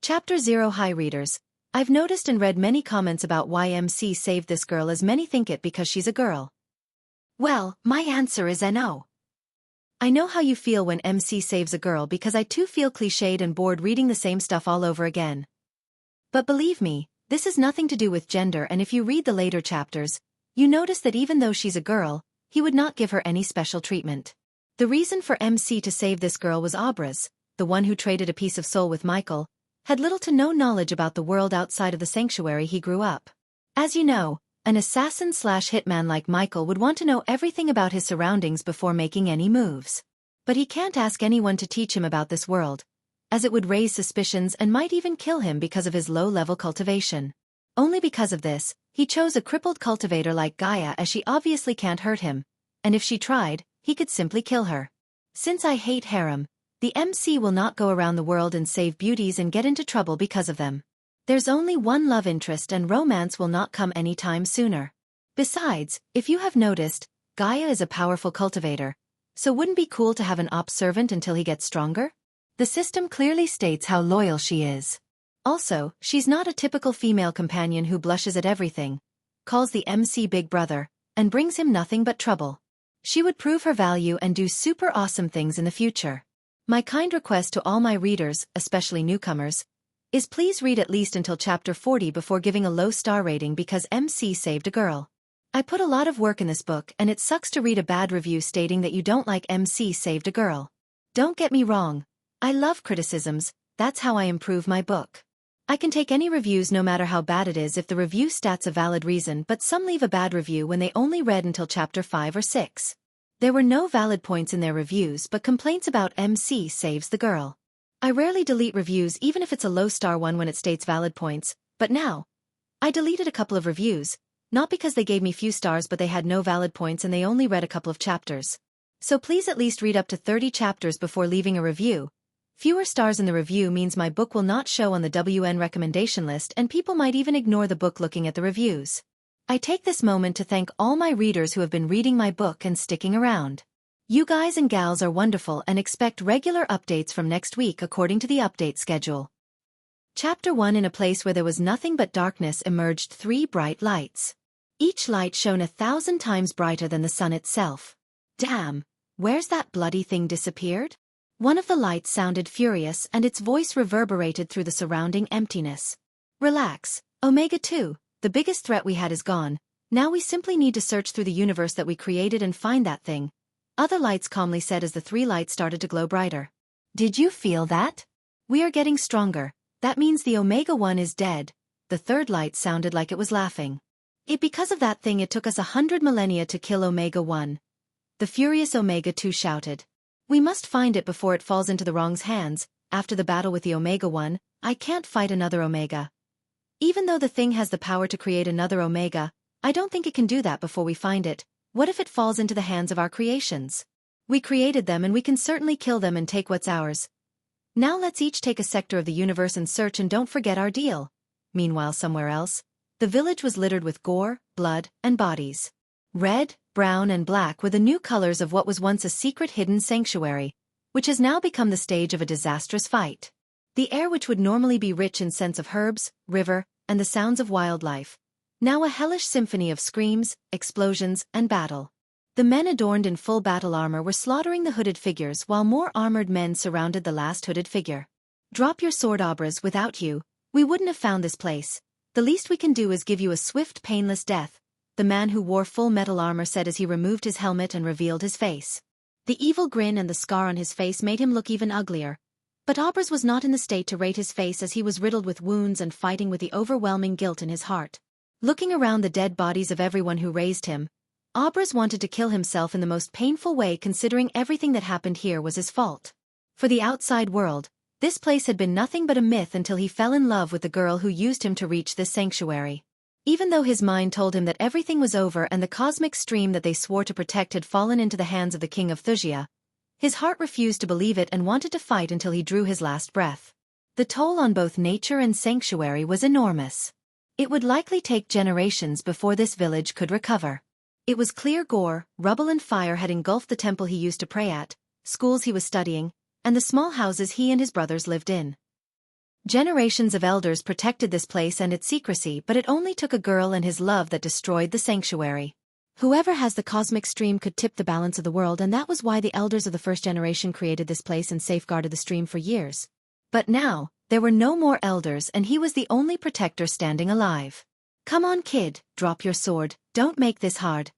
Chapter 0. Hi readers. I've noticed and read many comments about why MC saved this girl, as many think it because she's a girl. Well, my answer is no. I know how you feel when MC saves a girl, because I too feel cliched and bored reading the same stuff all over again. But believe me, this has nothing to do with gender, and if you read the later chapters, you notice that even though she's a girl, he would not give her any special treatment. The reason for MC to save this girl was Aubrey's, the one who traded a piece of soul with Michael, had little to no knowledge about the world outside of the sanctuary he grew up. As you know, an assassin/hitman like Michael would want to know everything about his surroundings before making any moves. But he can't ask anyone to teach him about this world, as it would raise suspicions and might even kill him because of his low-level cultivation. Only because of this, he chose a crippled cultivator like Gaia, as she obviously can't hurt him, and if she tried, he could simply kill her. Since I hate harem, the MC will not go around the world and save beauties and get into trouble because of them. There's only one love interest, and romance will not come anytime sooner. Besides, if you have noticed, Gaia is a powerful cultivator, so wouldn't it be cool to have an ops servant until he gets stronger? The system clearly states how loyal she is. Also, she's not a typical female companion who blushes at everything, calls the MC big brother, and brings him nothing but trouble. She would prove her value and do super awesome things in the future. My kind request to all my readers, especially newcomers, is please read at least until chapter 40 before giving a low star rating, because MC saved a girl. I put a lot of work in this book, and it sucks to read a bad review stating that you don't like MC saved a girl. Don't get me wrong, I love criticisms, that's how I improve my book. I can take any reviews no matter how bad it is if the review stat's a valid reason, but some leave a bad review when they only read until chapter 5 or 6. There were no valid points in their reviews but complaints about MC saves the girl. I rarely delete reviews even if it's a low-star one when it states valid points, but now, I deleted a couple of reviews, not because they gave me few stars but they had no valid points and they only read a couple of chapters. So please at least read up to 30 chapters before leaving a review. Fewer stars in the review means my book will not show on the WN recommendation list, and people might even ignore the book looking at the reviews. I take this moment to thank all my readers who have been reading my book and sticking around. You guys and gals are wonderful, and expect regular updates from next week according to the update schedule. Chapter 1. In a place where there was nothing but darkness emerged 3 bright lights. Each light shone 1,000 times brighter than the sun itself. Damn, where's that bloody thing disappeared? One of the lights sounded furious, and its voice reverberated through the surrounding emptiness. Relax, Omega 2. The biggest threat we had is gone. Now we simply need to search through the universe that we created and find that thing. Other lights calmly said as the 3 lights started to glow brighter. Did you feel that? We are getting stronger. That means the Omega 1 is dead. The 3rd light sounded like it was laughing. Because of that thing it took us 100 millennia to kill Omega 1. The furious Omega 2 shouted. We must find it before it falls into the wrong's hands. After the battle with the Omega 1, I can't fight another Omega. Even though the thing has the power to create another Omega, I don't think it can do that before we find it. What if it falls into the hands of our creations? We created them and we can certainly kill them and take what's ours. Now let's each take a sector of the universe and search, and don't forget our deal. Meanwhile, somewhere else, the village was littered with gore, blood, and bodies. Red, brown, and black were the new colors of what was once a secret hidden sanctuary, which has now become the stage of a disastrous fight. The air, which would normally be rich in scents of herbs, river, and the sounds of wildlife, now a hellish symphony of screams, explosions, and battle. The men adorned in full battle armor were slaughtering the hooded figures while more armored men surrounded the last hooded figure. Drop your sword, Abras, without you, we wouldn't have found this place. The least we can do is give you a swift, painless death, the man who wore full metal armor said as he removed his helmet and revealed his face. The evil grin and the scar on his face made him look even uglier. But Abras was not in the state to rate his face, as he was riddled with wounds and fighting with the overwhelming guilt in his heart. Looking around the dead bodies of everyone who raised him, Abras wanted to kill himself in the most painful way, considering everything that happened here was his fault. For the outside world, this place had been nothing but a myth until he fell in love with the girl who used him to reach this sanctuary. Even though his mind told him that everything was over and the cosmic stream that they swore to protect had fallen into the hands of the king of Wuxia, his heart refused to believe it and wanted to fight until he drew his last breath. The toll on both nature and sanctuary was enormous. It would likely take generations before this village could recover. It was clear gore, rubble and fire had engulfed the temple he used to pray at, schools he was studying, and the small houses he and his brothers lived in. Generations of elders protected this place and its secrecy, but it only took a girl and his love that destroyed the sanctuary. Whoever has the cosmic stream could tip the balance of the world, and that was why the elders of the first generation created this place and safeguarded the stream for years. But now, there were no more elders and he was the only protector standing alive. "Come on, kid, drop your sword, don't make this hard."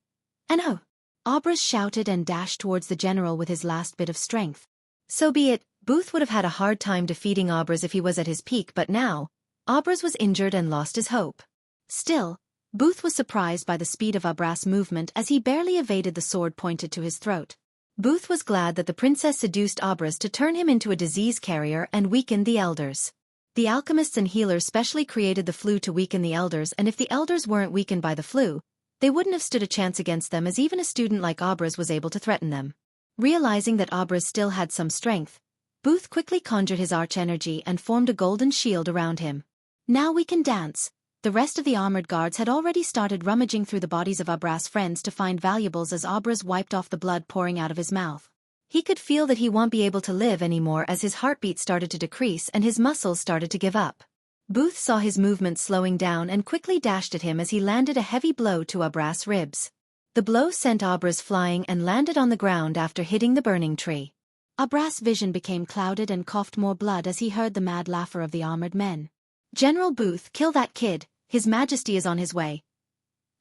"And oh!" Abras shouted and dashed towards the general with his last bit of strength. So be it, Booth would have had a hard time defeating Abras if he was at his peak, but now, Abras was injured and lost his hope. Still, Booth was surprised by the speed of Abras' movement as he barely evaded the sword pointed to his throat. Booth was glad that the princess seduced Abras to turn him into a disease carrier and weaken the elders. The alchemists and healers specially created the flu to weaken the elders, and if the elders weren't weakened by the flu, they wouldn't have stood a chance against them, as even a student like Abras was able to threaten them. Realizing that Abras still had some strength, Booth quickly conjured his arch-energy and formed a golden shield around him. "Now we can dance." The rest of the armored guards had already started rummaging through the bodies of Abras' friends to find valuables as Abras wiped off the blood pouring out of his mouth. He could feel that he won't be able to live anymore as his heartbeat started to decrease and his muscles started to give up. Booth saw his movements slowing down and quickly dashed at him as he landed a heavy blow to Abras' ribs. The blow sent Abras flying and landed on the ground after hitting the burning tree. Abras' vision became clouded and coughed more blood as he heard the mad laughter of the armored men. "General Booth, kill that kid, His Majesty is on his way."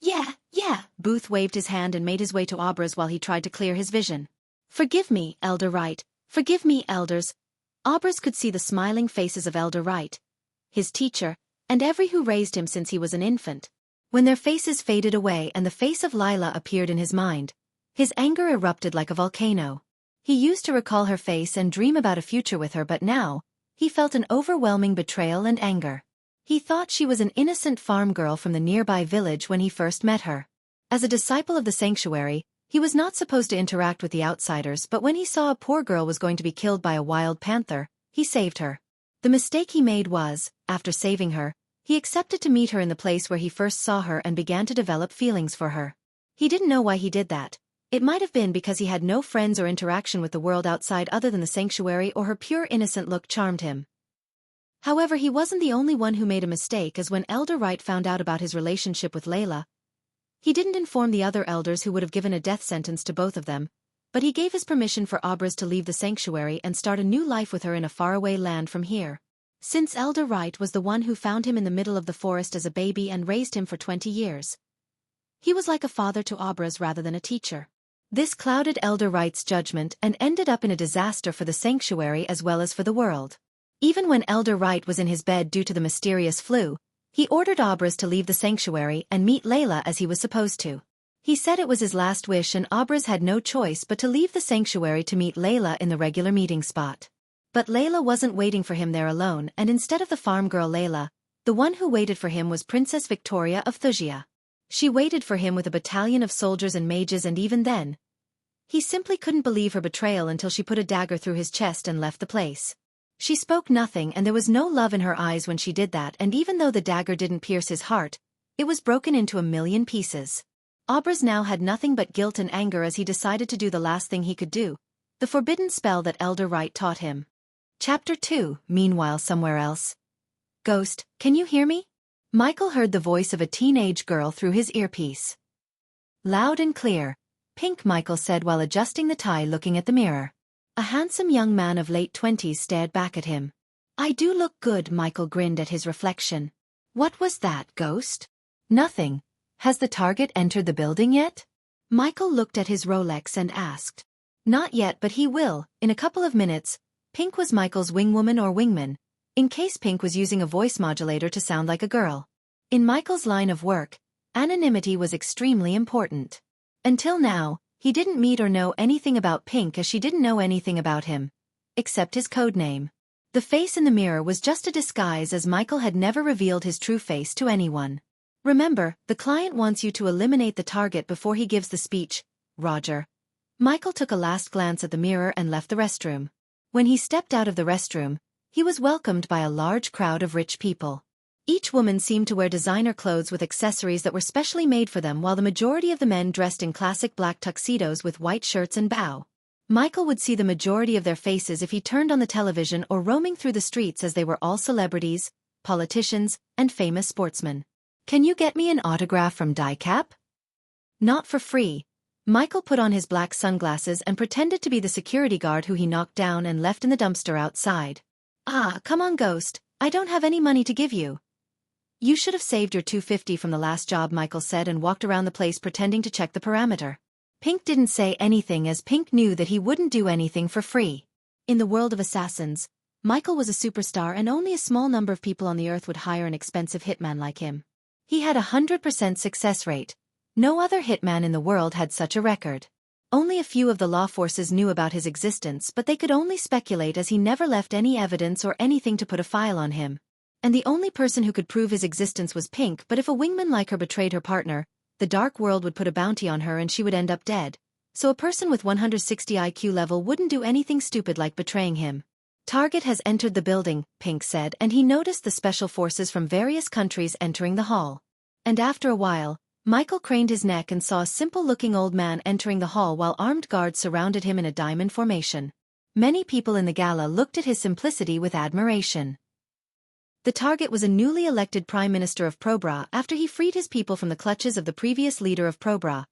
Yeah. Booth waved his hand and made his way to Abras while he tried to clear his vision. "Forgive me, Elder Wright. Forgive me, elders." Abras could see the smiling faces of Elder Wright, his teacher, and every who raised him since he was an infant. When their faces faded away and the face of Lila appeared in his mind, his anger erupted like a volcano. He used to recall her face and dream about a future with her, but now, he felt an overwhelming betrayal and anger. He thought she was an innocent farm girl from the nearby village when he first met her. As a disciple of the sanctuary, he was not supposed to interact with the outsiders, but when he saw a poor girl was going to be killed by a wild panther, he saved her. The mistake he made was, after saving her, he accepted to meet her in the place where he first saw her and began to develop feelings for her. He didn't know why he did that. It might have been because he had no friends or interaction with the world outside other than the sanctuary, or her pure innocent look charmed him. However, he wasn't the only one who made a mistake, as when Elder Wright found out about his relationship with Layla, he didn't inform the other elders who would have given a death sentence to both of them, but he gave his permission for Abras to leave the sanctuary and start a new life with her in a faraway land from here. Since Elder Wright was the one who found him in the middle of the forest as a baby and raised him for 20 years, he was like a father to Abras rather than a teacher. This clouded Elder Wright's judgment and ended up in a disaster for the sanctuary as well as for the world. Even when Elder Wright was in his bed due to the mysterious flu, he ordered Abras to leave the sanctuary and meet Layla as he was supposed to. He said it was his last wish, and Abras had no choice but to leave the sanctuary to meet Layla in the regular meeting spot. But Layla wasn't waiting for him there alone, and instead of the farm girl Layla, the one who waited for him was Princess Victoria of Thusia. She waited for him with a battalion of soldiers and mages, and even then, he simply couldn't believe her betrayal until she put a dagger through his chest and left the place. She spoke nothing, and there was no love in her eyes when she did that, and even though the dagger didn't pierce his heart, it was broken into a million pieces. Abras now had nothing but guilt and anger as he decided to do the last thing he could do, the forbidden spell that Elder Wright taught him. Chapter 2. Meanwhile, somewhere else. "Ghost, can you hear me?" Michael heard the voice of a teenage girl through his earpiece. Loud and clear, Pink, Michael said while adjusting the tie, looking at the mirror. A handsome young man of late 20s stared back at him. "I do look good," Michael grinned at his reflection. "What was that, Ghost?" "Nothing. Has the target entered the building yet?" Michael looked at his Rolex and asked. "Not yet, but he will, in a couple of minutes." Pink was Michael's wingwoman or wingman, in case Pink was using a voice modulator to sound like a girl. In Michael's line of work, anonymity was extremely important. Until now, he didn't meet or know anything about Pink, as she didn't know anything about him, except his code name. The face in the mirror was just a disguise, as Michael had never revealed his true face to anyone. "Remember, the client wants you to eliminate the target before he gives the speech, Roger." Michael took a last glance at the mirror and left the restroom. When he stepped out of the restroom, he was welcomed by a large crowd of rich people. Each woman seemed to wear designer clothes with accessories that were specially made for them, while the majority of the men dressed in classic black tuxedos with white shirts and bow. Michael would see the majority of their faces if he turned on the television or roaming through the streets, as they were all celebrities, politicians, and famous sportsmen. "Can you get me an autograph from Dicap?" Not for free. Michael put on his black sunglasses and pretended to be the security guard who he knocked down and left in the dumpster outside. "Ah, come on, Ghost, I don't have any money to give you." "You should have saved your $250 from the last job," Michael said, and walked around the place pretending to check the parameter. Pink didn't say anything, as Pink knew that he wouldn't do anything for free. In the world of assassins, Michael was a superstar, and only a small number of people on the earth would hire an expensive hitman like him. He had a 100% success rate. No other hitman in the world had such a record. Only a few of the law forces knew about his existence, but they could only speculate, as he never left any evidence or anything to put a file on him. And the only person who could prove his existence was Pink, but if a wingman like her betrayed her partner, the dark world would put a bounty on her and she would end up dead. So a person with 160 IQ level wouldn't do anything stupid like betraying him. "Target has entered the building," Pink said, and he noticed the special forces from various countries entering the hall. And after a while, Michael craned his neck and saw a simple-looking old man entering the hall while armed guards surrounded him in a diamond formation. Many people in the gala looked at his simplicity with admiration. The target was a newly elected Prime Minister of Probra after he freed his people from the clutches of the previous leader of Probra,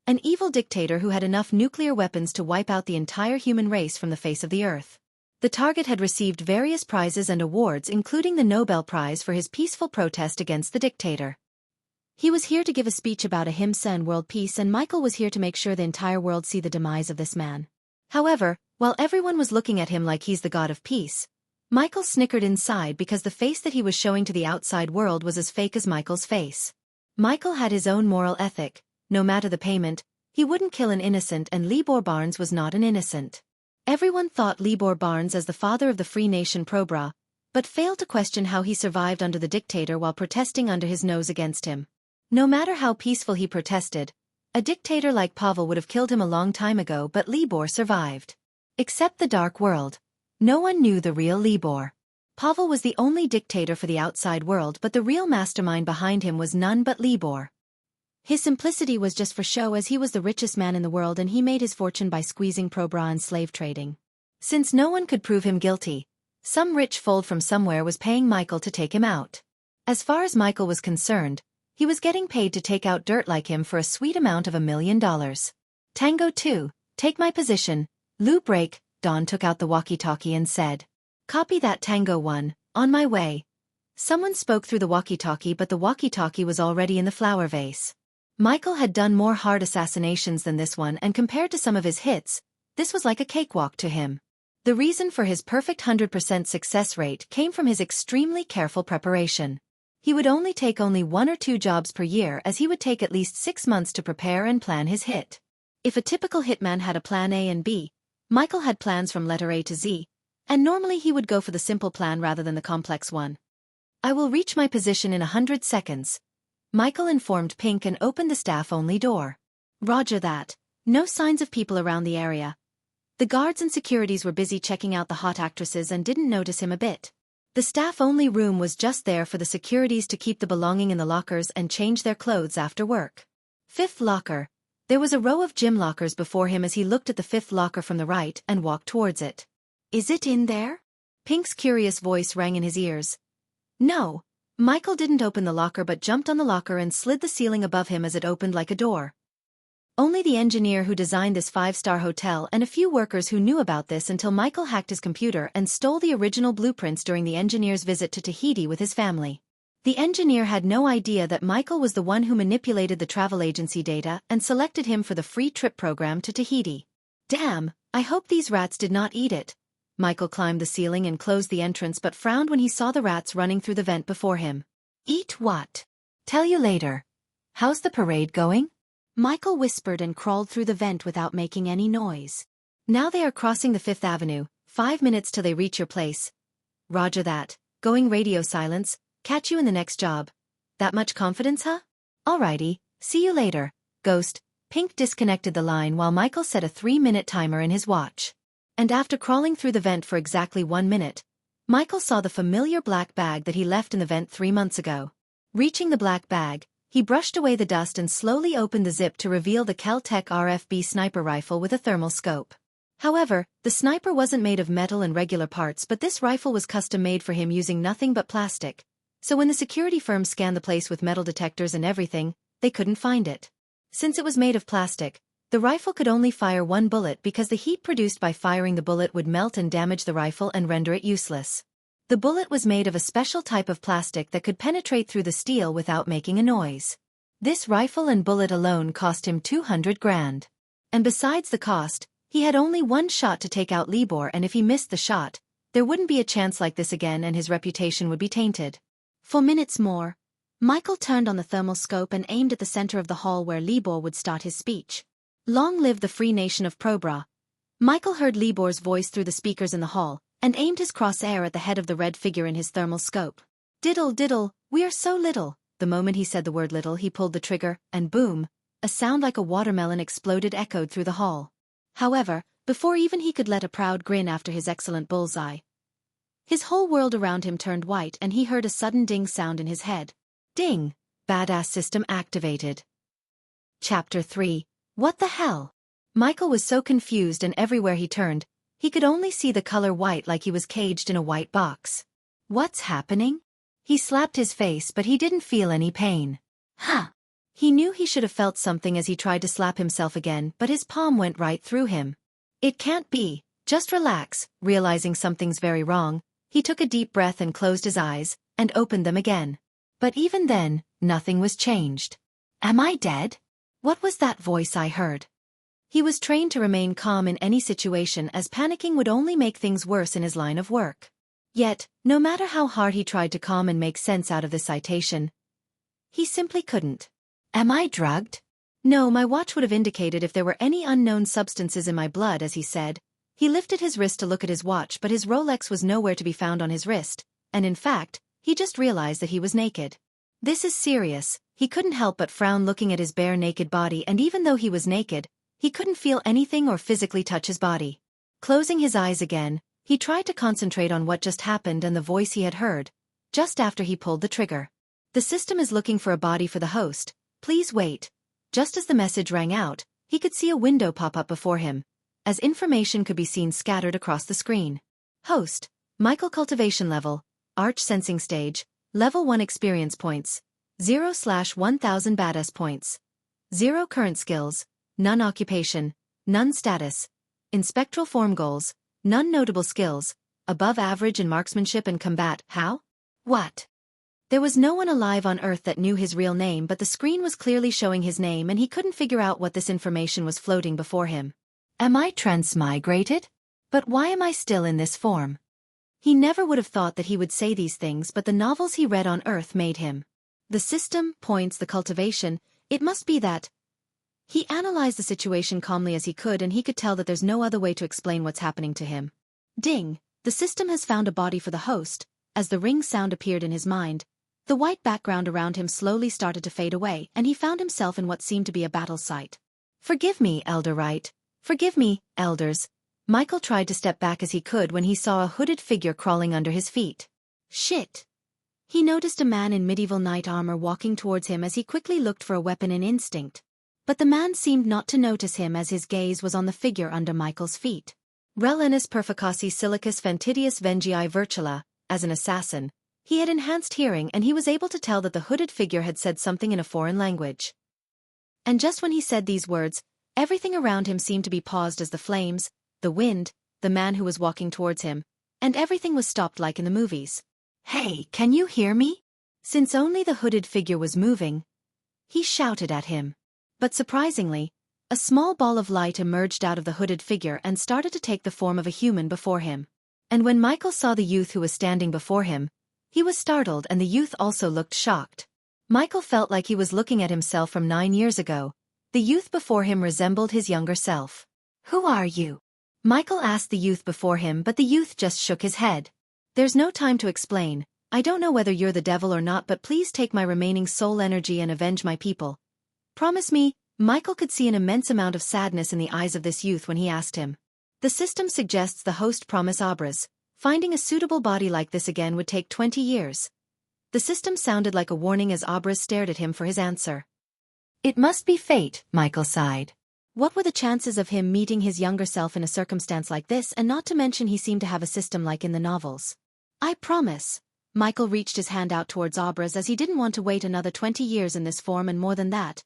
an evil dictator who had enough nuclear weapons to wipe out the entire human race from the face of the earth. The target had received various prizes and awards, including the Nobel Prize for his peaceful protest against the dictator. He was here to give a speech about ahimsa and world peace, and Michael was here to make sure the entire world see the demise of this man. However, while everyone was looking at him like he's the god of peace, Michael snickered inside because the face that he was showing to the outside world was as fake as Michael's face. Michael had his own moral ethic. No matter the payment, he wouldn't kill an innocent, and Libor Barnes was not an innocent. Everyone thought Libor Barnes as the father of the free nation Probra, but failed to question how he survived under the dictator while protesting under his nose against him. No matter how peaceful he protested, a dictator like Pavel would have killed him a long time ago, but Libor survived. Except the dark world. No one knew the real Libor. Pavel was the only dictator for the outside world, but the real mastermind behind him was none but Libor. His simplicity was just for show, as he was the richest man in the world and he made his fortune by squeezing Probra and slave trading. Since no one could prove him guilty, some rich fold from somewhere was paying Michael to take him out. As far as Michael was concerned, he was getting paid to take out dirt like him for a sweet amount of $1 million. "Tango 2, take my position. Lou break." Don took out the walkie-talkie and said. "Copy that, Tango 1, on my way." Someone spoke through the walkie-talkie, but the walkie-talkie was already in the flower vase. Michael had done more hard assassinations than this one, and compared to some of his hits, this was like a cakewalk to him. The reason for his perfect 100% success rate came from his extremely careful preparation. He would only take 1 or 2 jobs per year, as he would take at least 6 months to prepare and plan his hit. If a typical hitman had a plan A and B, Michael had plans from letter A to Z, and normally he would go for the simple plan rather than the complex one. "I will reach my position in 100 seconds. Michael informed Pink and opened the staff-only door. "Roger that." No signs of people around the area. The guards and securities were busy checking out the hot actresses and didn't notice him a bit. The staff-only room was just there for the securities to keep the belonging in the lockers and change their clothes after work. 5th locker. There was a row of gym lockers before him as he looked at the 5th locker from the right and walked towards it. "Is it in there?" Pink's curious voice rang in his ears. No. Michael didn't open the locker but jumped on the locker and slid the ceiling above him as it opened like a door. Only the engineer who designed this 5-star hotel and a few workers who knew about this until Michael hacked his computer and stole the original blueprints during the engineer's visit to Tahiti with his family. The engineer had no idea that Michael was the one who manipulated the travel agency data and selected him for the free trip program to Tahiti. "Damn, I hope these rats did not eat it." Michael climbed the ceiling and closed the entrance but frowned when he saw the rats running through the vent before him. "Eat what?" "Tell you later." "How's the parade going?" Michael whispered and crawled through the vent without making any noise. "Now they are crossing the 5th Avenue, 5 minutes till they reach your place." "Roger that." Going radio silence. "Catch you in the next job." "That much confidence, huh?" "Alrighty, see you later, Ghost." Pink disconnected the line while Michael set a 3-minute timer in his watch. And after crawling through the vent for exactly 1 minute, Michael saw the familiar black bag that he left in the vent 3 months ago. Reaching the black bag, he brushed away the dust and slowly opened the zip to reveal the Kel-Tec RFB sniper rifle with a thermal scope. However, the sniper wasn't made of metal and regular parts, but this rifle was custom-made for him using nothing but plastic. So when the security firm scanned the place with metal detectors and everything, they couldn't find it. Since it was made of plastic, the rifle could only fire one bullet because the heat produced by firing the bullet would melt and damage the rifle and render it useless. The bullet was made of a special type of plastic that could penetrate through the steel without making a noise. This rifle and bullet alone cost him 200 grand. And besides the cost, he had only one shot to take out Libor, and if he missed the shot, there wouldn't be a chance like this again and his reputation would be tainted. For minutes more, Michael turned on the thermal scope and aimed at the center of the hall where Libor would start his speech. Long live the free nation of Probra. Michael heard Libor's voice through the speakers in the hall, and aimed his crosshair at the head of the red figure in his thermal scope. Diddle diddle, we are so little. The moment he said the word little, he pulled the trigger, and boom, a sound like a watermelon exploded echoed through the hall. However, before even he could let a proud grin after his excellent bullseye, his whole world around him turned white and he heard a sudden ding sound in his head. Ding! Badass system activated. Chapter 3. What the hell? Michael was so confused, and everywhere he turned, he could only see the color white, like he was caged in a white box. What's happening? He slapped his face, but he didn't feel any pain. Huh! He knew he should have felt something as he tried to slap himself again, but his palm went right through him. It can't be. Just relax. Realizing something's very wrong, he took a deep breath and closed his eyes, and opened them again. But even then, nothing was changed. Am I dead? What was that voice I heard? He was trained to remain calm in any situation, as panicking would only make things worse in his line of work. Yet, no matter how hard he tried to calm and make sense out of this citation, he simply couldn't. Am I drugged? No, my watch would have indicated if there were any unknown substances in my blood, as he said. He lifted his wrist to look at his watch, but his Rolex was nowhere to be found on his wrist, and in fact, he just realized that he was naked. This is serious. He couldn't help but frown looking at his bare naked body, and even though he was naked, he couldn't feel anything or physically touch his body. Closing his eyes again, he tried to concentrate on what just happened and the voice he had heard, just after he pulled the trigger. The system is looking for a body for the host. Please wait. Just as the message rang out, he could see a window pop up before him, as information could be seen scattered across the screen. Host, Michael Cultivation Level, Arch Sensing Stage, Level 1 Experience Points, 0/1000 Badass Points. 0 Current Skills, none Occupation, none Status. In Spectral Form Goals, none Notable Skills, above average in Marksmanship and Combat. How? What? There was no one alive on Earth that knew his real name, but the screen was clearly showing his name and he couldn't figure out what this information was floating before him. Am I transmigrated? But why am I still in this form? He never would have thought that he would say these things, but the novels he read on Earth made him. The system, points, the cultivation, it must be that. He analyzed the situation calmly as he could, and he could tell that there's no other way to explain what's happening to him. Ding! The system has found a body for the host. As the ring sound appeared in his mind, the white background around him slowly started to fade away, and he found himself in what seemed to be a battle site. Forgive me, Elder Wright. Forgive me, elders. Michael tried to step back as he could when he saw a hooded figure crawling under his feet. Shit! He noticed a man in medieval knight armor walking towards him as he quickly looked for a weapon in instinct. But the man seemed not to notice him as his gaze was on the figure under Michael's feet. Relenus perficasi silicus ventidius vengii virtula. As an assassin, he had enhanced hearing and he was able to tell that the hooded figure had said something in a foreign language. And just when he said these words, everything around him seemed to be paused, as the flames, the wind, the man who was walking towards him, and everything was stopped like in the movies. Hey, can you hear me? Since only the hooded figure was moving, he shouted at him. But surprisingly, a small ball of light emerged out of the hooded figure and started to take the form of a human before him. And when Michael saw the youth who was standing before him, he was startled, and the youth also looked shocked. Michael felt like he was looking at himself from 9 years ago. The youth before him resembled his younger self. Who are you? Michael asked the youth before him, but the youth just shook his head. There's no time to explain. I don't know whether you're the devil or not, but please take my remaining soul energy and avenge my people. Promise me. Michael could see an immense amount of sadness in the eyes of this youth when he asked him. The system suggests the host promise Abras. Finding a suitable body like this again would take 20 years. The system sounded like a warning as Abras stared at him for his answer. It must be fate, Michael sighed. What were the chances of him meeting his younger self in a circumstance like this, and not to mention he seemed to have a system like in the novels? I promise. Michael reached his hand out towards Abras as he didn't want to wait another 20 years in this form, and more than that.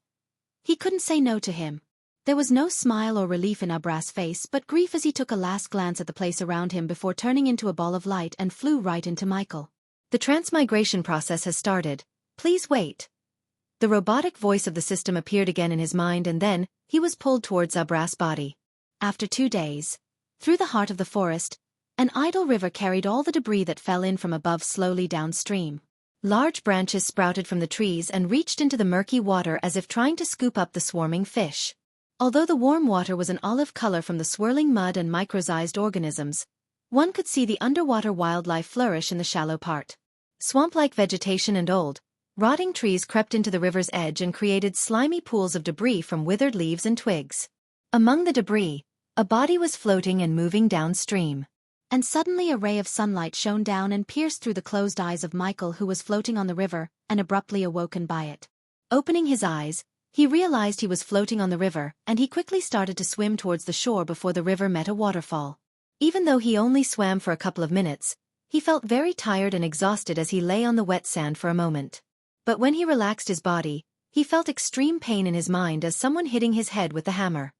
He couldn't say no to him. There was no smile or relief in Abras' face, but grief as he took a last glance at the place around him before turning into a ball of light and flew right into Michael. The transmigration process has started. Please wait. The robotic voice of the system appeared again in his mind, and then he was pulled towards Abras' body. After 2 days, through the heart of the forest, an idle river carried all the debris that fell in from above slowly downstream. Large branches sprouted from the trees and reached into the murky water as if trying to scoop up the swarming fish. Although the warm water was an olive color from the swirling mud and micro-sized organisms, one could see the underwater wildlife flourish in the shallow part. Swamp-like vegetation and old, rotting trees crept into the river's edge and created slimy pools of debris from withered leaves and twigs. Among the debris, a body was floating and moving downstream. And suddenly a ray of sunlight shone down and pierced through the closed eyes of Michael, who was floating on the river, and abruptly awoken by it. Opening his eyes, he realized he was floating on the river, and he quickly started to swim towards the shore before the river met a waterfall. Even though he only swam for a couple of minutes, he felt very tired and exhausted as he lay on the wet sand for a moment. But when he relaxed his body, he felt extreme pain in his mind as someone hitting his head with the hammer.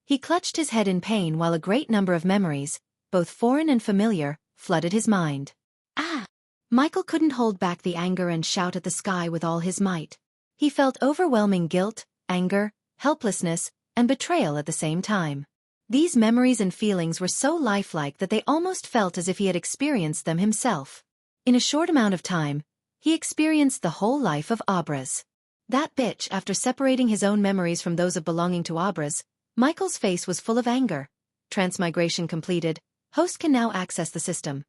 He clutched his head in pain while a great number of memories, both foreign and familiar, flooded his mind. Ah! Michael couldn't hold back the anger and shout at the sky with all his might. He felt overwhelming guilt, anger, helplessness, and betrayal at the same time. These memories and feelings were so lifelike that they almost felt as if he had experienced them himself. In a short amount of time, he experienced the whole life of Abras. That bitch. After separating his own memories from those of belonging to Abras, Michael's face was full of anger. Transmigration completed. Host can now access the system.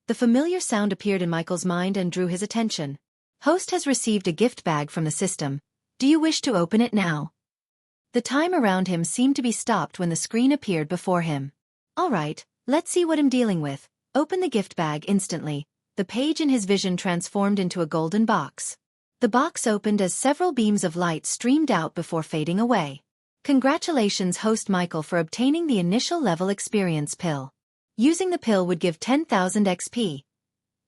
The familiar sound appeared in Michael's mind and drew his attention. Host has received a gift bag from the system. Do you wish to open it now? The time around him seemed to be stopped when the screen appeared before him. Alright, let's see what I'm dealing with. Open the gift bag instantly. The page in his vision transformed into a golden box. The box opened as several beams of light streamed out before fading away. Congratulations, Host Michael, for obtaining the initial level experience pill. Using the pill would give 10,000 XP.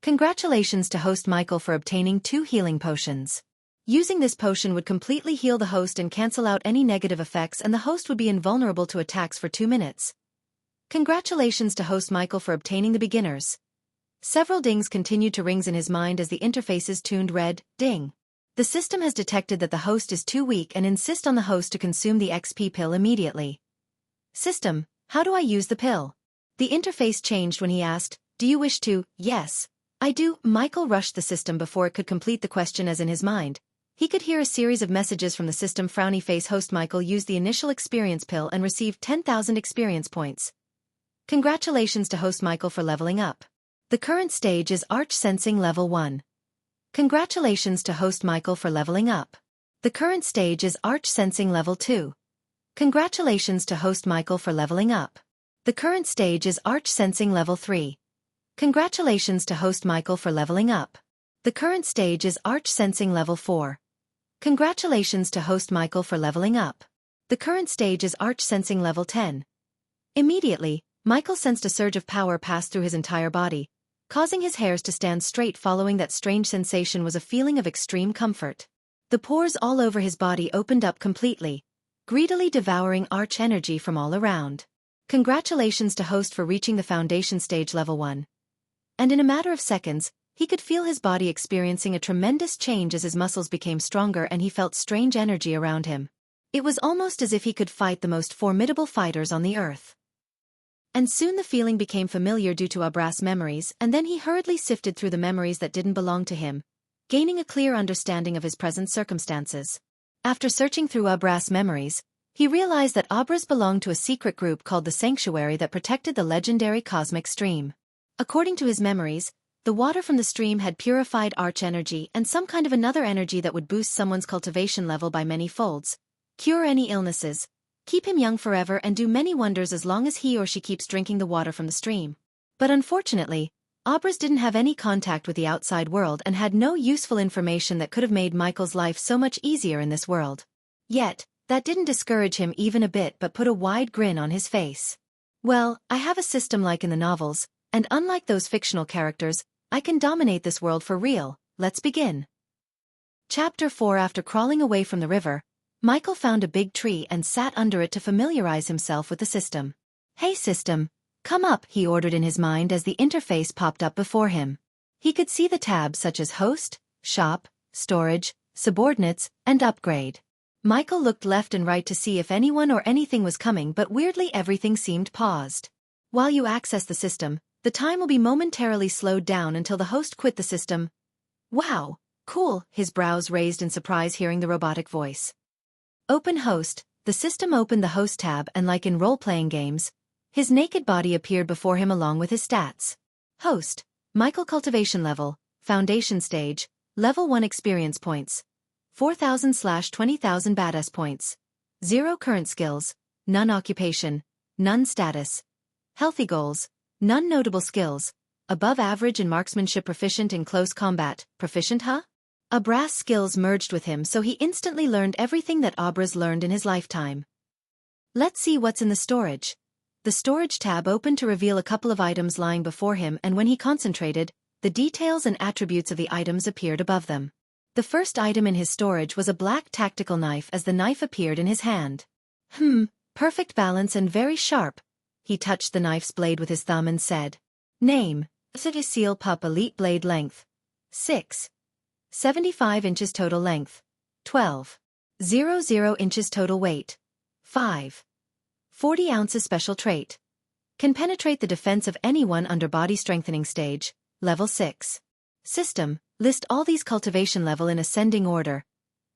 Congratulations to Host Michael for obtaining 2 healing potions. Using this potion would completely heal the host and cancel out any negative effects, and the host would be invulnerable to attacks for 2 minutes. Congratulations to Host Michael for obtaining the beginners. Several dings continued to ring in his mind as the interfaces tuned red, ding. The system has detected that the host is too weak and insists on the host to consume the XP pill immediately. System, how do I use the pill? The interface changed when he asked, do you wish to? Yes, I do. Michael rushed the system before it could complete the question, as in his mind he could hear a series of messages from the system. Frowny face. Host Michael used the initial experience pill and received 10,000 experience points. Congratulations to Host Michael for leveling up. The current stage is Arch Sensing Level 1. Congratulations to Host Michael for leveling up. The current stage is Arch Sensing Level 2. Congratulations to Host Michael for leveling up. The current stage is Arch Sensing Level 3. Congratulations to Host Michael for leveling up. The current stage is Arch Sensing Level 4. Congratulations to Host Michael for leveling up. The current stage is Arch Sensing Level 10. Immediately, Michael sensed a surge of power pass through his entire body, causing his hairs to stand straight. Following that strange sensation was a feeling of extreme comfort. The pores all over his body opened up completely, greedily devouring arch energy from all around. Congratulations to Host for reaching the Foundation Stage Level 1. And in a matter of seconds, he could feel his body experiencing a tremendous change as his muscles became stronger and he felt strange energy around him. It was almost as if he could fight the most formidable fighters on the earth. And soon the feeling became familiar due to Abras' memories, and then he hurriedly sifted through the memories that didn't belong to him, gaining a clear understanding of his present circumstances. After searching through Abras' memories, he realized that Abras belonged to a secret group called the Sanctuary that protected the legendary cosmic stream. According to his memories, the water from the stream had purified arch energy and some kind of another energy that would boost someone's cultivation level by many folds, cure any illnesses, keep him young forever, and do many wonders as long as he or she keeps drinking the water from the stream. But unfortunately, Abras didn't have any contact with the outside world and had no useful information that could have made Michael's life so much easier in this world. Yet, That didn't discourage him even a bit but put a wide grin on his face. Well, I have a system like in the novels, and unlike those fictional characters, I can dominate this world for real. Let's begin. Chapter 4. After crawling away from the river, Michael found a big tree and sat under it to familiarize himself with the system. Hey system, come up, he ordered in his mind as the interface popped up before him. He could see the tabs such as Host, Shop, Storage, Subordinates, and Upgrade. Michael looked left and right to see if anyone or anything was coming, but weirdly everything seemed paused. While you access the system, the time will be momentarily slowed down until the host quit the system. Wow, cool, his brows raised in surprise hearing the robotic voice. Open Host. The system opened the Host tab and like in role-playing games, his naked body appeared before him along with his stats. Host. Michael Cultivation Level, Foundation Stage, Level 1 Experience Points. 4,000/20,000 Badass Points. 0 Current Skills, None Occupation, None Status. Healthy Goals, None Notable Skills, Above Average in Marksmanship, Proficient in Close Combat, Proficient A brass skills merged with him so he instantly learned everything that Abras learned in his lifetime. Let's see what's in the storage. The storage tab opened to reveal a couple of items lying before him, and when he concentrated, the details and attributes of the items appeared above them. The first item in his storage was a black tactical knife as the knife appeared in his hand. Perfect balance and very sharp. He touched the knife's blade with his thumb and said, Name, Seal Pup Elite Blade Length. 6. 75 inches total length. 12.00 inches total weight. 5. 40 ounces special trait. Can penetrate the defense of anyone under body strengthening stage, level 6. System, list all these cultivation level in ascending order.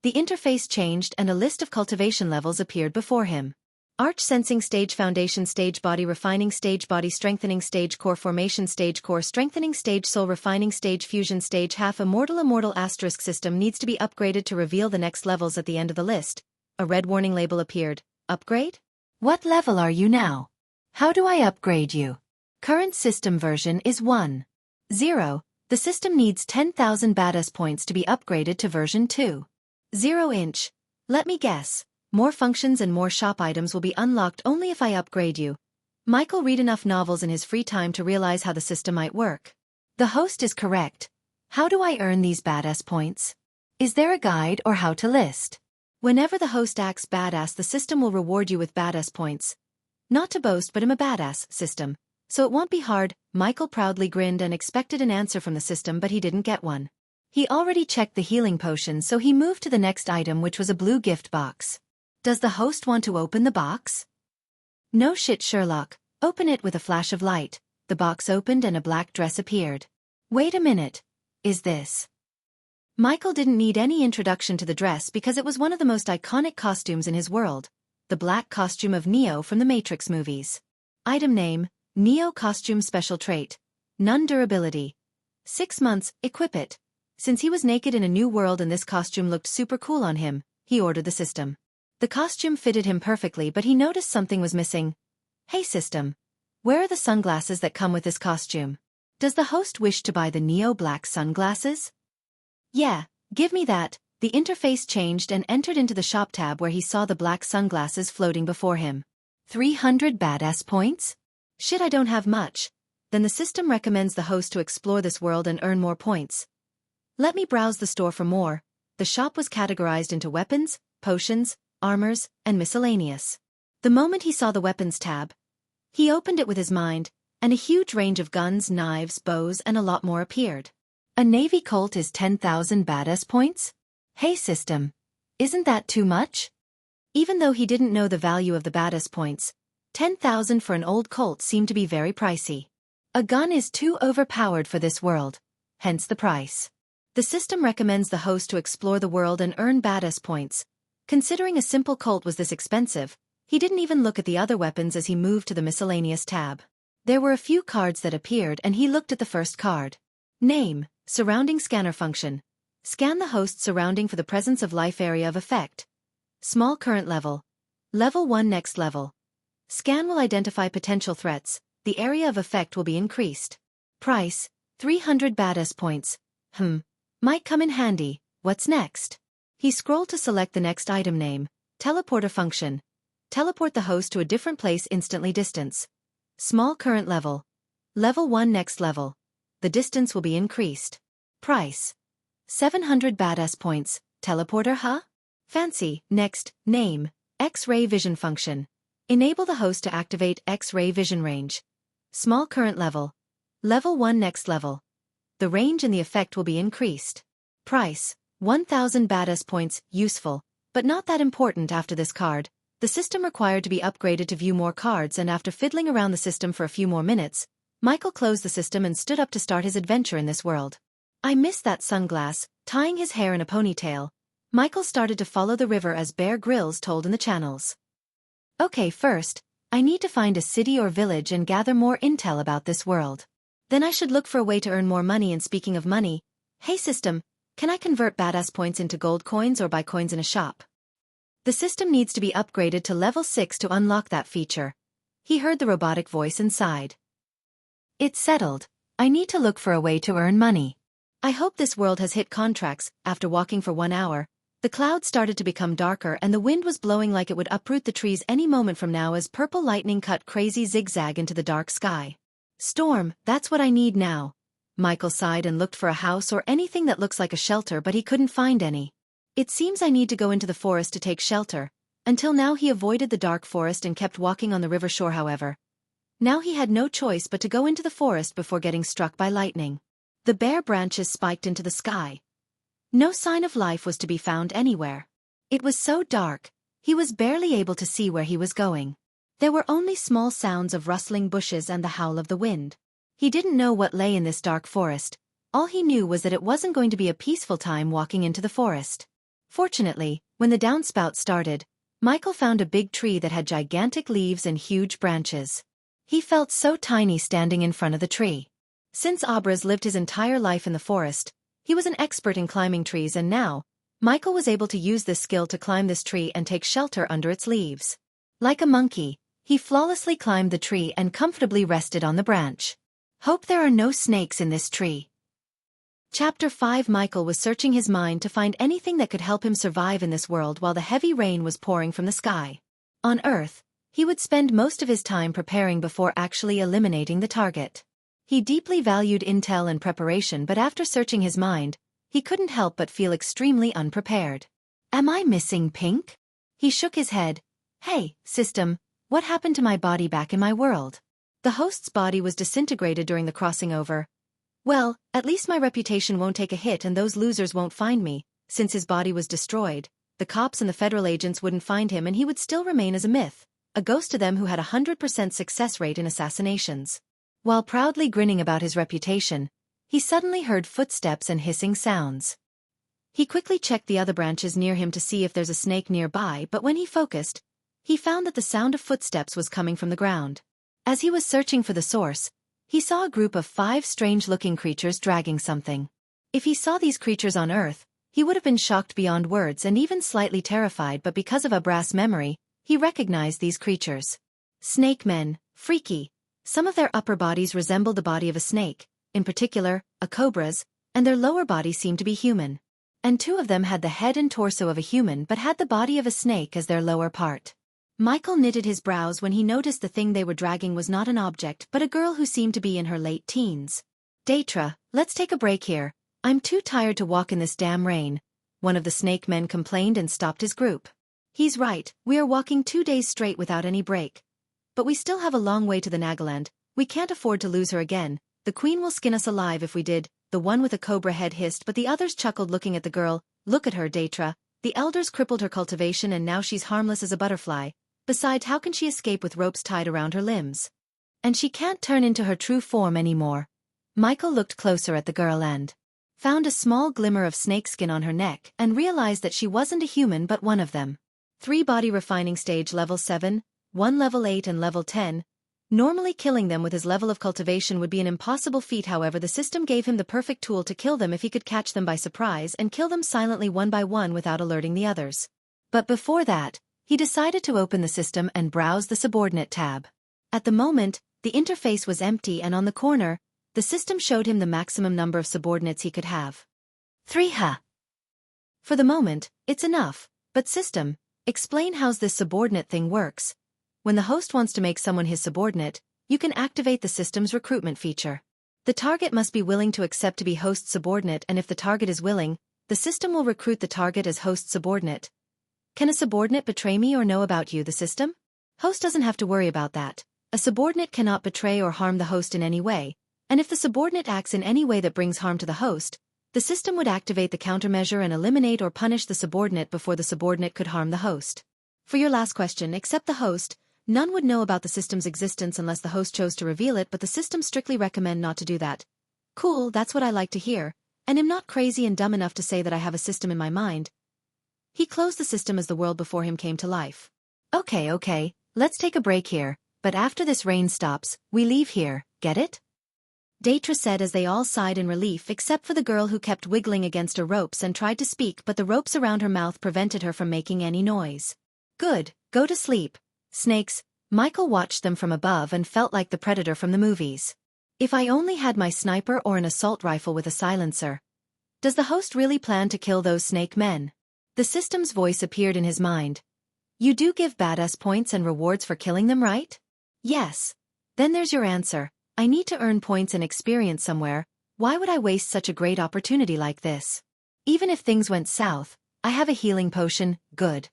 The interface changed and a list of cultivation levels appeared before him. Arch Sensing Stage, Foundation Stage, Body Refining Stage, Body Strengthening Stage, Core Formation Stage, Core Strengthening Stage, Soul Refining Stage, Fusion Stage, Half Immortal asterisk. System needs to be upgraded to reveal the next levels at the end of the list. A red warning label appeared. Upgrade? What level are you now? How do I upgrade you? Current system version is 1.0. The system needs 10,000 badass points to be upgraded to version 2.0 inch. Let me guess. More functions and more shop items will be unlocked only if I upgrade you. Michael read enough novels in his free time to realize how the system might work. The host is correct. How do I earn these badass points? Is there a guide or how to list? Whenever the host acts badass, the system will reward you with badass points. Not to boast, but I'm a badass system, so it won't be hard. Michael proudly grinned and expected an answer from the system, but he didn't get one. He already checked the healing potion, so he moved to the next item, which was a blue gift box. Does the host want to open the box? No shit, Sherlock. Open it with a flash of light. The box opened and a black dress appeared. Wait a minute. Is this? Michael didn't need any introduction to the dress because it was one of the most iconic costumes in his world. The black costume of Neo from the Matrix movies. Item name, Neo Costume Special Trait. None Durability. 6 months, equip it. Since he was naked in a new world and this costume looked super cool on him, he ordered the system. The costume fitted him perfectly, but he noticed something was missing. Hey system. Where are the sunglasses that come with this costume? Does the host wish to buy the Neo black sunglasses? Yeah, give me that. The interface changed and entered into the shop tab where he saw the black sunglasses floating before him. 300 badass points? Shit, I don't have much. Then the system recommends the host to explore this world and earn more points. Let me browse the store for more. The shop was categorized into weapons, potions, armors, and miscellaneous. The moment he saw the weapons tab, he opened it with his mind, and a huge range of guns, knives, bows, and a lot more appeared. A Navy Colt is 10,000 badass points? Hey system. Isn't that too much? Even though he didn't know the value of the badass points, 10,000 for an old Colt seemed to be very pricey. A gun is too overpowered for this world, hence the price. The system recommends the host to explore the world and earn badass points. Considering a simple Colt was this expensive, he didn't even look at the other weapons as he moved to the miscellaneous tab. There were a few cards that appeared and he looked at the first card. Name, Surrounding Scanner Function. Scan the host's surrounding for the presence of life area of effect. Small current level. Level 1 next level. Scan will identify potential threats. The area of effect will be increased. Price, 300 badass points. Might come in handy. What's next? He scrolled to select the next item name. Teleporter function. Teleport the host to a different place instantly. Distance. Small current level. Level 1 next level. The distance will be increased. Price. 700 badass points. Teleporter, huh? Fancy. Next, name. X-ray vision function. Enable the host to activate X-ray vision range. Small current level. Level 1 next level. The range and the effect will be increased. Price. 1000 badass points. Useful, but not that important after this card. The system required to be upgraded to view more cards, and after fiddling around the system for a few more minutes, Michael closed the system and stood up to start his adventure in this world. I miss that sunglass. Tying his hair in a ponytail, Michael started to follow the river as Bear Grylls told in the channels. Okay, first, I need to find a city or village and gather more intel about this world. Then I should look for a way to earn more money, and speaking of money, hey system, can I convert badass points into gold coins or buy coins in a shop? The system needs to be upgraded to level 6 to unlock that feature. He heard the robotic voice and sighed. It's settled. I need to look for a way to earn money. I hope this world has hit contracts. After walking for 1 hour, the clouds started to become darker and the wind was blowing like it would uproot the trees any moment from now as purple lightning cut crazy zigzag into the dark sky. Storm, that's what I need now. Michael sighed and looked for a house or anything that looks like a shelter, but he couldn't find any. It seems I need to go into the forest to take shelter. Until now he avoided the dark forest and kept walking on the river shore, however. Now he had no choice but to go into the forest before getting struck by lightning. The bare branches spiked into the sky. No sign of life was to be found anywhere. It was so dark, he was barely able to see where he was going. There were only small sounds of rustling bushes and the howl of the wind. He didn't know what lay in this dark forest. All he knew was that it wasn't going to be a peaceful time walking into the forest. Fortunately, when the downspout started, Michael found a big tree that had gigantic leaves and huge branches. He felt so tiny standing in front of the tree. Since Abraz lived his entire life in the forest, he was an expert in climbing trees, and now, Michael was able to use this skill to climb this tree and take shelter under its leaves. Like a monkey, he flawlessly climbed the tree and comfortably rested on the branch. Hope there are no snakes in this tree. Chapter 5. Michael was searching his mind to find anything that could help him survive in this world while the heavy rain was pouring from the sky. On Earth, he would spend most of his time preparing before actually eliminating the target. He deeply valued intel and preparation, but after searching his mind, he couldn't help but feel extremely unprepared. Am I missing Pink? He shook his head. Hey, system, what happened to my body back in my world? The host's body was disintegrated during the crossing over. Well, at least my reputation won't take a hit and those losers won't find me. Since his body was destroyed, the cops and the federal agents wouldn't find him and he would still remain as a myth, a ghost to them who had a 100% success rate in assassinations. While proudly grinning about his reputation, he suddenly heard footsteps and hissing sounds. He quickly checked the other branches near him to see if there's a snake nearby, but when he focused, he found that the sound of footsteps was coming from the ground. As he was searching for the source, he saw a group of 5 strange-looking creatures dragging something. If he saw these creatures on Earth, he would have been shocked beyond words and even slightly terrified, but because of Abraz's memory, he recognized these creatures. Snake men, freaky. Some of their upper bodies resembled the body of a snake, in particular, a cobra's, and their lower body seemed to be human. And 2 of them had the head and torso of a human but had the body of a snake as their lower part. Michael knitted his brows when he noticed the thing they were dragging was not an object but a girl who seemed to be in her late teens. Daitra, let's take a break here. I'm too tired to walk in this damn rain, one of the snake men complained and stopped his group. He's right, we are walking 2 days straight without any break. But we still have a long way to the Nagaland. We can't afford to lose her again. The queen will skin us alive if we did, the one with a cobra head hissed, but the others chuckled looking at the girl. Look at her, Daitra. The elders crippled her cultivation and now she's harmless as a butterfly. Besides, how can she escape with ropes tied around her limbs? And she can't turn into her true form anymore. Michael looked closer at the girl and found a small glimmer of snakeskin on her neck and realized that she wasn't a human but one of them. 3 body refining stage level 7, 1 level 8 and level 10. Normally killing them with his level of cultivation would be an impossible feat, however the system gave him the perfect tool to kill them if he could catch them by surprise and kill them silently one by one without alerting the others. But before that, he decided to open the system and browse the subordinate tab. At the moment, the interface was empty and on the corner, the system showed him the maximum number of subordinates he could have. 3 ha. For the moment, it's enough, but system, Explain how's this subordinate thing works. When the host wants to make someone his subordinate, you can activate the system's recruitment feature. The target must be willing to accept to be host subordinate, and if the target is willing, the system will recruit the target as host subordinate. Can a subordinate betray me or know about you, the system? Host doesn't have to worry about that. A subordinate cannot betray or harm the host in any way, and if the subordinate acts in any way that brings harm to the host, the system would activate the countermeasure and eliminate or punish the subordinate before the subordinate could harm the host. For your last question, except the host, none would know about the system's existence unless the host chose to reveal it, but the system strictly recommend not to do that. Cool, that's what I like to hear, and am not crazy and dumb enough to say that I have a system in my mind. He closed the system as the world before him came to life. Okay, let's take a break here, but after this rain stops, we leave here, get it? Daetra said as they all sighed in relief except for the girl who kept wiggling against her ropes and tried to speak, but the ropes around her mouth prevented her from making any noise. Good, go to sleep. Snakes. Michael watched them from above and felt like the predator from the movies. If I only had my sniper or an assault rifle with a silencer. Does the host really plan to kill those snake men? The system's voice appeared in his mind. You do give badass points and rewards for killing them, right? Yes. Then there's your answer. I need to earn points and experience somewhere. Why would I waste such a great opportunity like this? Even if things went south, I have a healing potion, good.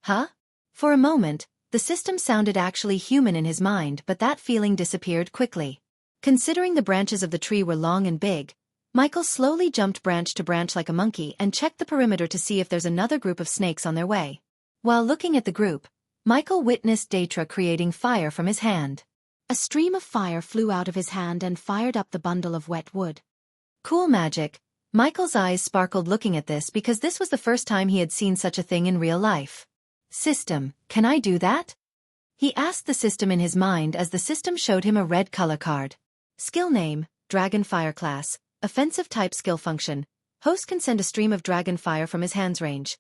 Huh? For a moment, the system sounded actually human in his mind, but that feeling disappeared quickly. Considering the branches of the tree were long and big, Michael slowly jumped branch to branch like a monkey and checked the perimeter to see if there's another group of snakes on their way. While looking at the group, Michael witnessed Daetra creating fire from his hand. A stream of fire flew out of his hand and fired up the bundle of wet wood. Cool magic. Michael's eyes sparkled looking at this because this was the first time he had seen such a thing in real life. System, can I do that? He asked the system in his mind as the system showed him a red color card. Skill name, Dragon Fire class, offensive type skill function. Host can send a stream of dragon fire from his hand's range.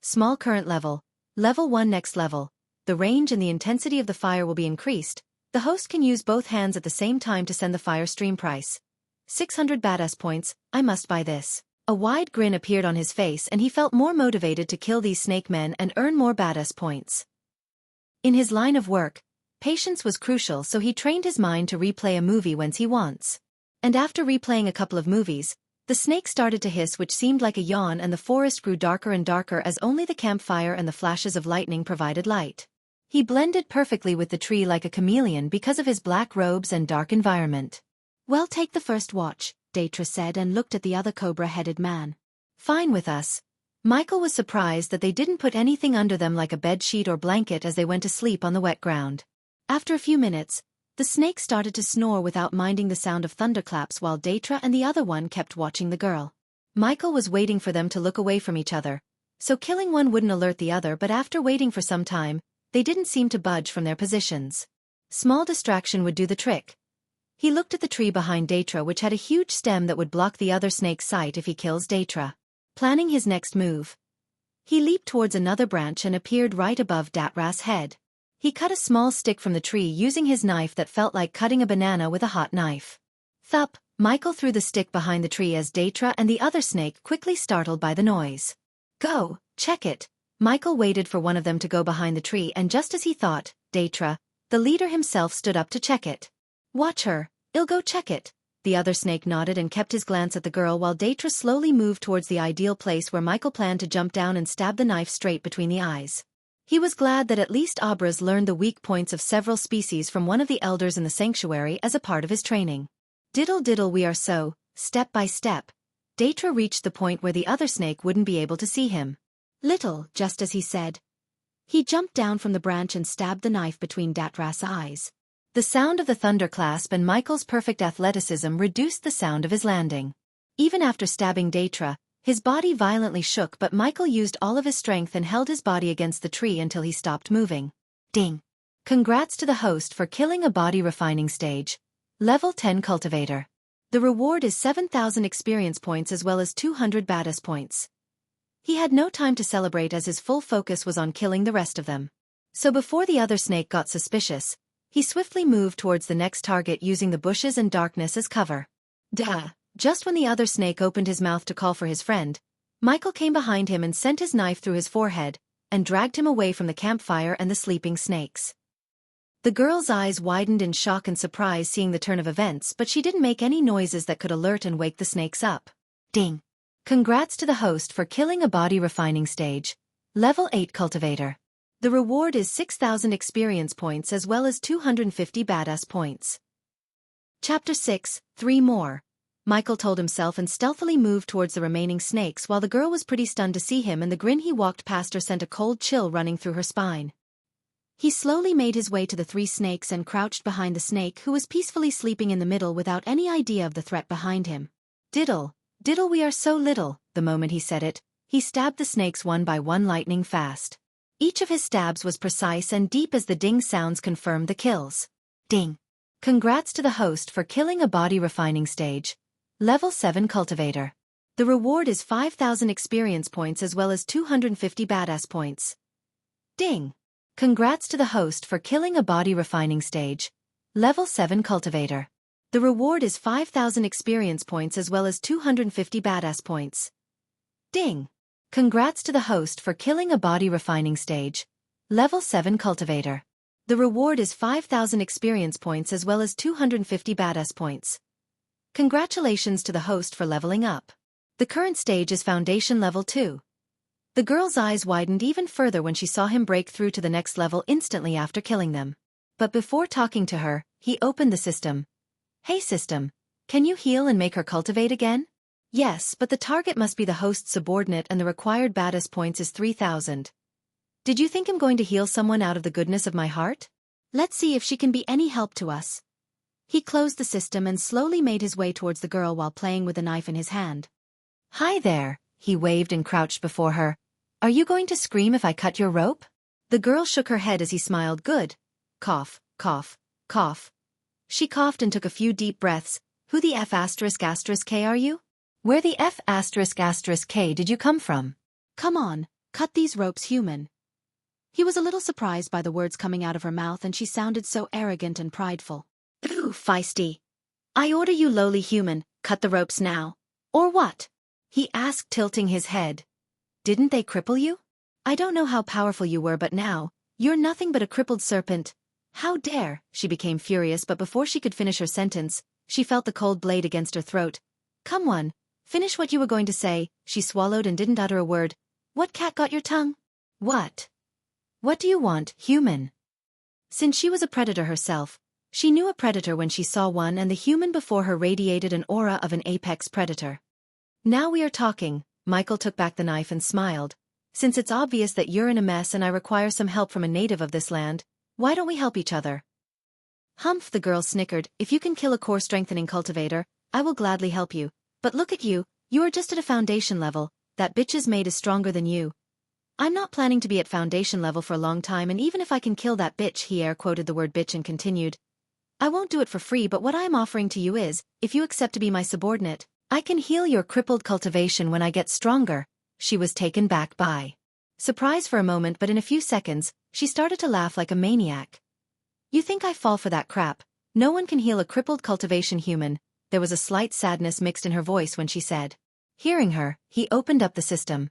Small current level, level 1 next level. The range and the intensity of the fire will be increased. The host can use both hands at the same time to send the fire stream. Price 600 badass points. I must buy this. A wide grin appeared on his face and he felt more motivated to kill these snake men and earn more badass points. In his line of work, patience was crucial, so he trained his mind to replay a movie once he wants. And after replaying a couple of movies, the snake started to hiss, which seemed like a yawn, and the forest grew darker and darker as only the campfire and the flashes of lightning provided light. He blended perfectly with the tree like a chameleon because of his black robes and dark environment. Well, take the first watch, Daetra said and looked at the other cobra-headed man. Fine with us. Michael was surprised that they didn't put anything under them like a bed sheet or blanket as they went to sleep on the wet ground. After a few minutes, the snake started to snore without minding the sound of thunderclaps while Daetra and the other one kept watching the girl. Michael was waiting for them to look away from each other, so killing one wouldn't alert the other, but after waiting for some time, they didn't seem to budge from their positions. Small distraction would do the trick. He looked at the tree behind Daetra, which had a huge stem that would block the other snake's sight if he kills Daetra. Planning his next move, he leaped towards another branch and appeared right above Datra's head. He cut a small stick from the tree using his knife that felt like cutting a banana with a hot knife. Thup! Michael threw the stick behind the tree as Daetra and the other snake quickly startled by the noise. Go, check it. Michael waited for one of them to go behind the tree, and just as he thought, Daetra, the leader himself, stood up to check it. Watch her, I'll go check it. The other snake nodded and kept his glance at the girl while Daetra slowly moved towards the ideal place where Michael planned to jump down and stab the knife straight between the eyes. He was glad that at least Abras learned the weak points of several species from one of the elders in the sanctuary as a part of his training. Diddle diddle, we are so, step by step. Daetra reached the point where the other snake wouldn't be able to see him. Little, just as he said. He jumped down from the branch and stabbed the knife between Datra's eyes. The sound of the thunderclasp and Michael's perfect athleticism reduced the sound of his landing. Even after stabbing Daetra, his body violently shook, but Michael used all of his strength and held his body against the tree until he stopped moving. Ding! Congrats to the host for killing a body refining stage. Level 10 cultivator. The reward is 7,000 experience points as well as 200 badass points. He had no time to celebrate as his full focus was on killing the rest of them. So before the other snake got suspicious, he swiftly moved towards the next target using the bushes and darkness as cover. Duh! Just when the other snake opened his mouth to call for his friend, Michael came behind him and sent his knife through his forehead, and dragged him away from the campfire and the sleeping snakes. The girl's eyes widened in shock and surprise seeing the turn of events, but she didn't make any noises that could alert and wake the snakes up. Ding! Congrats to the host for killing a body refining stage. Level 8 cultivator. The reward is 6,000 experience points as well as 250 badass points. Chapter 6, 3 more. Michael told himself and stealthily moved towards the remaining snakes while the girl was pretty stunned to see him, and the grin he walked past her sent a cold chill running through her spine. He slowly made his way to the 3 snakes and crouched behind the snake who was peacefully sleeping in the middle without any idea of the threat behind him. Diddle, diddle, we are so little. The moment he said it, he stabbed the snakes one by one lightning fast. Each of his stabs was precise and deep as the ding sounds confirmed the kills. Ding! Congrats to the host for killing a body refining stage. Level 7 cultivator. The reward is 5,000 experience points as well as 250 badass points. Ding! Congrats to the host for killing a body refining stage. Level 7 cultivator. The reward is 5,000 experience points as well as 250 badass points. Ding! Congrats to the host for killing a body refining stage. Level 7 cultivator. The reward is 5,000 experience points as well as 250 badass points. Congratulations to the host for leveling up. The current stage is Foundation Level 2. The girl's eyes widened even further when she saw him break through to the next level instantly after killing them. But before talking to her, he opened the system. Hey system, can you heal and make her cultivate again? Yes, but the target must be the host's subordinate and the required badass points is 3,000. Did you think I'm going to heal someone out of the goodness of my heart? Let's see if she can be any help to us. He closed the system and slowly made his way towards the girl while playing with a knife in his hand. Hi there, he waved and crouched before her. Are you going to scream if I cut your rope? The girl shook her head as he smiled. Good. Cough, cough, cough. She coughed and took a few deep breaths. Who the F***K are you? Where the F***K did you come from? Come on, cut these ropes, human. He was a little surprised by the words coming out of her mouth, and she sounded so arrogant and prideful. Ooh, feisty. I order you, lowly human, cut the ropes now. Or what? He asked, tilting his head. Didn't they cripple you? I don't know how powerful you were, but now, you're nothing but a crippled serpent. How dare? She became furious, but before she could finish her sentence, she felt the cold blade against her throat. Come on, finish what you were going to say. She swallowed and didn't utter a word. What cat got your tongue? What? What do you want, human? Since she was a predator herself, she knew a predator when she saw one, and the human before her radiated an aura of an apex predator. Now we are talking. Michael took back the knife and smiled. Since it's obvious that you're in a mess and I require some help from a native of this land, why don't we help each other? Humph, the girl snickered. If you can kill a core strengthening cultivator, I will gladly help you. But look at you, you are just at a foundation level. That bitch's maid is stronger than you. I'm not planning to be at foundation level for a long time, and even if I can kill that bitch, he air quoted the word bitch and continued. I won't do it for free, but what I am offering to you is, if you accept to be my subordinate, I can heal your crippled cultivation when I get stronger. She was taken back by surprise for a moment, but in a few seconds, she started to laugh like a maniac. You think I fall for that crap? No one can heal a crippled cultivation human. There was a slight sadness mixed in her voice when she said. Hearing her, he opened up the system.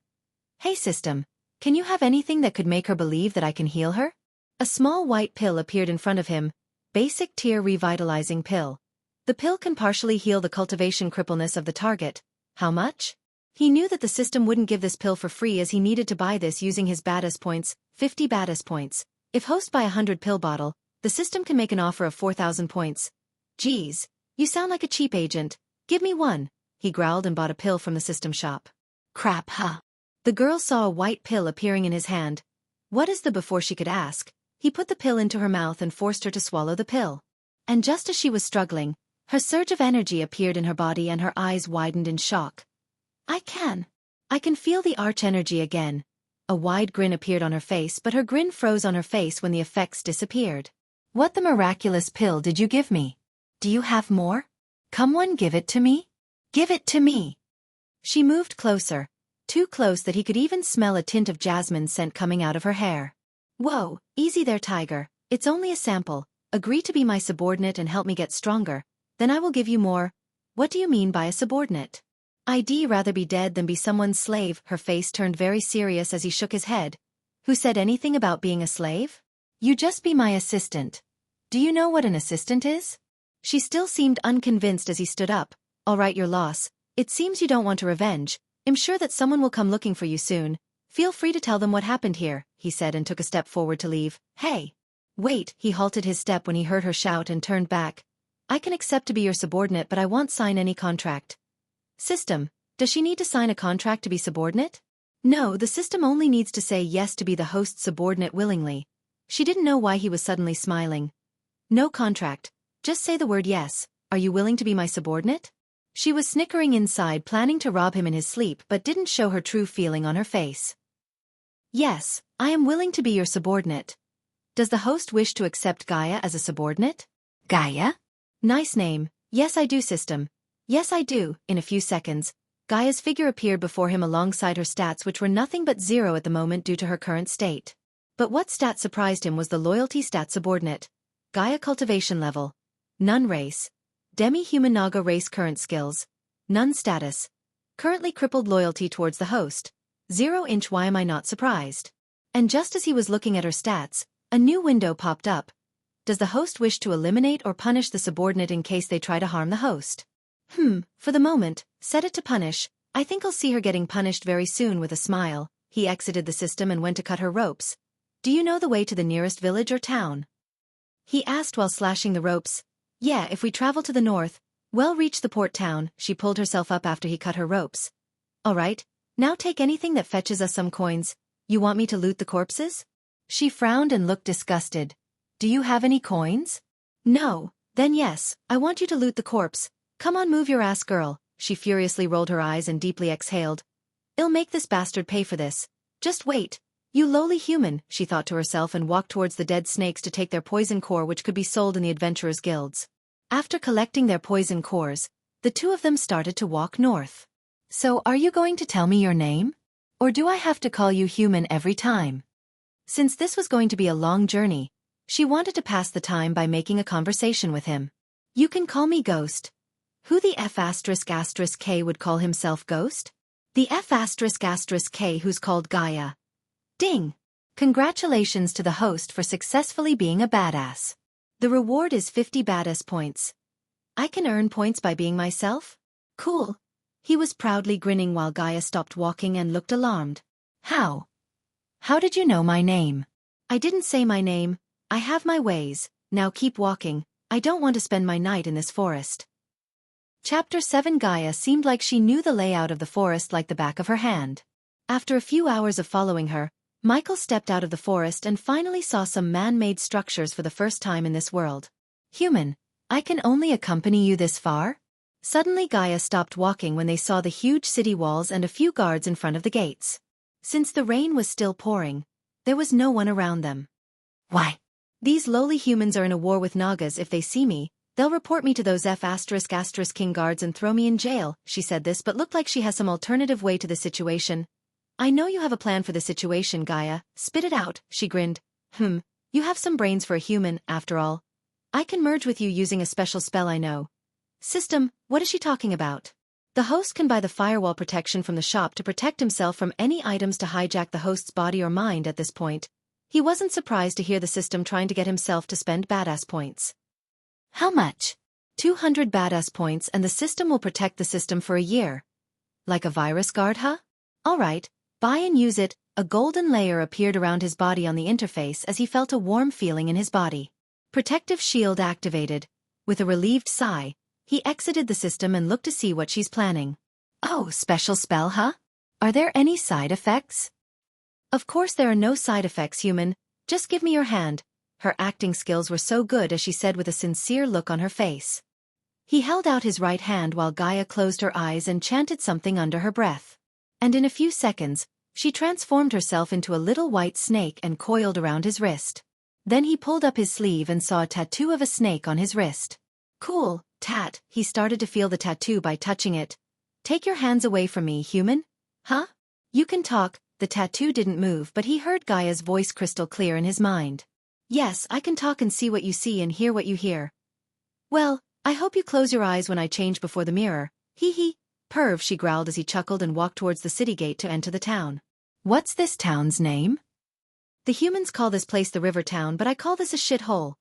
Hey system, can you have anything that could make her believe that I can heal her? A small white pill appeared in front of him. Basic tier revitalizing pill. The pill can partially heal the cultivation crippleness of the target. How much? He knew that the system wouldn't give this pill for free, as he needed to buy this using his badass points, 50 badass points. If host buy 100 pill bottle, the system can make an offer of 4,000 points. Geez, you sound like a cheap agent. Give me one. He growled and bought a pill from the system shop. Crap, huh? The girl saw a white pill appearing in his hand. What is the? Before she could ask, he put the pill into her mouth and forced her to swallow the pill. And just as she was struggling, her surge of energy appeared in her body and her eyes widened in shock. I can feel the arch energy again. A wide grin appeared on her face, but her grin froze on her face when the effects disappeared. What the miraculous pill did you give me? Do you have more? Come one, give it to me? Give it to me. She moved closer, too close that he could even smell a tint of jasmine scent coming out of her hair. Whoa, easy there, tiger. It's only a sample. Agree to be my subordinate and help me get stronger. Then I will give you more. What do you mean by a subordinate? I'd rather be dead than be someone's slave. Her face turned very serious as he shook his head. Who said anything about being a slave? You just be my assistant. Do you know what an assistant is? She still seemed unconvinced as he stood up. All right, your loss. It seems you don't want a revenge. I'm sure that someone will come looking for you soon. Feel free to tell them what happened here, he said and took a step forward to leave. Hey! Wait, he halted his step when he heard her shout and turned back. I can accept to be your subordinate, but I won't sign any contract. System, does she need to sign a contract to be subordinate? No, the system only needs to say yes to be the host's subordinate willingly. She didn't know why he was suddenly smiling. No contract. Just say the word yes. Are you willing to be my subordinate? She was snickering inside, planning to rob him in his sleep, but didn't show her true feeling on her face. Yes, I am willing to be your subordinate. Does the host wish to accept Gaia as a subordinate? Gaia? Nice name. Yes, I do, system. Yes, I do. In a few seconds, Gaia's figure appeared before him alongside her stats, which were nothing but 0 at the moment due to her current state. But what stat surprised him was the loyalty stat subordinate. Gaia cultivation level. None race. Demi-human Naga race current skills. None status. Currently crippled loyalty towards the host. 0 inch. Why am I not surprised? And just as he was looking at her stats, a new window popped up. Does the host wish to eliminate or punish the subordinate in case they try to harm the host? For the moment, set it to punish. I think I'll see her getting punished very soon. With a smile, he exited the system and went to cut her ropes. Do you know the way to the nearest village or town? He asked while slashing the ropes. Yeah, if we travel to the north, we'll reach the port town. She pulled herself up after he cut her ropes. All right, now take anything that fetches us some coins. You want me to loot the corpses? She frowned and looked disgusted. Do you have any coins? No. Then yes, I want you to loot the corpse. Come on, move your ass, girl. She furiously rolled her eyes and deeply exhaled. I'll make this bastard pay for this. Just wait. You lowly human, she thought to herself, and walked towards the dead snakes to take their poison core, which could be sold in the adventurers' guilds. After collecting their poison cores, the two of them started to walk north. So are you going to tell me your name? Or do I have to call you human every time? Since this was going to be a long journey, she wanted to pass the time by making a conversation with him. You can call me Ghost. Who the F***K would call himself Ghost? The F***K who's called Gaia. Ding! Congratulations to the host for successfully being a badass. The reward is 50 badass points. I can earn points by being myself? Cool. He was proudly grinning while Gaia stopped walking and looked alarmed. How? How did you know my name? I didn't say my name. I have my ways. Now keep walking. I don't want to spend my night in this forest. Chapter 7. Gaia seemed like she knew the layout of the forest like the back of her hand. After a few hours of following her, Michael stepped out of the forest and finally saw some man-made structures for the first time in this world. Human, I can only accompany you this far? Suddenly Gaia stopped walking when they saw the huge city walls and a few guards in front of the gates. Since the rain was still pouring, there was no one around them. Why? These lowly humans are in a war with Nagas. If they see me, they'll report me to those F***King guards and throw me in jail. She said this but looked like she has some alternative way to the situation. I know you have a plan for the situation, Gaia. Spit it out, she grinned. You have some brains for a human, after all. I can merge with you using a special spell I know. System, what is she talking about? The host can buy the firewall protection from the shop to protect himself from any items to hijack the host's body or mind. At this point, he wasn't surprised to hear the system trying to get himself to spend badass points. How much? 200 badass points, and the system will protect the system for a year. Like a virus guard, huh? Alright, buy and use it. A golden layer appeared around his body on the interface as he felt a warm feeling in his body. Protective shield activated. With a relieved sigh, he exited the system and looked to see what she's planning. Oh, special spell, huh? Are there any side effects? Of course there are no side effects, human. Just give me your hand. Her acting skills were so good, as she said with a sincere look on her face. He held out his right hand while Gaia closed her eyes and chanted something under her breath. And in a few seconds, she transformed herself into a little white snake and coiled around his wrist. Then he pulled up his sleeve and saw a tattoo of a snake on his wrist. Cool, tat. He started to feel the tattoo by touching it. Take your hands away from me, human. Huh? You can talk. The tattoo didn't move, but he heard Gaia's voice crystal clear in his mind. Yes, I can talk and see what you see and hear what you hear. Well, I hope you close your eyes when I change before the mirror. Hee hee. Perv, she growled as he chuckled and walked towards the city gate to enter the town. What's this town's name? The humans call this place the river town, but I call this a shithole.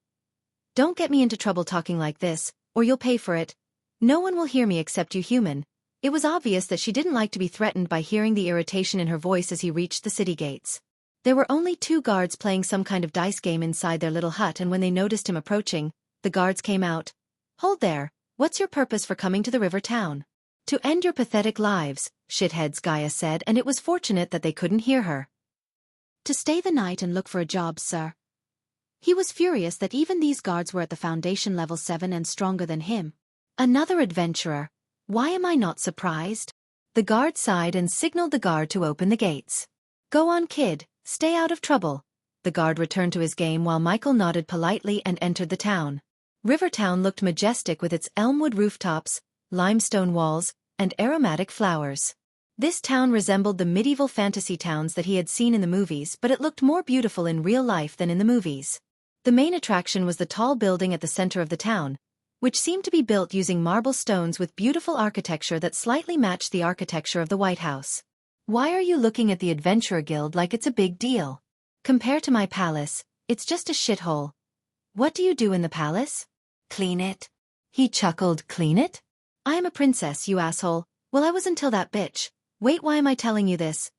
Don't get me into trouble talking like this, or you'll pay for it. No one will hear me except you human. It was obvious that she didn't like to be threatened by hearing the irritation in her voice as he reached the city gates. There were only 2 guards playing some kind of dice game inside their little hut, and when they noticed him approaching, the guards came out. Hold there, what's your purpose for coming to the river town? To end your pathetic lives, shitheads, Gaia said, and it was fortunate that they couldn't hear her. To stay the night and look for a job, sir. He was furious that even these guards were at the foundation level 7 and stronger than him. Another adventurer. Why am I not surprised? The guard sighed and signaled the guard to open the gates. Go on, kid, stay out of trouble. The guard returned to his game while Michael nodded politely and entered the town. Rivertown looked majestic with its elmwood rooftops, limestone walls, and aromatic flowers. This town resembled the medieval fantasy towns that he had seen in the movies, but it looked more beautiful in real life than in the movies. The main attraction was the tall building at the center of the town, which seemed to be built using marble stones with beautiful architecture that slightly matched the architecture of the White House. Why are you looking at the Adventurer Guild like it's a big deal? Compared to my palace, it's just a shithole. What do you do in the palace? Clean it. He chuckled. Clean it? I am a princess, you asshole. Well, I was until that bitch. Wait, why am I telling you this?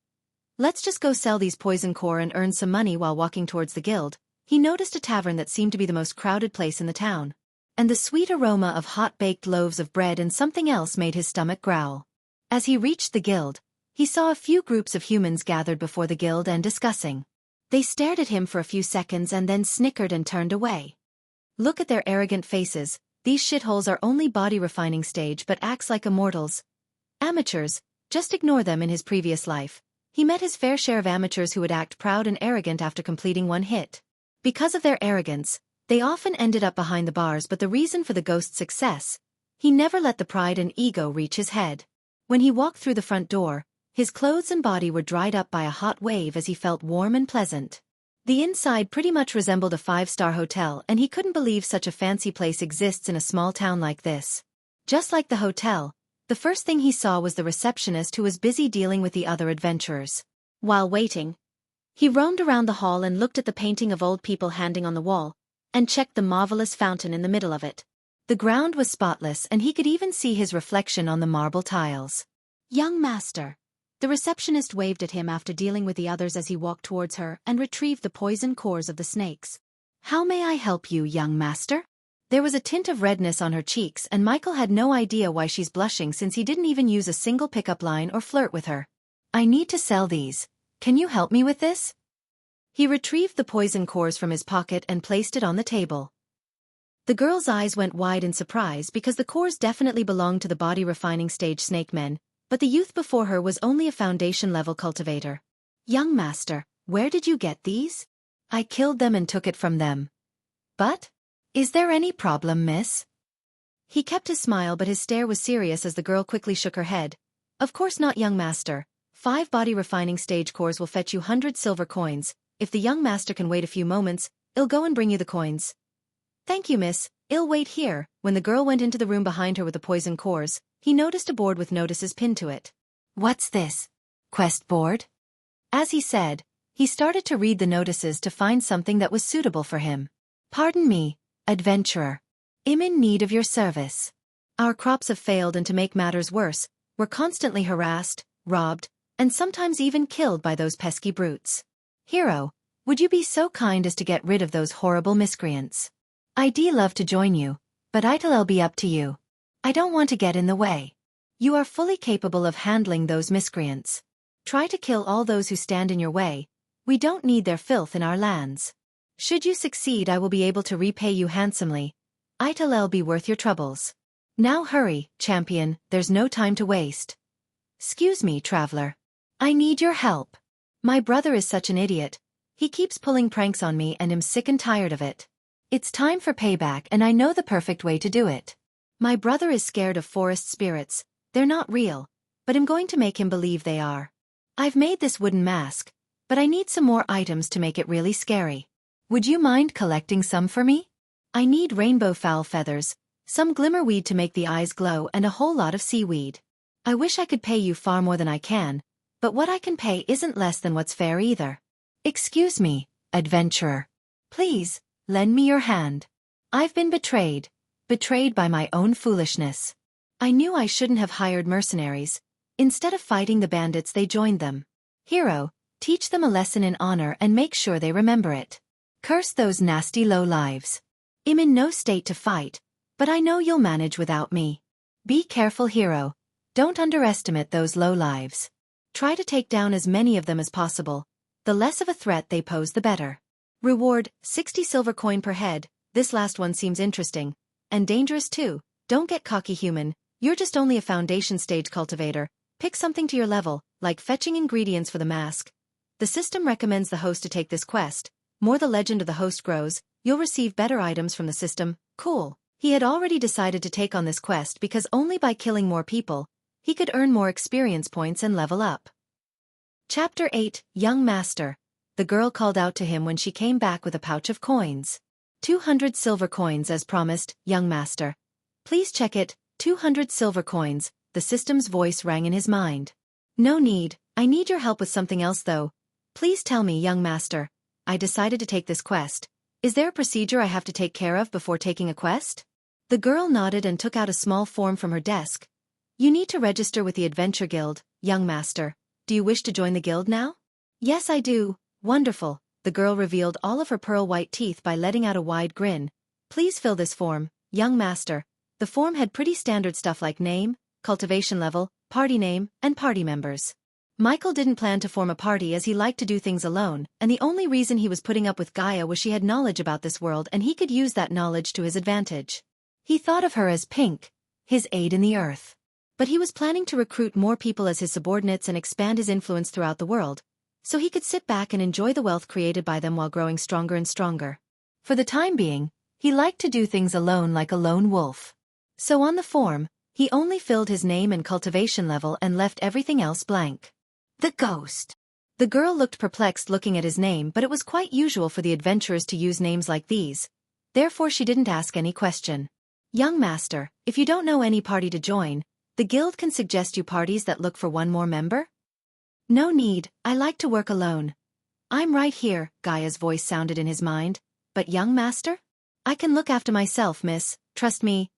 Let's just go sell these poison core and earn some money. While walking towards the guild, he noticed a tavern that seemed to be the most crowded place in the town. And the sweet aroma of hot-baked loaves of bread and something else made his stomach growl. As he reached the guild, he saw a few groups of humans gathered before the guild and discussing. They stared at him for a few seconds and then snickered and turned away. Look at their arrogant faces. These shitholes are only body refining stage but acts like immortals. Amateurs, just ignore them. In his previous life, he met his fair share of amateurs who would act proud and arrogant after completing one hit. Because of their arrogance, they often ended up behind the bars, but the reason for the ghost's success, he never let the pride and ego reach his head. When he walked through the front door, his clothes and body were dried up by a hot wave as he felt warm and pleasant. The inside pretty much resembled a 5-star hotel, and he couldn't believe such a fancy place exists in a small town like this. Just like the hotel, the first thing he saw was the receptionist, who was busy dealing with the other adventurers. While waiting, he roamed around the hall and looked at the painting of old people hanging on the wall, and checked the marvelous fountain in the middle of it. The ground was spotless, and he could even see his reflection on the marble tiles. Young master. The receptionist waved at him after dealing with the others as he walked towards her and retrieved the poison cores of the snakes. How may I help you, young master? There was a tint of redness on her cheeks, and Michael had no idea why she's blushing since he didn't even use a single pickup line or flirt with her. I need to sell these. Can you help me with this? He retrieved the poison cores from his pocket and placed it on the table. The girl's eyes went wide in surprise because the cores definitely belonged to the body refining stage snake men, but the youth before her was only a foundation-level cultivator. Young master, where did you get these? I killed them and took it from them. But? Is there any problem, miss? He kept his smile, but his stare was serious as the girl quickly shook her head. Of course not, young master. 5 body refining stage cores will fetch you 100 silver coins. If the young master can wait a few moments, I'll go and bring you the coins. Thank you, miss. I'll wait here. When the girl went into the room behind her with the poison cores, he noticed a board with notices pinned to it. What's this? Quest board? As he said, he started to read the notices to find something that was suitable for him. Pardon me, adventurer. I'm in need of your service. Our crops have failed, and to make matters worse, we're constantly harassed, robbed, and sometimes even killed by those pesky brutes. Hero, would you be so kind as to get rid of those horrible miscreants? I'd love to join you, but it'll be up to you. I don't want to get in the way. You are fully capable of handling those miscreants. Try to kill all those who stand in your way. We don't need their filth in our lands. Should you succeed, I will be able to repay you handsomely. It'll be worth your troubles. Now hurry, champion, there's no time to waste. Excuse me, traveler. I need your help. My brother is such an idiot. He keeps pulling pranks on me and I'm sick and tired of it. It's time for payback, and I know the perfect way to do it. My brother is scared of forest spirits. They're not real, but I'm going to make him believe they are. I've made this wooden mask, but I need some more items to make it really scary. Would you mind collecting some for me? I need rainbow fowl feathers, some glimmerweed to make the eyes glow, and a whole lot of seaweed. I wish I could pay you far more than I can, but what I can pay isn't less than what's fair either. Excuse me, adventurer. Please, lend me your hand. I've been betrayed. Betrayed by my own foolishness. I knew I shouldn't have hired mercenaries. Instead of fighting the bandits, they joined them. Hero, teach them a lesson in honor and make sure they remember it. Curse those nasty low-lives. I'm in no state to fight, but I know you'll manage without me. Be careful, hero. Don't underestimate those low-lives. Try to take down as many of them as possible. The less of a threat they pose, the better. Reward, 60 silver coin per head. This last one seems interesting. And dangerous too. Don't get cocky, human. You're just only a foundation stage cultivator. Pick something to your level, like fetching ingredients for the mask. The system recommends the host to take this quest. More the legend of the host grows, you'll receive better items from the system. Cool. He had already decided to take on this quest because only by killing more people, he could earn more experience points and level up. Chapter 8, Young Master. The girl called out to him when she came back with a pouch of coins. 200 silver coins as promised, young master. Please check it, 200 silver coins, the system's voice rang in his mind. No need, I need your help with something else though. Please tell me, young master. I decided to take this quest. Is there a procedure I have to take care of before taking a quest? The girl nodded and took out a small form from her desk. You need to register with the Adventure Guild, young master. Do you wish to join the guild now? Yes, I do. Wonderful. The girl revealed all of her pearl-white teeth by letting out a wide grin. Please fill this form, young master. The form had pretty standard stuff like name, cultivation level, party name, and party members. Michael didn't plan to form a party as he liked to do things alone, and the only reason he was putting up with Gaia was she had knowledge about this world and he could use that knowledge to his advantage. He thought of her as Pink, his aide in the earth. But he was planning to recruit more people as his subordinates and expand his influence throughout the world, so he could sit back and enjoy the wealth created by them while growing stronger and stronger. For the time being, he liked to do things alone like a lone wolf. So on the form, he only filled his name and cultivation level and left everything else blank. The ghost. The girl looked perplexed looking at his name, but it was quite usual for the adventurers to use names like these. Therefore she didn't ask any question. Young master, if you don't know any party to join, the guild can suggest you parties that look for one more member? No need, I like to work alone. I'm right here, Gaia's voice sounded in his mind. But young master? I can look after myself, miss, trust me.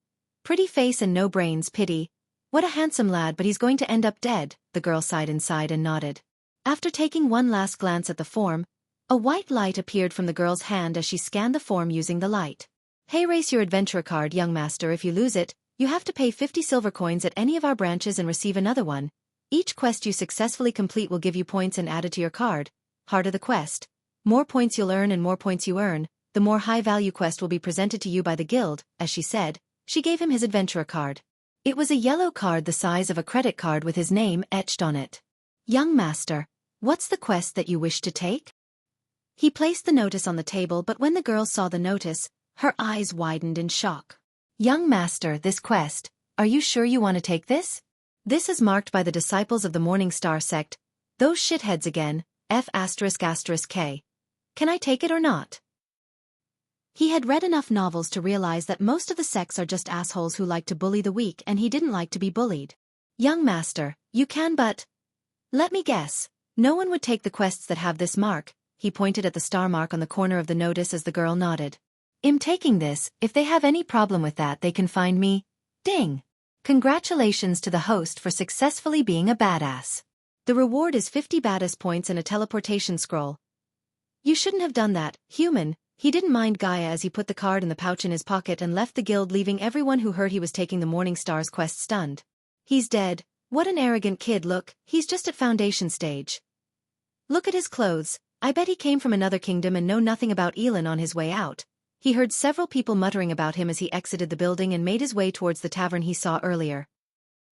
Pretty face and no brains, pity. What a handsome lad, but he's going to end up dead, the girl sighed inside and nodded. After taking one last glance at the form, a white light appeared from the girl's hand as she scanned the form using the light. Hey, race your adventurer card, young master. If you lose it, you have to pay 50 silver coins at any of our branches and receive another one. Each quest you successfully complete will give you points and added to your card. Harder the quest, more points you'll earn, and more points you earn, the more high-value quest will be presented to you by the guild. As she said, she gave him his adventurer card. It was a yellow card the size of a credit card with his name etched on it. Young master, what's the quest that you wish to take? He placed the notice on the table, but when the girl saw the notice, her eyes widened in shock. Young master, this quest, are you sure you want to take this? This is marked by the disciples of the Morning Star sect. Those shitheads again, F***K. Can I take it or not? He had read enough novels to realize that most of the sects are just assholes who like to bully the weak, and he didn't like to be bullied. Young master, you can, but... Let me guess. No one would take the quests that have this mark. He pointed at the star mark on the corner of the notice as the girl nodded. I'm taking this. If they have any problem with that, they can find me. Ding! Congratulations to the host for successfully being a badass. The reward is 50 badass points and a teleportation scroll. You shouldn't have done that, human. He didn't mind Gaia as he put the card in the pouch in his pocket and left the guild, leaving everyone who heard he was taking the Morning Star's quest stunned. He's dead. What an arrogant kid. Look, he's just at foundation stage. Look at his clothes. I bet he came from another kingdom and know nothing about Elin. On his way out, he heard several people muttering about him as he exited the building and made his way towards the tavern he saw earlier.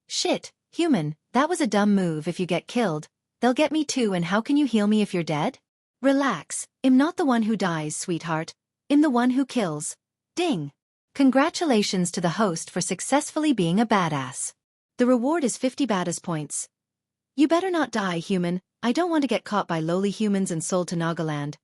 Shit, human, that was a dumb move. If you get killed, they'll get me too, and how can you heal me if you're dead? Relax, I'm not the one who dies, sweetheart. I'm the one who kills. Ding! Congratulations to the host for successfully being a badass. The reward is 50 badass points. You better not die, human. I don't want to get caught by lowly humans and sold to Nagaland.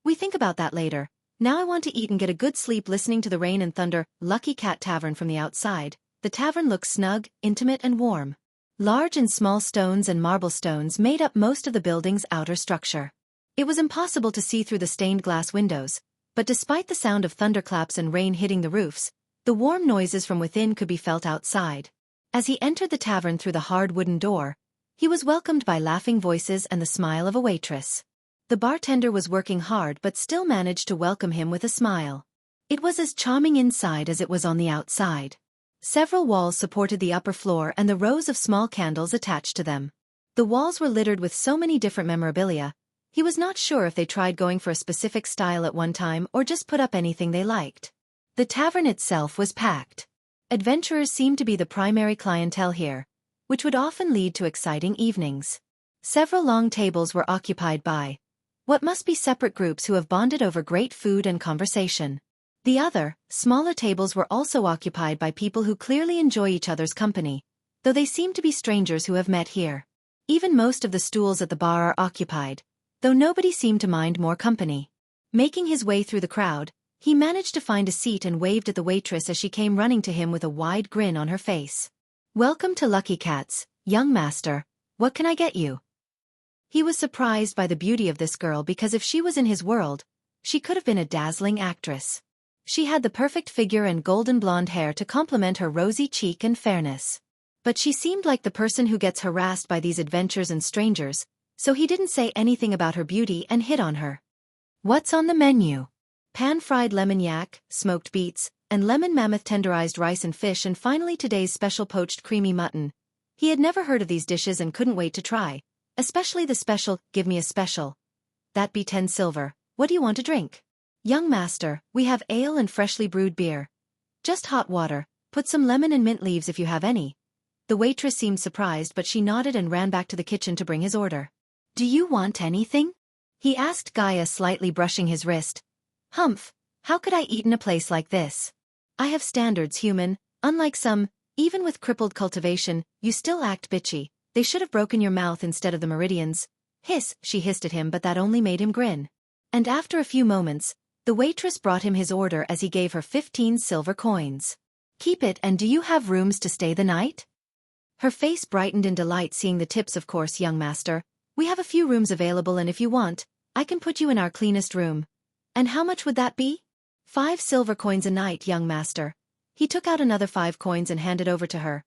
We think about that later. Now I want to eat and get a good sleep listening to the rain and thunder. Lucky Cat Tavern. From the outside, the tavern looks snug, intimate and warm. Large and small stones and marble stones made up most of the building's outer structure. It was impossible to see through the stained glass windows, but despite the sound of thunderclaps and rain hitting the roofs, the warm noises from within could be felt outside. As he entered the tavern through the hard wooden door, he was welcomed by laughing voices and the smile of a waitress. The bartender was working hard but still managed to welcome him with a smile. It was as charming inside as it was on the outside. Several walls supported the upper floor and the rows of small candles attached to them. The walls were littered with so many different memorabilia. He was not sure if they tried going for a specific style at one time or just put up anything they liked. The tavern itself was packed. Adventurers seemed to be the primary clientele here, which would often lead to exciting evenings. Several long tables were occupied by what must be separate groups who have bonded over great food and conversation. The other, smaller tables were also occupied by people who clearly enjoy each other's company, though they seem to be strangers who have met here. Even most of the stools at the bar are occupied, though nobody seemed to mind more company. Making his way through the crowd, he managed to find a seat and waved at the waitress as she came running to him with a wide grin on her face. "Welcome to Lucky Cat's, young master. What can I get you?" He was surprised by the beauty of this girl because if she was in his world, she could have been a dazzling actress. She had the perfect figure and golden blonde hair to complement her rosy cheek and fairness. But she seemed like the person who gets harassed by these adventures and strangers, so he didn't say anything about her beauty and hit on her. "What's on the menu?" Pan-fried lemon yak, smoked beets, and lemon mammoth tenderized rice and fish, and finally today's special poached creamy mutton. He had never heard of these dishes and couldn't wait to try, especially the special, "Give me a special. That be 10 silver. What do you want to drink?" "Young master, we have ale and freshly brewed beer. Just hot water, put some lemon and mint leaves if you have any." The waitress seemed surprised but she nodded and ran back to the kitchen to bring his order. "Do you want anything?" he asked Gaia, slightly brushing his wrist. "Humph, how could I eat in a place like this? I have standards, human, unlike some, even with crippled cultivation, you still act bitchy. They should have broken your mouth instead of the meridians." "Hiss," she hissed at him, but that only made him grin. And after a few moments, the waitress brought him his order as he gave her 15 silver coins. "Keep it, and do you have rooms to stay the night?" Her face brightened in delight seeing the tips. "Of course, young master. We have a few rooms available and if you want, I can put you in our cleanest room." "And how much would that be?" 5 silver coins a night, young master." He took out another 5 coins and handed over to her.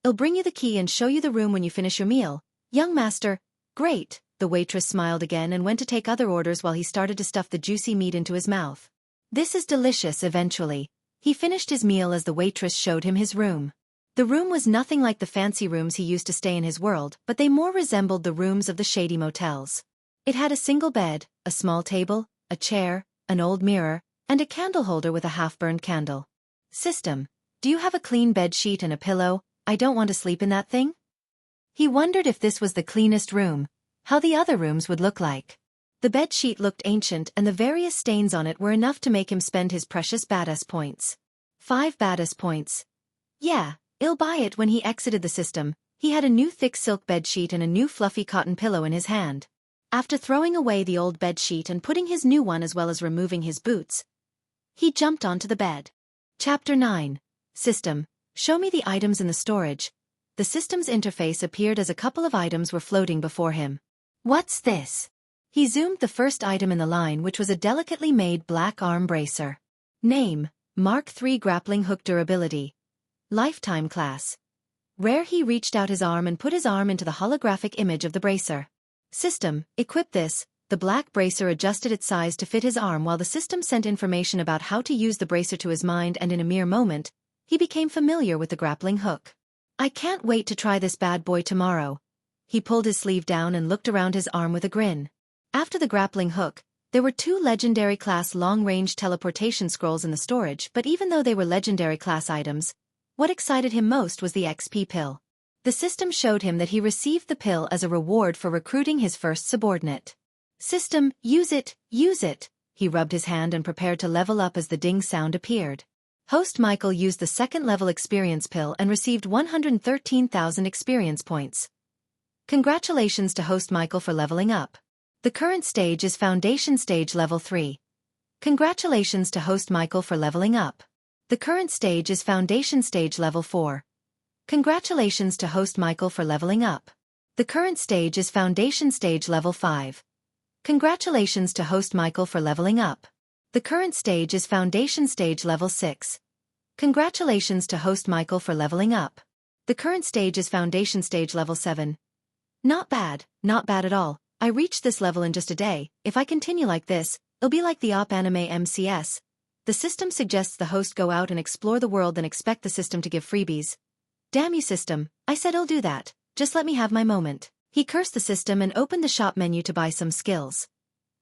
"I'll bring you the key and show you the room when you finish your meal, young master." "Great." The waitress smiled again and went to take other orders while he started to stuff the juicy meat into his mouth. "This is delicious." Eventually, he finished his meal as the waitress showed him his room. The room was nothing like the fancy rooms he used to stay in his world, but they more resembled the rooms of the shady motels. It had a single bed, a small table, a chair, an old mirror, and a candle holder with a half-burned candle. "System, do you have a clean bed sheet and a pillow? I don't want to sleep in that thing." He wondered if this was the cleanest room, how the other rooms would look like. The bed sheet looked ancient and the various stains on it were enough to make him spend his precious badass points. 5 badass points. Yeah, he'll buy it. When he exited the system, he had a new thick silk bed sheet and a new fluffy cotton pillow in his hand. After throwing away the old bed sheet and putting his new one as well as removing his boots, he jumped onto the bed. Chapter 9. System, show me the items in the storage. The system's interface appeared as a couple of items were floating before him. "What's this?" He zoomed the first item in the line, which was a delicately made black arm bracer. Name, Mark III grappling hook durability. Lifetime class. Rare. He reached out his arm and put his arm into the holographic image of the bracer. System, equip this. The black bracer adjusted its size to fit his arm while the system sent information about how to use the bracer to his mind, and in a mere moment, he became familiar with the grappling hook. "I can't wait to try this bad boy tomorrow." He pulled his sleeve down and looked around his arm with a grin. After the grappling hook, there were 2 legendary class long-range teleportation scrolls in the storage, but even though they were legendary class items, what excited him most was the XP pill. The system showed him that he received the pill as a reward for recruiting his first subordinate. "System, use it, use it." He rubbed his hand and prepared to level up as the ding sound appeared. Host Michael used the second-level experience pill and received 113,000 experience points. Congratulations to Host Michael for leveling up. The current stage is Foundation Stage Level 3. Congratulations to Host Michael for leveling up. The current stage is Foundation Stage Level 4. Congratulations to Host Michael for leveling up. The current stage is Foundation Stage Level 5. Congratulations to host Michael for leveling up. The current stage is Foundation Stage Level 6. Congratulations to host Michael for leveling up. The current stage is Foundation Stage Level 7. Not bad at all. I reached this level in just a day. If I continue like this, it'll be like the OP anime MCS. The system suggests the host go out and explore the world and expect the system to give freebies. Damn you system, I said I'll do that. Just let me have my moment. He cursed the system and opened the shop menu to buy some skills.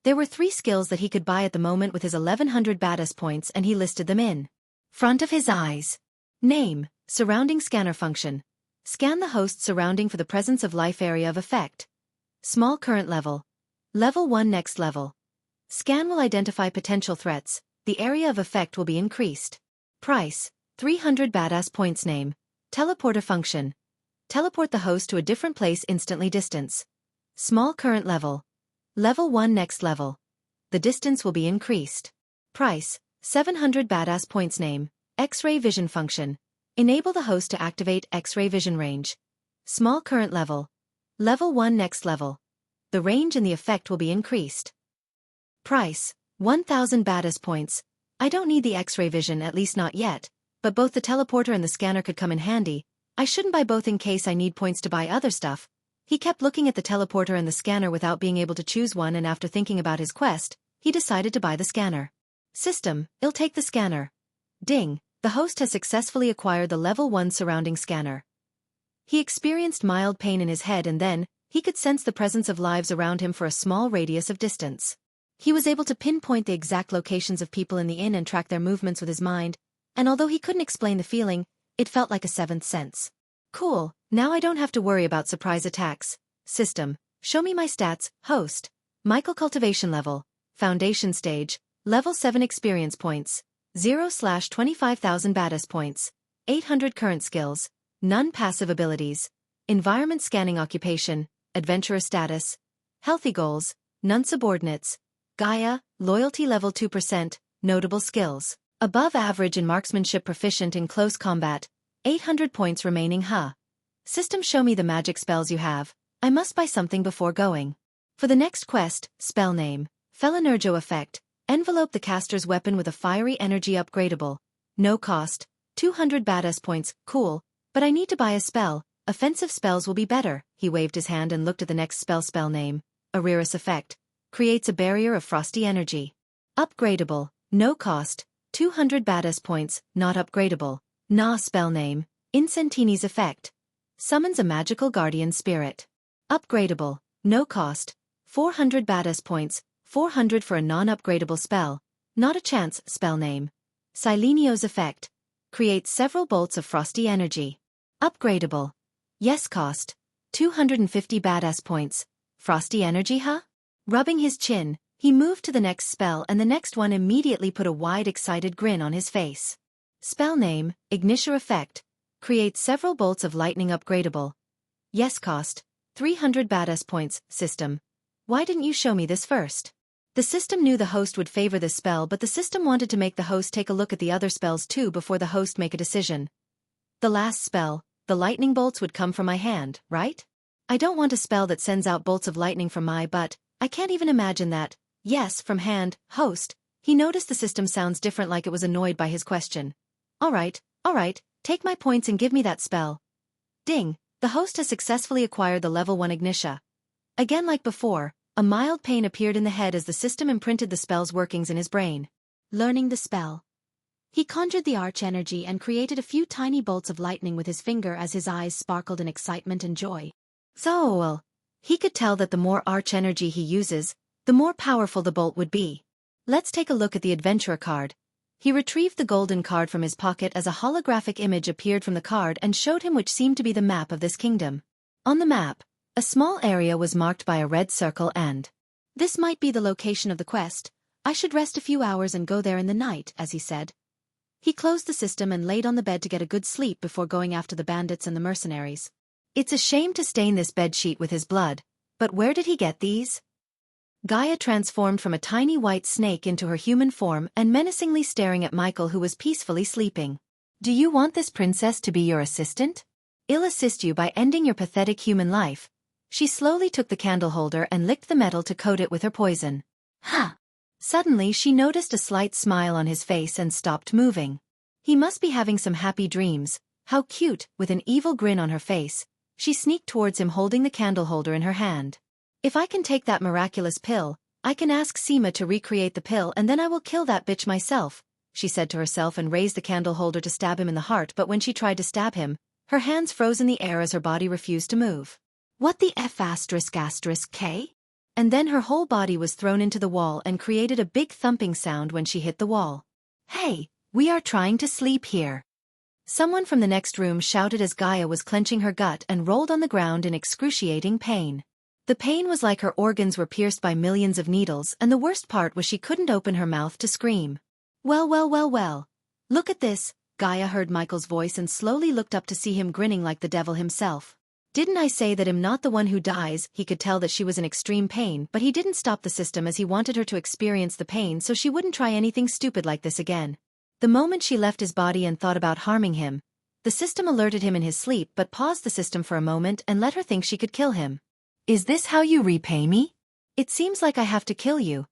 There were 3 skills that he could buy at the moment with his 1100 badass points, and he listed them in front of his eyes. Name, surrounding scanner function. Scan the host surrounding for the presence of life area of effect. Small current level. Level 1 next level. Scan will identify potential threats. The area of effect will be increased. Price, 300 badass points. Name, teleporter function. Teleport the host to a different place instantly. Distance. Small current level. Level 1 next level. The distance will be increased. Price, 700 badass points. Name, X-ray vision function. Enable the host to activate X-ray vision range. Small current level. Level 1 next level. The range and the effect will be increased. Price, 1000 badass points. I don't need the X-ray vision, at least not yet, but both the teleporter and the scanner could come in handy. I shouldn't buy both in case I need points to buy other stuff. He kept looking at the teleporter and the scanner without being able to choose one, and after thinking about his quest, he decided to buy the scanner. System, I'll take the scanner. Ding, the host has successfully acquired the level 1 surrounding scanner. He experienced mild pain in his head, and then, he could sense the presence of lives around him for a small radius of distance. He was able to pinpoint the exact locations of people in the inn and track their movements with his mind, and although he couldn't explain the feeling, it felt like a seventh sense. Cool, now I don't have to worry about surprise attacks. System, show me my stats. Host, Michael cultivation level, Foundation stage, level 7 experience points, 0/25,000 badass points, 800 current skills, none passive abilities, environment scanning occupation, adventurer status, healthy goals, none subordinates, Gaia, loyalty level 2%, notable skills, above average in marksmanship, proficient in close combat, 800 points remaining. System, show me the magic spells you have. I must buy something before going. For the next quest, spell name, Felenergo effect, envelope the caster's weapon with a fiery energy upgradable. No cost, 200 badass points. Cool, but I need to buy a spell. Offensive spells will be better. He waved his hand and looked at the next spell. Spell name, Arirus effect, creates a barrier of frosty energy. Upgradable, no cost, 200 badass points. Not upgradable. Nah. Spell name, Incentini's effect, summons a magical guardian spirit. Upgradable, no cost, 400 badass points, 400 for a non-upgradable spell. Not a chance. Spell name, Silenio's effect, creates several bolts of frosty energy. Upgradable. Yes. Cost, 250 badass points. Frosty energy, Rubbing his chin, he moved to the next spell, and the next one immediately put a wide, excited grin on his face. Spell name, Ignition effect, creates several bolts of lightning. Upgradable. Yes. Cost, 300 badass points. System, why didn't you show me this first? The system knew the host would favor this spell, but the system wanted to make the host take a look at the other spells too before the host make a decision. The last spell, the lightning bolts, would come from my hand, right? I don't want a spell that sends out bolts of lightning from my butt. I can't even imagine that. Yes, from hand. Host, he noticed the system sounds different, like it was annoyed by his question. Alright, take my points and give me that spell. Ding, the host has successfully acquired the level 1 Ignitia. Again, like before, a mild pain appeared in the head as the system imprinted the spell's workings in his brain. Learning the spell. He conjured the arch energy and created a few tiny bolts of lightning with his finger as his eyes sparkled in excitement and joy. So, he could tell that the more arch energy he uses, the more powerful the bolt would be. Let's take a look at the adventurer card. He retrieved the golden card from his pocket as a holographic image appeared from the card and showed him which seemed to be the map of this kingdom. On the map, a small area was marked by a red circle, and this might be the location of the quest. I should rest a few hours and go there in the night, as he said. He closed the system and laid on the bed to get a good sleep before going after the bandits and the mercenaries. It's a shame to stain this bedsheet with his blood, but where did he get these? Gaia transformed from a tiny white snake into her human form and menacingly staring at Michael, who was peacefully sleeping. Do you want this princess to be your assistant? I'll assist you by ending your pathetic human life. She slowly took the candle holder and licked the metal to coat it with her poison. Huh! Suddenly she noticed a slight smile on his face and stopped moving. He must be having some happy dreams. How cute, with an evil grin on her face. She sneaked towards him holding the candle holder in her hand. If I can take that miraculous pill, I can ask Sima to recreate the pill and then I will kill that bitch myself, she said to herself and raised the candle holder to stab him in the heart, but when she tried to stab him, her hands froze in the air as her body refused to move. What the F *** K? And then her whole body was thrown into the wall and created a big thumping sound when she hit the wall. Hey, we are trying to sleep here. Someone from the next room shouted as Gaia was clenching her gut and rolled on the ground in excruciating pain. The pain was like her organs were pierced by millions of needles, and the worst part was she couldn't open her mouth to scream. Well. Look at this, Gaia heard Michael's voice and slowly looked up to see him grinning like the devil himself. Didn't I say that I'm not the one who dies? He could tell that she was in extreme pain, but he didn't stop the system as he wanted her to experience the pain so she wouldn't try anything stupid like this again. The moment she left his body and thought about harming him, the system alerted him in his sleep but paused the system for a moment and let her think she could kill him. Is this how you repay me? It seems like I have to kill you.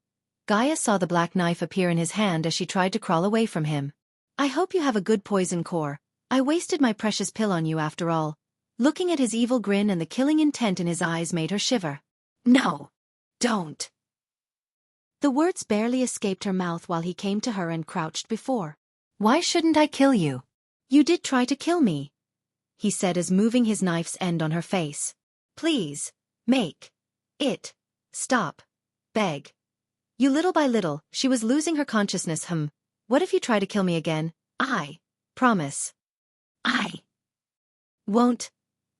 Gaia saw the black knife appear in his hand as she tried to crawl away from him. I hope you have a good poison core. I wasted my precious pill on you after all. Looking at his evil grin and the killing intent in his eyes made her shiver. No. Don't. The words barely escaped her mouth while he came to her and crouched before. Why shouldn't I kill you? You did try to kill me, he said as moving his knife's end on her face. Please, make it stop. Beg. You little by little, she was losing her consciousness. What if you try to kill me again? I promise. I won't.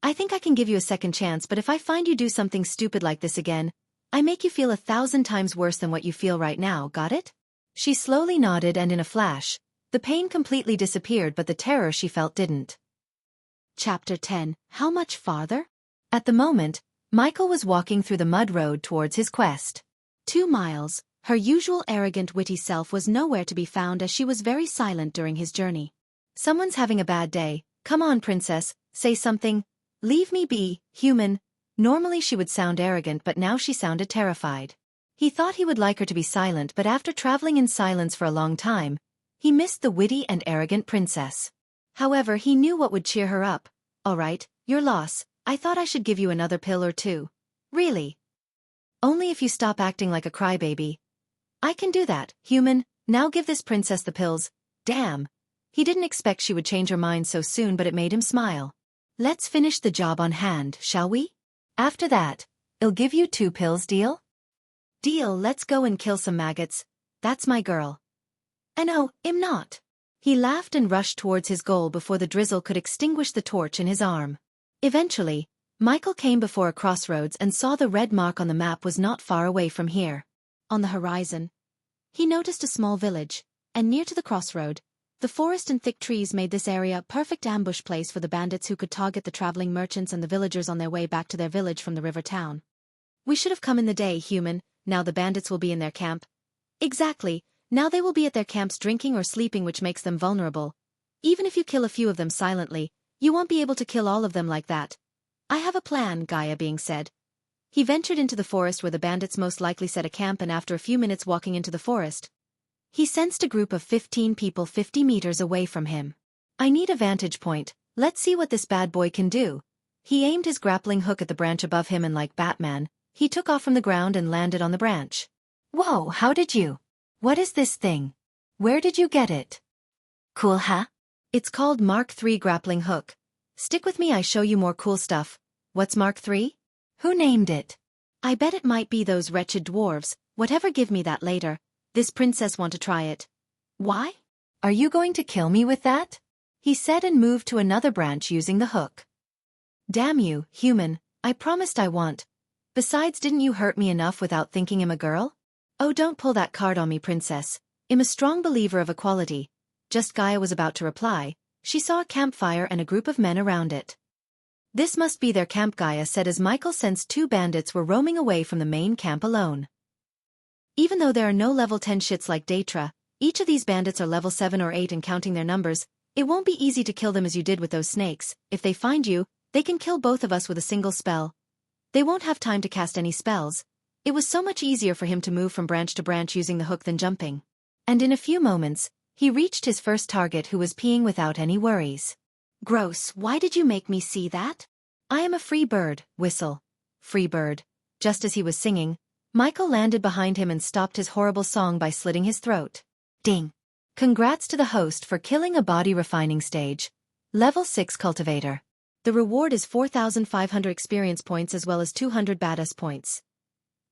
I think I can give you a second chance, but if I find you do something stupid like this again, I make you feel 1,000 times worse than what you feel right now, got it? She slowly nodded and in a flash, the pain completely disappeared but the terror she felt didn't. Chapter 10. How much farther? At the moment, Michael was walking through the mud road towards his quest. 2 miles, her usual arrogant witty self was nowhere to be found as she was very silent during his journey. Someone's having a bad day. Come on, princess, say something. Leave me be, human. Normally she would sound arrogant but now she sounded terrified. He thought he would like her to be silent but after traveling in silence for a long time, he missed the witty and arrogant princess. However, he knew what would cheer her up. Alright, your loss. I thought I should give you another pill or two. Really? Only if you stop acting like a crybaby. I can do that, human. Now give this princess the pills. Damn. He didn't expect she would change her mind so soon but it made him smile. Let's finish the job on hand, shall we? After that, I'll give you 2 pills, deal? Deal, let's go and kill some maggots. That's my girl. And oh, I'm not. He laughed and rushed towards his goal before the drizzle could extinguish the torch in his arm. Eventually, Michael came before a crossroads and saw the red mark on the map was not far away from here. On the horizon, he noticed a small village, and near to the crossroad, the forest and thick trees made this area a perfect ambush place for the bandits who could target the traveling merchants and the villagers on their way back to their village from the river town. We should have come in the day, human. Now the bandits will be in their camp. Exactly, now they will be at their camps drinking or sleeping, which makes them vulnerable. Even if you kill a few of them silently, you won't be able to kill all of them like that. I have a plan, Gaia being said. He ventured into the forest where the bandits most likely set a camp, and after a few minutes walking into the forest, he sensed a group of 15 people 50 meters away from him. I need a vantage point. Let's see what this bad boy can do. He aimed his grappling hook at the branch above him and like Batman, he took off from the ground and landed on the branch. Whoa, how did you? What is this thing? Where did you get it? Cool, huh? It's called Mark III grappling hook. Stick with me, I show you more cool stuff. What's Mark III? Who named it? I bet it might be those wretched dwarves. Whatever, give me that later. This princess want to try it. Why? Are you going to kill me with that? He said and moved to another branch using the hook. Damn you, human, I promised I won't. Besides, didn't you hurt me enough without thinking I'm a girl? Oh, don't pull that card on me, princess. I'm a strong believer of equality. Just Gaia was about to reply, she saw a campfire and a group of men around it. This must be their camp, Gaia said as Michael sensed 2 bandits were roaming away from the main camp alone. Even though there are no level 10 shits like Datra, each of these bandits are level 7 or 8 and counting their numbers, it won't be easy to kill them as you did with those snakes. If they find you, they can kill both of us with a single spell. They won't have time to cast any spells. It was so much easier for him to move from branch to branch using the hook than jumping. And in a few moments, he reached his first target, who was peeing without any worries. Gross, why did you make me see that? I am a free bird, whistle. Free bird. Just as he was singing, Michael landed behind him and stopped his horrible song by slitting his throat. Ding. Congrats to the host for killing a body refining stage. Level 6 cultivator. The reward is 4,500 experience points as well as 200 badass points.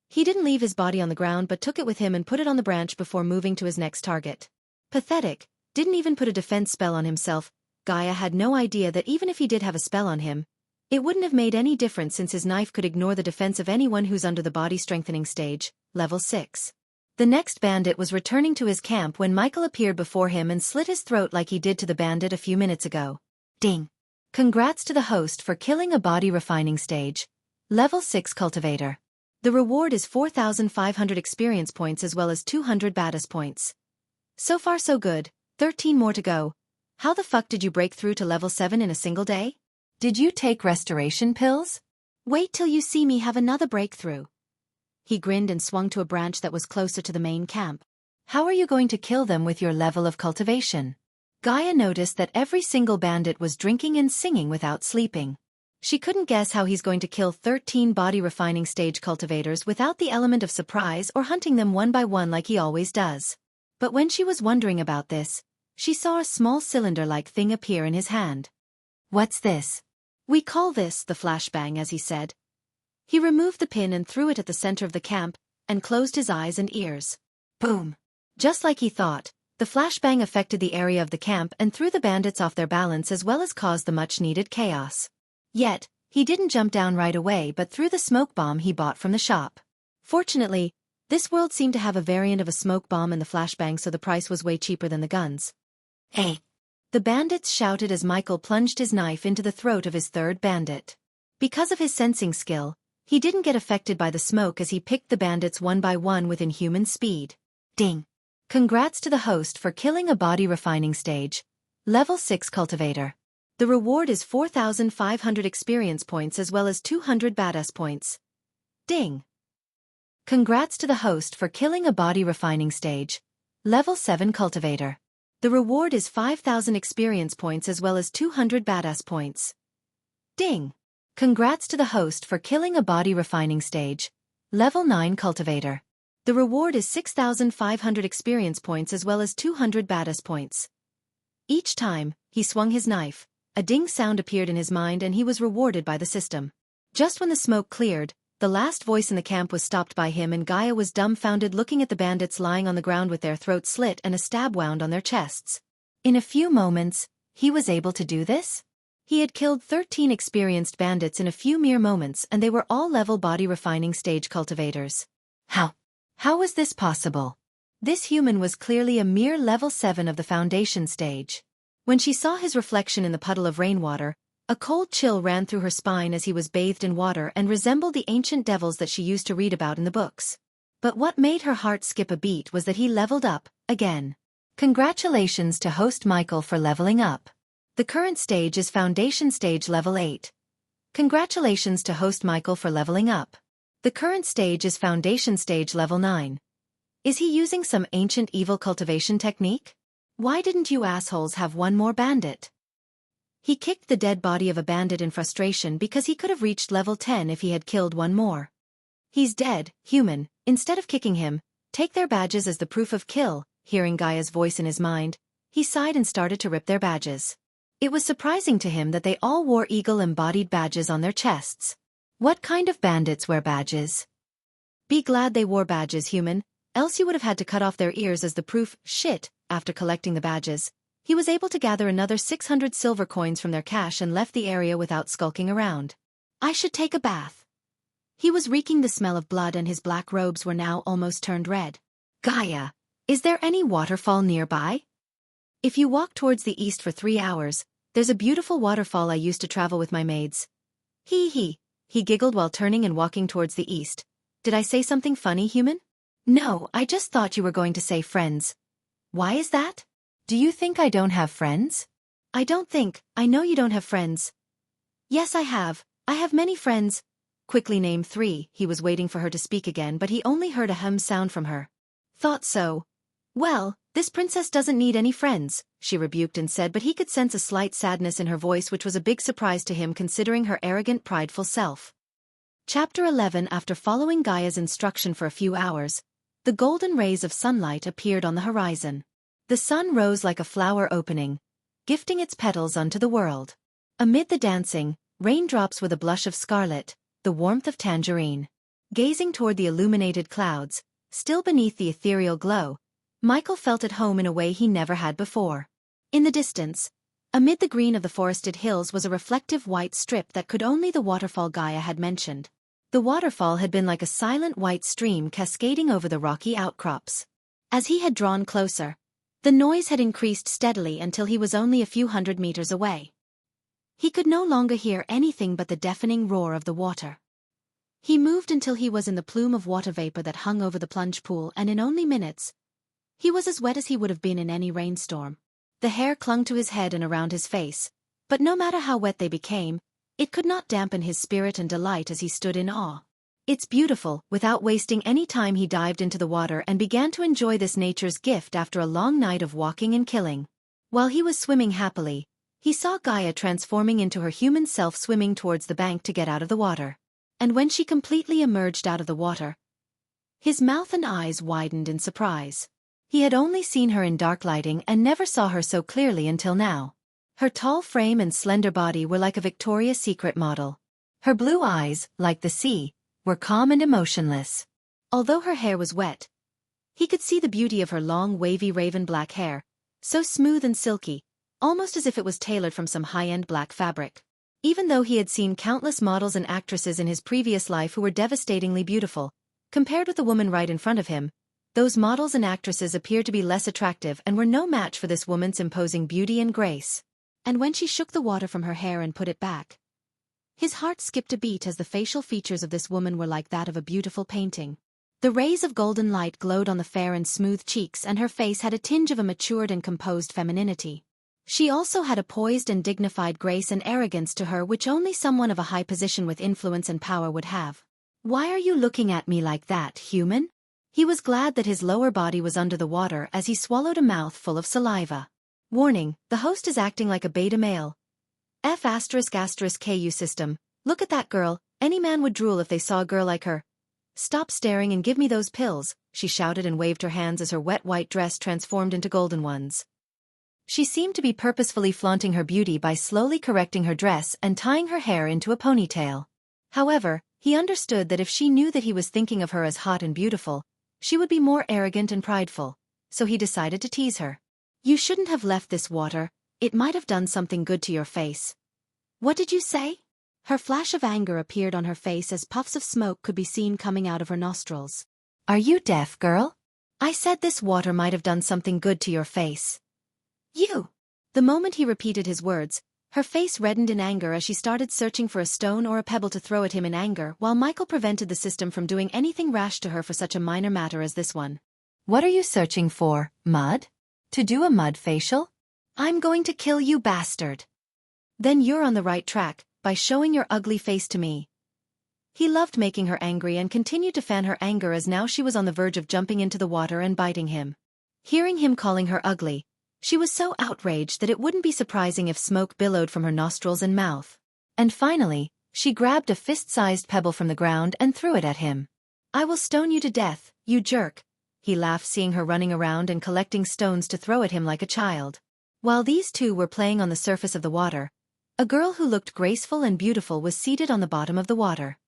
He didn't leave his body on the ground but took it with him and put it on the branch before moving to his next target. Pathetic, didn't even put a defense spell on himself. Gaia had no idea that even if he did have a spell on him, it wouldn't have made any difference since his knife could ignore the defense of anyone who's under the body strengthening stage, level 6. The next bandit was returning to his camp when Michael appeared before him and slit his throat like he did to the bandit a few minutes ago. Ding. Congrats to the host for killing a body refining stage. Level 6 cultivator. The reward is 4,500 experience points as well as 200 badass points. So far so good, 13 more to go. How the fuck did you break through to level 7 in a single day? Did you take restoration pills? Wait till you see me have another breakthrough. He grinned and swung to a branch that was closer to the main camp. How are you going to kill them with your level of cultivation? Gaia noticed that every single bandit was drinking and singing without sleeping. She couldn't guess how he's going to kill 13 body refining stage cultivators without the element of surprise or hunting them one by one like he always does. But when she was wondering about this, she saw a small cylinder-like thing appear in his hand. What's this? We call this the flashbang, as he said. He removed the pin and threw it at the center of the camp, and closed his eyes and ears. Boom! Just like he thought, the flashbang affected the area of the camp and threw the bandits off their balance as well as caused the much-needed chaos. Yet, he didn't jump down right away but threw the smoke bomb he bought from the shop. Fortunately, this world seemed to have a variant of a smoke bomb in the flashbang, so the price was way cheaper than the guns. Hey! The bandits shouted as Michael plunged his knife into the throat of his third bandit. Because of his sensing skill, he didn't get affected by the smoke as he picked the bandits one by one with inhuman speed. Ding! Congrats to the host for killing a body refining stage. Level 6 cultivator. The reward is 4,500 experience points as well as 200 badass points. Ding! Congrats to the host for killing a body refining stage. Level 7 cultivator. The reward is 5,000 experience points as well as 200 badass points. Ding! Congrats to the host for killing a body refining stage. Level 9 cultivator. The reward is 6,500 experience points as well as 200 badass points. Each time he swung his knife, a ding sound appeared in his mind and he was rewarded by the system. Just when the smoke cleared, the last voice in the camp was stopped by him and Gaia was dumbfounded looking at the bandits lying on the ground with their throats slit and a stab wound on their chests. In a few moments, he was able to do this? He had killed 13 experienced bandits in a few mere moments and they were all level body refining stage cultivators. How was this possible? This human was clearly a mere level 7 of the foundation stage. When she saw his reflection in the puddle of rainwater, a cold chill ran through her spine as he was bathed in water and resembled the ancient devils that she used to read about in the books. But what made her heart skip a beat was that he leveled up, again. Congratulations to host Michael for leveling up. The current stage is Foundation Stage Level 8. Congratulations to host Michael for leveling up. The current stage is Foundation Stage Level 9. Is he using some ancient evil cultivation technique? Why didn't you assholes have one more bandit? He kicked the dead body of a bandit in frustration because he could have reached level 10 if he had killed one more. He's dead, human. Instead of kicking him, take their badges as the proof of kill. Hearing Gaia's voice in his mind, he sighed and started to rip their badges. It was surprising to him that they all wore eagle-embodied badges on their chests. What kind of bandits wear badges? Be glad they wore badges, human, else you would have had to cut off their ears as the proof. Shit. After collecting the badges, he was able to gather another 600 silver coins from their cache and left the area without skulking around. I should take a bath. He was reeking the smell of blood and his black robes were now almost turned red. Gaia, is there any waterfall nearby? If you walk towards the east for 3 hours, there's a beautiful waterfall I used to travel with my maids. He giggled while turning and walking towards the east. Did I say something funny, human? No, I just thought you were going to say friends. Why is that? Do you think I don't have friends? I know you don't have friends. Yes, I have many friends. quickly name 3. He was waiting for her to speak again, but he only heard a hum sound from her. Thought so. Well, this princess doesn't need any friends, she rebuked and said, but he could sense a slight sadness in her voice, which was a big surprise to him considering her arrogant, prideful self. Chapter 11. After following Gaia's instruction for a few hours, the golden rays of sunlight appeared on the horizon. The sun rose like a flower opening, gifting its petals unto the world. Amid the dancing, raindrops with a blush of scarlet, the warmth of tangerine. Gazing toward the illuminated clouds, still beneath the ethereal glow, Michael felt at home in a way he never had before. In the distance, amid the green of the forested hills was a reflective white strip that could only the waterfall Gaia had mentioned. The waterfall had been like a silent white stream cascading over the rocky outcrops. As he had drawn closer, the noise had increased steadily until he was only a few hundred meters away. He could no longer hear anything but the deafening roar of the water. He moved until he was in the plume of water vapor that hung over the plunge pool, and in only minutes, he was as wet as he would have been in any rainstorm. The hair clung to his head and around his face, but no matter how wet they became, it could not dampen his spirit and delight as he stood in awe. It's beautiful. Without wasting any time, he dived into the water and began to enjoy this nature's gift after a long night of walking and killing. While he was swimming happily, he saw Gaia transforming into her human self, swimming towards the bank to get out of the water. And when she completely emerged out of the water, his mouth and eyes widened in surprise. He had only seen her in dark lighting and never saw her so clearly until now. Her tall frame and slender body were like a Victoria's Secret model. Her blue eyes, like the sea, were calm and emotionless. Although her hair was wet, he could see the beauty of her long, wavy raven black hair, so smooth and silky, almost as if it was tailored from some high-end black fabric. Even though he had seen countless models and actresses in his previous life who were devastatingly beautiful, compared with the woman right in front of him, those models and actresses appeared to be less attractive and were no match for this woman's imposing beauty and grace. And when she shook the water from her hair and put it back, his heart skipped a beat, as the facial features of this woman were like that of a beautiful painting. The rays of golden light glowed on the fair and smooth cheeks, and her face had a tinge of a matured and composed femininity. She also had a poised and dignified grace and arrogance to her which only someone of a high position with influence and power would have. "Why are you looking at me like that, human?" He was glad that his lower body was under the water as he swallowed a mouthful of saliva. Warning: the host is acting like a beta male. F*****KU system. Look at that girl. Any man would drool if they saw a girl like her. "Stop staring and give me those pills," she shouted and waved her hands as her wet white dress transformed into golden ones. She seemed to be purposefully flaunting her beauty by slowly correcting her dress and tying her hair into a ponytail. However, he understood that if she knew that he was thinking of her as hot and beautiful, she would be more arrogant and prideful, so he decided to tease her. "You shouldn't have left this water. It might have done something good to your face." "What did you say?" Her flash of anger appeared on her face as puffs of smoke could be seen coming out of her nostrils. "Are you deaf, girl? I said this water might have done something good to your face." "You!" The moment he repeated his words, her face reddened in anger as she started searching for a stone or a pebble to throw at him in anger, while Michael prevented the system from doing anything rash to her for such a minor matter as this one. "What are you searching for, mud? To do a mud facial? I'm going to kill you, bastard." "Then you're on the right track, by showing your ugly face to me." He loved making her angry and continued to fan her anger as now she was on the verge of jumping into the water and biting him. Hearing him calling her ugly, she was so outraged that it wouldn't be surprising if smoke billowed from her nostrils and mouth. And finally, she grabbed a fist-sized pebble from the ground and threw it at him. "I will stone you to death, you jerk," he laughed, seeing her running around and collecting stones to throw at him like a child. While these two were playing on the surface of the water, a girl who looked graceful and beautiful was seated on the bottom of the water.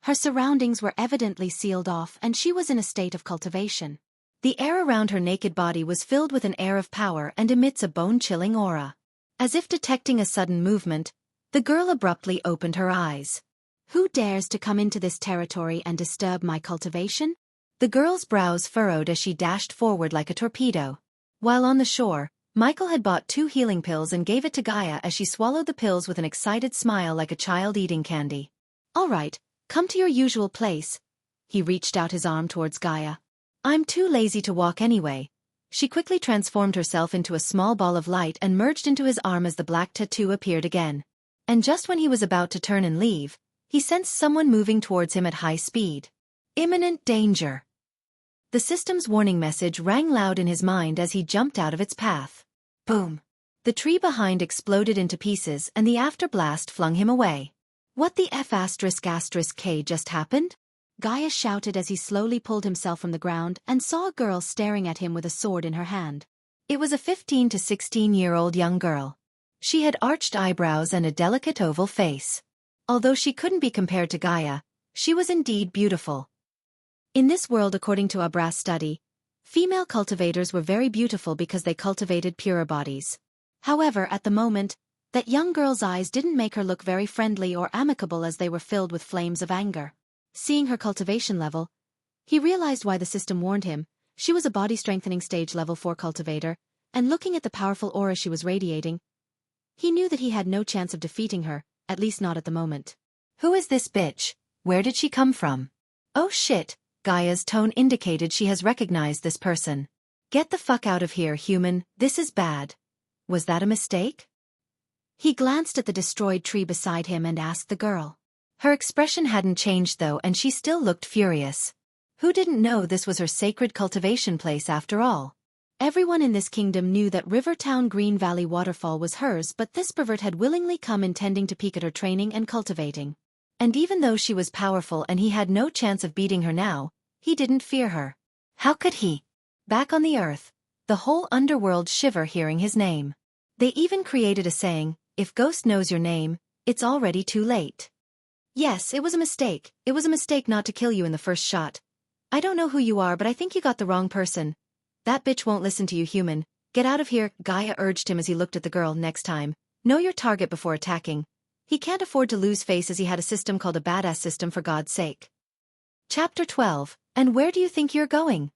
Her surroundings were evidently sealed off and she was in a state of cultivation. The air around her naked body was filled with an air of power and emits a bone-chilling aura. As if detecting a sudden movement, the girl abruptly opened her eyes. "Who dares to come into this territory and disturb my cultivation?" The girl's brows furrowed as she dashed forward like a torpedo. While on the shore, Michael had bought 2 healing pills and gave it to Gaia as she swallowed the pills with an excited smile like a child eating candy. "All right, come to your usual place." He reached out his arm towards Gaia. "I'm too lazy to walk anyway." She quickly transformed herself into a small ball of light and merged into his arm as the black tattoo appeared again. And just when he was about to turn and leave, He sensed someone moving towards him at high speed. Imminent danger. The system's warning message rang loud in his mind as he jumped out of its path. Boom. The tree behind exploded into pieces and the afterblast flung him away. What the F***K just happened? Gaia shouted as he slowly pulled himself from the ground and saw a girl staring at him with a sword in her hand. It was a 15 to 16-year-old young girl. She had arched eyebrows and a delicate oval face. Although she couldn't be compared to Gaia, she was indeed beautiful. In this world, according to a brass study, female cultivators were very beautiful because they cultivated purer bodies. However, at the moment, that young girl's eyes didn't make her look very friendly or amicable as they were filled with flames of anger. Seeing her cultivation level, he realized why the system warned him. She was a body-strengthening stage level 4 cultivator, and looking at the powerful aura she was radiating, he knew that he had no chance of defeating her, at least not at the moment. Who is this bitch? Where did she come from? Oh shit, Gaia's tone indicated she has recognized this person. Get the fuck out of here, human, this is bad. Was that a mistake? He glanced at the destroyed tree beside him and asked the girl. Her expression hadn't changed though, and she still looked furious. Who didn't know this was her sacred cultivation place after all? Everyone in this kingdom knew that Rivertown Green Valley Waterfall was hers, but this pervert had willingly come intending to peek at her training and cultivating. And even though she was powerful and he had no chance of beating her now, he didn't fear her. How could he? Back on the earth, the whole underworld shiver hearing his name. They even created a saying, if ghost knows your name, it's already too late. Yes, it was a mistake. It was a mistake not to kill you in the first shot. I don't know who you are, but I think you got the wrong person. That bitch won't listen to you, human. Get out of here, Gaia urged him as he looked at the girl. Next time, know your target before attacking. He can't afford to lose face as he had a system called a badass system, for God's sake. Chapter 12, and where do you think you're going?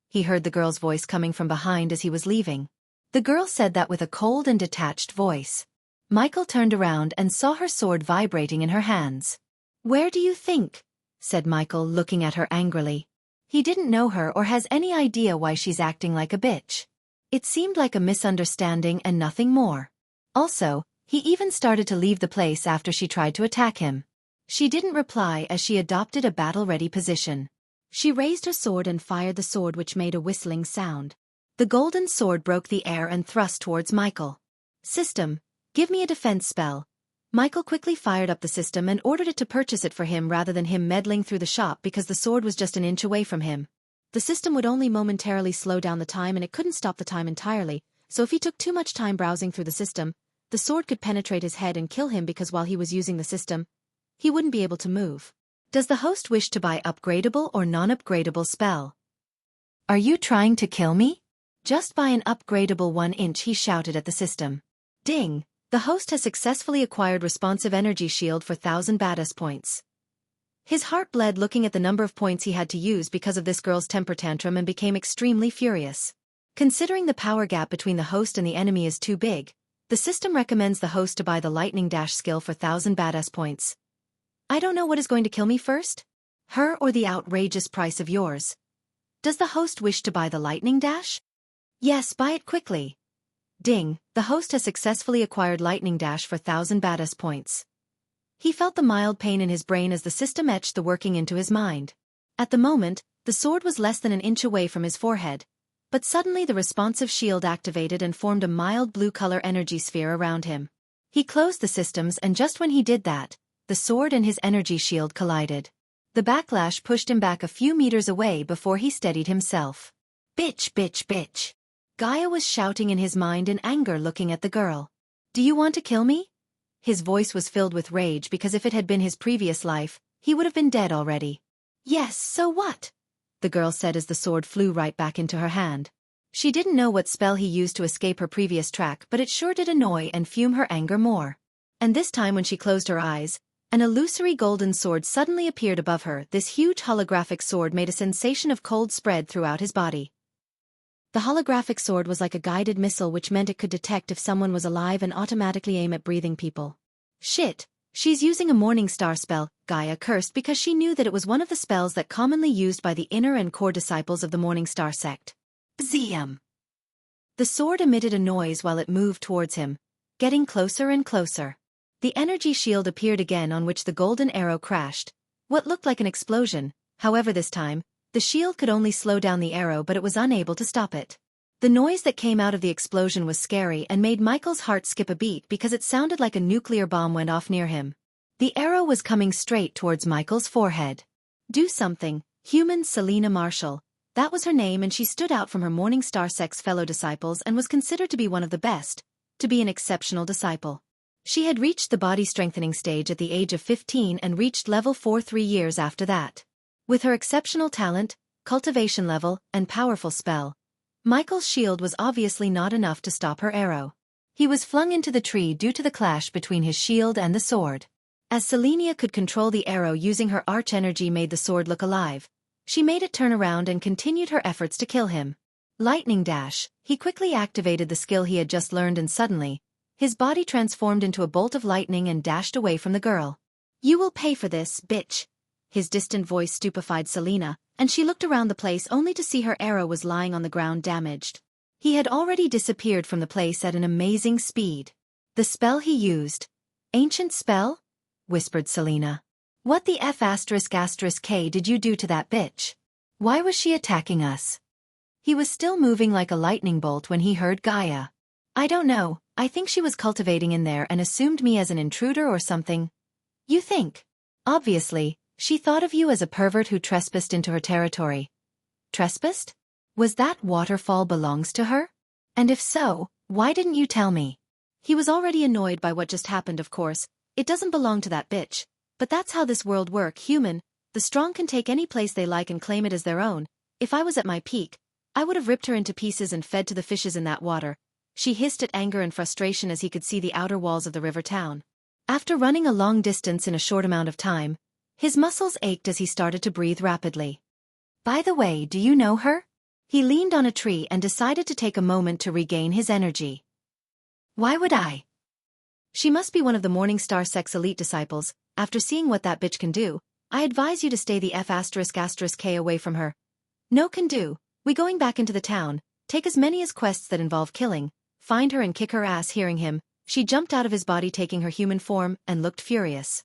He heard the girl's voice coming from behind as he was leaving. The girl said that with a cold and detached voice. Michael turned around and saw her sword vibrating in her hands. Where do you think? Said Michael, looking at her angrily. He didn't know her or has any idea why she's acting like a bitch. It seemed like a misunderstanding and nothing more. Also, he even started to leave the place after she tried to attack him. She didn't reply as she adopted a battle-ready position. She raised her sword and fired the sword, which made a whistling sound. The golden sword broke the air and thrust towards Michael. System, give me a defense spell. Michael quickly fired up the system and ordered it to purchase it for him rather than him meddling through the shop because the sword was just an inch away from him. The system would only momentarily slow down the time and it couldn't stop the time entirely, so if he took too much time browsing through the system, the sword could penetrate his head and kill him because while he was using the system, he wouldn't be able to move. Does the host wish to buy upgradable or non-upgradable spell? Are you trying to kill me? Just buy an upgradable 1 inch, he shouted at the system. Ding! The host has successfully acquired responsive energy shield for 1000 badass points. His heart bled looking at the number of points he had to use because of this girl's temper tantrum and became extremely furious. Considering the power gap between the host and the enemy is too big, the system recommends the host to buy the lightning dash skill for 1000 badass points. I don't know what is going to kill me first. Her or the outrageous price of yours. Does the host wish to buy the lightning dash? Yes, buy it quickly. Ding, the host has successfully acquired lightning dash for 1000 badass points. He felt the mild pain in his brain as the system etched the working into his mind. At the moment, the sword was less than an inch away from his forehead, but suddenly the responsive shield activated and formed a mild blue color energy sphere around him. He closed the systems, and just when he did that, the sword and his energy shield collided. The backlash pushed him back a few meters away before he steadied himself. Bitch, bitch, bitch. Gaia was shouting in his mind in anger, looking at the girl. Do you want to kill me? His voice was filled with rage because if it had been his previous life, he would have been dead already. Yes, so what? The girl said as the sword flew right back into her hand. She didn't know what spell he used to escape her previous track, but it sure did annoy and fume her anger more. And this time when she closed her eyes, an illusory golden sword suddenly appeared above her. This huge holographic sword made a sensation of cold spread throughout his body. The holographic sword was like a guided missile, which meant it could detect if someone was alive and automatically aim at breathing people. Shit, she's using a morning star spell, Gaia cursed because she knew that it was one of the spells that commonly used by the inner and core disciples of the Morning Star sect. Bzium! The sword emitted a noise while it moved towards him, getting closer and closer. The energy shield appeared again on which the golden arrow crashed. What looked like an explosion, however this time, the shield could only slow down the arrow but it was unable to stop it. The noise that came out of the explosion was scary and made Michael's heart skip a beat because it sounded like a nuclear bomb went off near him. The arrow was coming straight towards Michael's forehead. Do something, human Selena Marshall. That was her name and she stood out from her Morningstar sex fellow disciples and was considered to be one of the best, to be an exceptional disciple. She had reached the body strengthening stage at the age of 15 and reached level 4 3 years after that. With her exceptional talent, cultivation level, and powerful spell, Michael's shield was obviously not enough to stop her arrow. He was flung into the tree due to the clash between his shield and the sword. As Selenia could control the arrow using her arch energy made the sword look alive, she made it turn around and continued her efforts to kill him. Lightning dash, he quickly activated the skill he had just learned and suddenly, his body transformed into a bolt of lightning and dashed away from the girl. You will pay for this, bitch. His distant voice stupefied Selena, and she looked around the place only to see her arrow was lying on the ground damaged. He had already disappeared from the place at an amazing speed. The spell he used. Ancient spell? Whispered Selena. What the F***K did you do to that bitch? Why was she attacking us? He was still moving like a lightning bolt when he heard Gaia. I don't know, I think she was cultivating in there and assumed me as an intruder or something. You think? Obviously, she thought of you as a pervert who trespassed into her territory. Trespassed? Was that waterfall belongs to her? And if so, why didn't you tell me? He was already annoyed by what just happened, of course. It doesn't belong to that bitch. But that's how this world work, human. The strong can take any place they like and claim it as their own. If I was at my peak, I would have ripped her into pieces and fed to the fishes in that water. She hissed at anger and frustration as he could see the outer walls of the river town. After running a long distance in a short amount of time, his muscles ached as he started to breathe rapidly. By the way, do you know her? He leaned on a tree and decided to take a moment to regain his energy. Why would I? She must be one of the Morningstar sex elite disciples. After seeing what that bitch can do, I advise you to stay the F***K away from her. No can do. We going back into the town, take as many as quests that involve killing, find her and kick her ass. Hearing him, she jumped out of his body taking her human form and looked furious.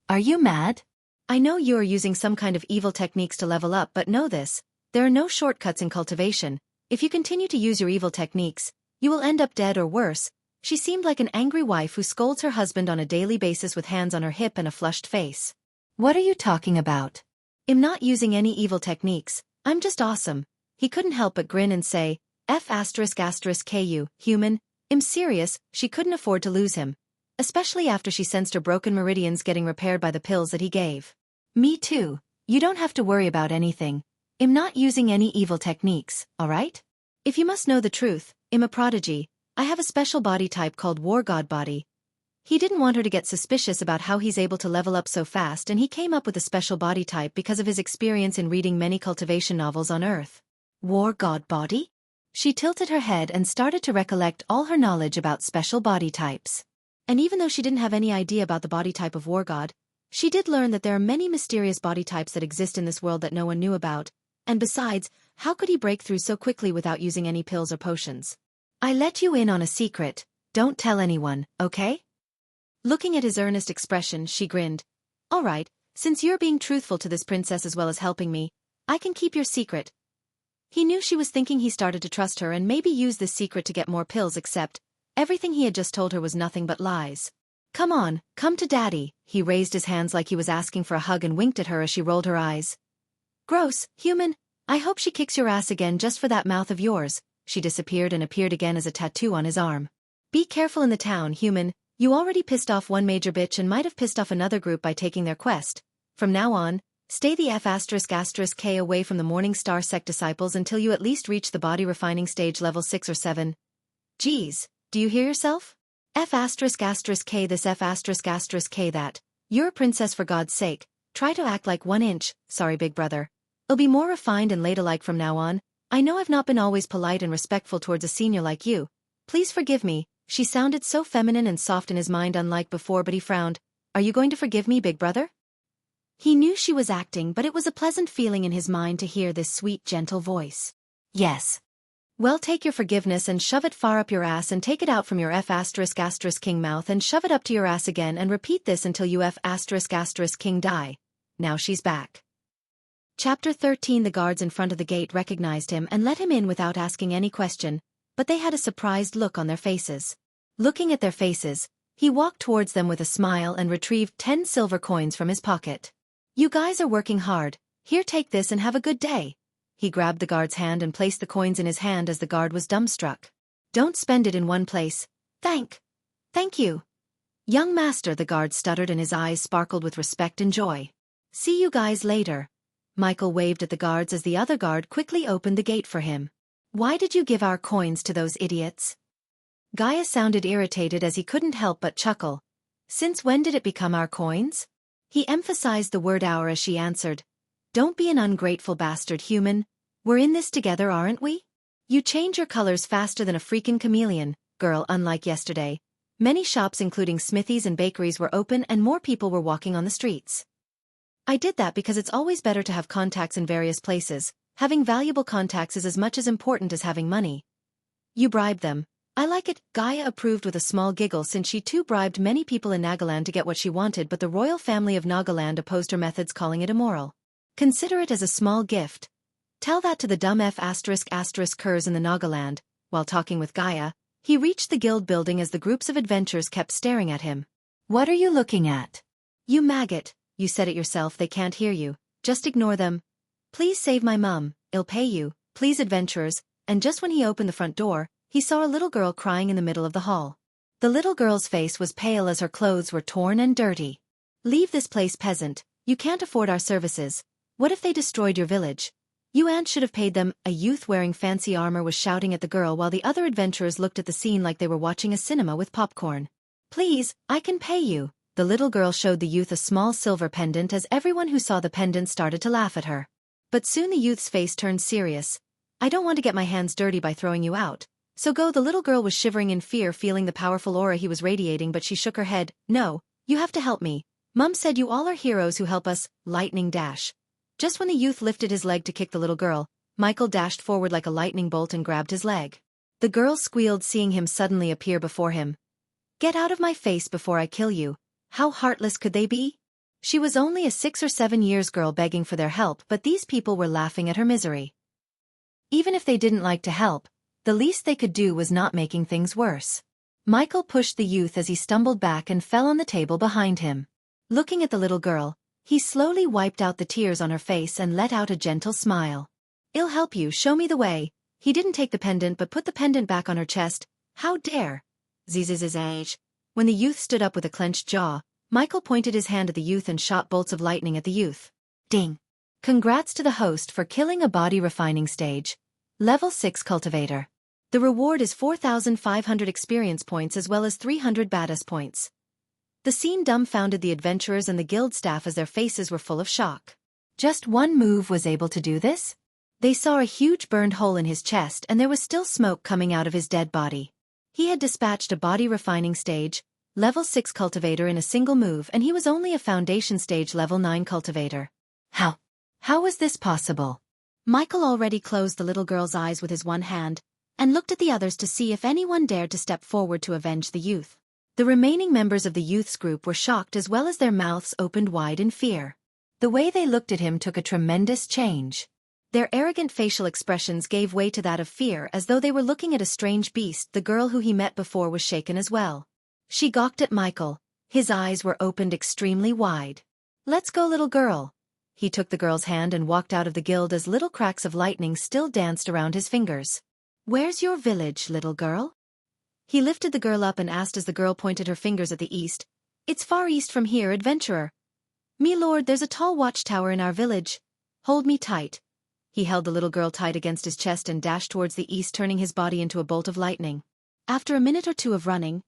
Are you mad? I know you're using some kind of evil techniques to level up, but know this, there are no shortcuts in cultivation. If you continue to use your evil techniques, you will end up dead or worse. She seemed like an angry wife who scolds her husband on a daily basis with hands on her hip and a flushed face. What are you talking about? I'm not using any evil techniques, I'm just awesome. He couldn't help but grin and say, F***ku, human, I'm serious. She couldn't afford to lose him. Especially after she sensed her broken meridians getting repaired by the pills that he gave. Me too. You don't have to worry about anything. I'm not using any evil techniques, alright? If you must know the truth, I'm a prodigy. I have a special body type called War God Body. He didn't want her to get suspicious about how he's able to level up so fast, and he came up with a special body type because of his experience in reading many cultivation novels on Earth. War God Body? She tilted her head and started to recollect all her knowledge about special body types. And even though she didn't have any idea about the body type of War God, she did learn that there are many mysterious body types that exist in this world that no one knew about, and besides, how could he break through so quickly without using any pills or potions? I let you in on a secret, don't tell anyone, okay? Looking at his earnest expression, she grinned. All right, since you're being truthful to this princess as well as helping me, I can keep your secret. He knew she was thinking. He started to trust her and maybe use this secret to get more pills, except everything he had just told her was nothing but lies. Come on, come to daddy. He raised his hands like he was asking for a hug and winked at her as she rolled her eyes. Gross, human, I hope she kicks your ass again just for that mouth of yours. She disappeared and appeared again as a tattoo on his arm. Be careful in the town, human. You already pissed off one major bitch and might have pissed off another group by taking their quest. From now on, stay the F***K away from the Morningstar sect disciples until you at least reach the body refining stage level 6 or 7. Geez, do you hear yourself? F***K this F***K that. You're a princess, for God's sake. Try to act like 1 inch. Sorry, big brother. I'll be more refined and ladylike from now on. I know I've not been always polite and respectful towards a senior like you. Please forgive me. She sounded so feminine and soft in his mind, unlike before, but he frowned. Are you going to forgive me, big brother? He knew she was acting, but it was a pleasant feeling in his mind to hear this sweet, gentle voice. Yes. Well, take your forgiveness and shove it far up your ass and take it out from your F***king mouth and shove it up to your ass again and repeat this until you F***king die. Now she's back. Chapter 13. The guards in front of the gate recognized him and let him in without asking any question, but they had a surprised look on their faces. Looking at their faces, he walked towards them with a smile and retrieved 10 silver coins from his pocket. You guys are working hard, here, take this and have a good day. He grabbed the guard's hand and placed the coins in his hand as the guard was dumbstruck. Don't spend it in one place. Thank you. Young master, the guard stuttered and his eyes sparkled with respect and joy. See you guys later. Michael waved at the guards as the other guard quickly opened the gate for him. Why did you give our coins to those idiots? Gaia sounded irritated as he couldn't help but chuckle. Since when did it become our coins? He emphasized the word our as she answered. Don't be an ungrateful bastard, human. We're in this together, aren't we? You change your colors faster than a freaking chameleon, girl. Unlike yesterday, many shops including smithies and bakeries were open and more people were walking on the streets. I did that because it's always better to have contacts in various places. Having valuable contacts is as much as important as having money. You bribed them. I like it. Gaia approved with a small giggle since she too bribed many people in Nagaland to get what she wanted, but the royal family of Nagaland opposed her methods, calling it immoral. Consider it as a small gift. Tell that to the dumb curs in the Nagaland. While talking with Gaia, he reached the guild building as the groups of adventurers kept staring at him. What are you looking at? You maggot, you said it yourself. They can't hear you. Just ignore them. Please save my mum, I'll pay you, please, adventurers. And just when he opened the front door, he saw a little girl crying in the middle of the hall. The little girl's face was pale as her clothes were torn and dirty. Leave this place, peasant. You can't afford our services. What if they destroyed your village? You ants should have paid them. A youth wearing fancy armor was shouting at the girl while the other adventurers looked at the scene like they were watching a cinema with popcorn. Please, I can pay you. The little girl showed the youth a small silver pendant as everyone who saw the pendant started to laugh at her. But soon the youth's face turned serious. I don't want to get my hands dirty by throwing you out. So go. The little girl was shivering in fear, feeling the powerful aura he was radiating, but she shook her head. No, you have to help me. Mum said you all are heroes who help us. Lightning dash. Just when the youth lifted his leg to kick the little girl, Michael dashed forward like a lightning bolt and grabbed his leg. The girl squealed, seeing him suddenly appear before him. Get out of my face before I kill you. How heartless could they be? She was only a 6 or 7 years girl begging for their help, but these people were laughing at her misery. Even if they didn't like to help, the least they could do was not making things worse. Michael pushed the youth as he stumbled back and fell on the table behind him. Looking at the little girl, he slowly wiped out the tears on her face and let out a gentle smile. I'll help you, show me the way. He didn't take the pendant but put the pendant back on her chest. How dare? Zzz. When the youth stood up with a clenched jaw, Michael pointed his hand at the youth and shot bolts of lightning at the youth. Ding! Congrats to the host for killing a body refining stage. Level 6 cultivator. The reward is 4,500 experience points as well as 300 badass points. The scene dumbfounded the adventurers and the guild staff as their faces were full of shock. Just one move was able to do this? They saw a huge burned hole in his chest and there was still smoke coming out of his dead body. He had dispatched a body refining stage, level 6 cultivator in a single move, and he was only a foundation stage level 9 cultivator. How was this possible? Michael already closed the little girl's eyes with his one hand, and looked at the others to see if anyone dared to step forward to avenge the youth. The remaining members of the youth's group were shocked as well as their mouths opened wide in fear. The way they looked at him took a tremendous change. Their arrogant facial expressions gave way to that of fear as though they were looking at a strange beast. The girl who he met before was shaken as well. She gawked at Michael. His eyes were opened extremely wide. Let's go, little girl. He took the girl's hand and walked out of the guild as little cracks of lightning still danced around his fingers. Where's your village, little girl? He lifted the girl up and asked as the girl pointed her fingers at the east. It's far east from here, adventurer. Me lord, there's a tall watchtower in our village. Hold me tight. He held the little girl tight against his chest and dashed towards the east, turning his body into a bolt of lightning. After a minute or two of running,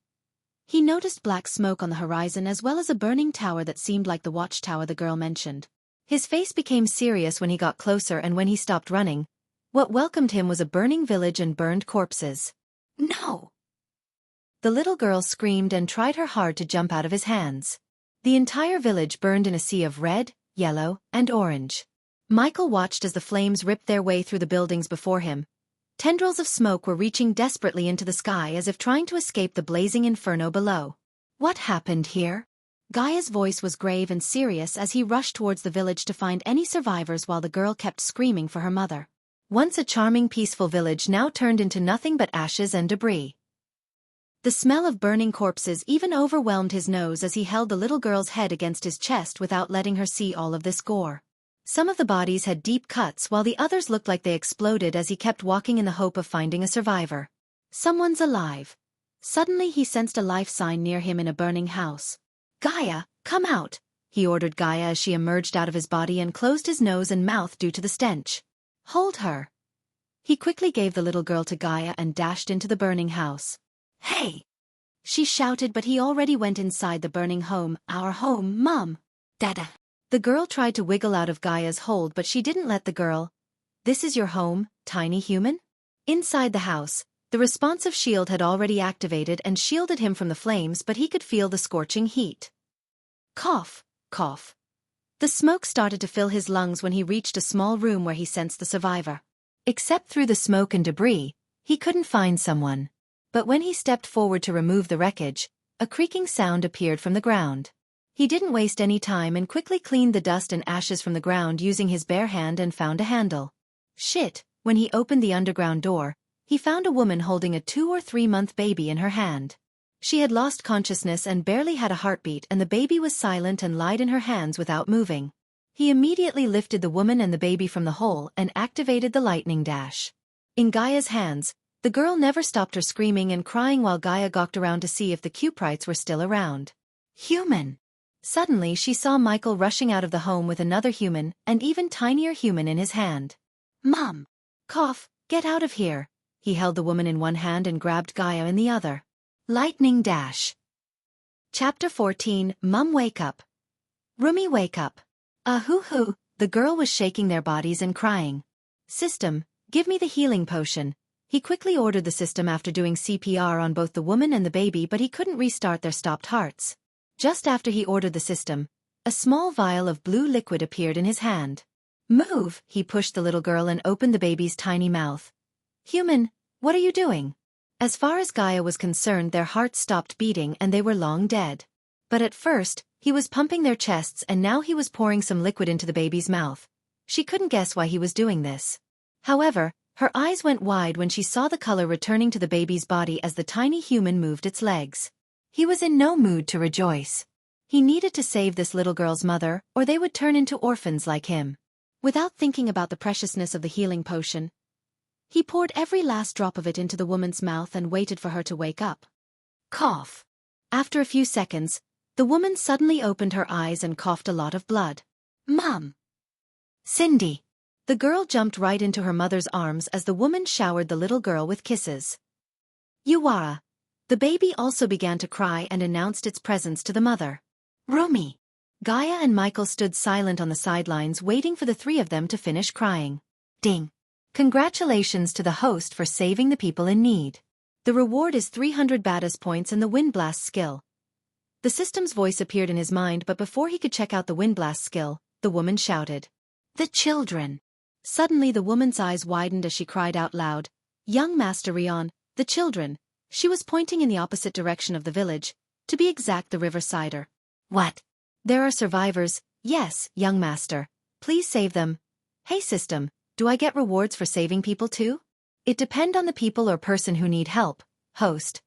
he noticed black smoke on the horizon as well as a burning tower that seemed like the watchtower the girl mentioned. His face became serious when he got closer, and when he stopped running, what welcomed him was a burning village and burned corpses. No! The little girl screamed and tried her hard to jump out of his hands. The entire village burned in a sea of red, yellow, and orange. Michael watched as the flames ripped their way through the buildings before him. Tendrils of smoke were reaching desperately into the sky as if trying to escape the blazing inferno below. What happened here? Gaia's voice was grave and serious as he rushed towards the village to find any survivors while the girl kept screaming for her mother. Once a charming peaceful village now turned into nothing but ashes and debris. The smell of burning corpses even overwhelmed his nose as he held the little girl's head against his chest without letting her see all of this gore. Some of the bodies had deep cuts while the others looked like they exploded as he kept walking in the hope of finding a survivor. Someone's alive. Suddenly he sensed a life sign near him in a burning house. Gaia, come out, he ordered Gaia as she emerged out of his body and closed his nose and mouth due to the stench. Hold her. He quickly gave the little girl to Gaia and dashed into the burning house. Hey! She shouted, but he already went inside the burning home. Our home, Mom. Dada. The girl tried to wiggle out of Gaia's hold, but she didn't let the girl. This is your home, tiny human? Inside the house, the responsive shield had already activated and shielded him from the flames, but he could feel the scorching heat. Cough, cough. The smoke started to fill his lungs when he reached a small room where he sensed the survivor. Except through the smoke and debris, he couldn't find someone. But when he stepped forward to remove the wreckage, a creaking sound appeared from the ground. He didn't waste any time and quickly cleaned the dust and ashes from the ground using his bare hand and found a handle. Shit, when he opened the underground door, he found a woman holding a 2 or 3 month baby in her hand. She had lost consciousness and barely had a heartbeat, and the baby was silent and lied in her hands without moving. He immediately lifted the woman and the baby from the hole and activated the lightning dash. In Gaia's hands, the girl never stopped her screaming and crying while Gaia gawked around to see if the Cuprites were still around. Human! Suddenly she saw Michael rushing out of the home with another human, an even tinier human in his hand. Mom! Cough, get out of here! He held the woman in one hand and grabbed Gaia in the other. Lightning dash. Chapter 14, Mum wake up. Rumi wake up. Hoo, the girl was shaking their bodies and crying. System, give me the healing potion. He quickly ordered the system after doing CPR on both the woman and the baby, but he couldn't restart their stopped hearts. Just after he ordered the system, a small vial of blue liquid appeared in his hand. Move, he pushed the little girl and opened the baby's tiny mouth. Human, what are you doing? As far as Gaia was concerned, their hearts stopped beating and they were long dead. But at first, he was pumping their chests and now he was pouring some liquid into the baby's mouth. She couldn't guess why he was doing this. However, her eyes went wide when she saw the color returning to the baby's body as the tiny human moved its legs. He was in no mood to rejoice. He needed to save this little girl's mother, or they would turn into orphans like him. Without thinking about the preciousness of the healing potion, he poured every last drop of it into the woman's mouth and waited for her to wake up. Cough. After a few seconds, the woman suddenly opened her eyes and coughed a lot of blood. Mom! Cindy! The girl jumped right into her mother's arms as the woman showered the little girl with kisses. Yuara! The baby also began to cry and announced its presence to the mother. Rumi! Gaia and Michael stood silent on the sidelines waiting for the three of them to finish crying. Ding! Congratulations to the host for saving the people in need. The reward is 300 Baddest points and the Windblast skill. The system's voice appeared in his mind, but before he could check out the Windblast skill, the woman shouted. The children! Suddenly the woman's eyes widened as she cried out loud. Young Master Rion, the children! She was pointing in the opposite direction of the village, to be exact the Riversider. What? There are survivors, yes, young master. Please save them. Hey system, do I get rewards for saving people too? It depends on the people or person who need help, host.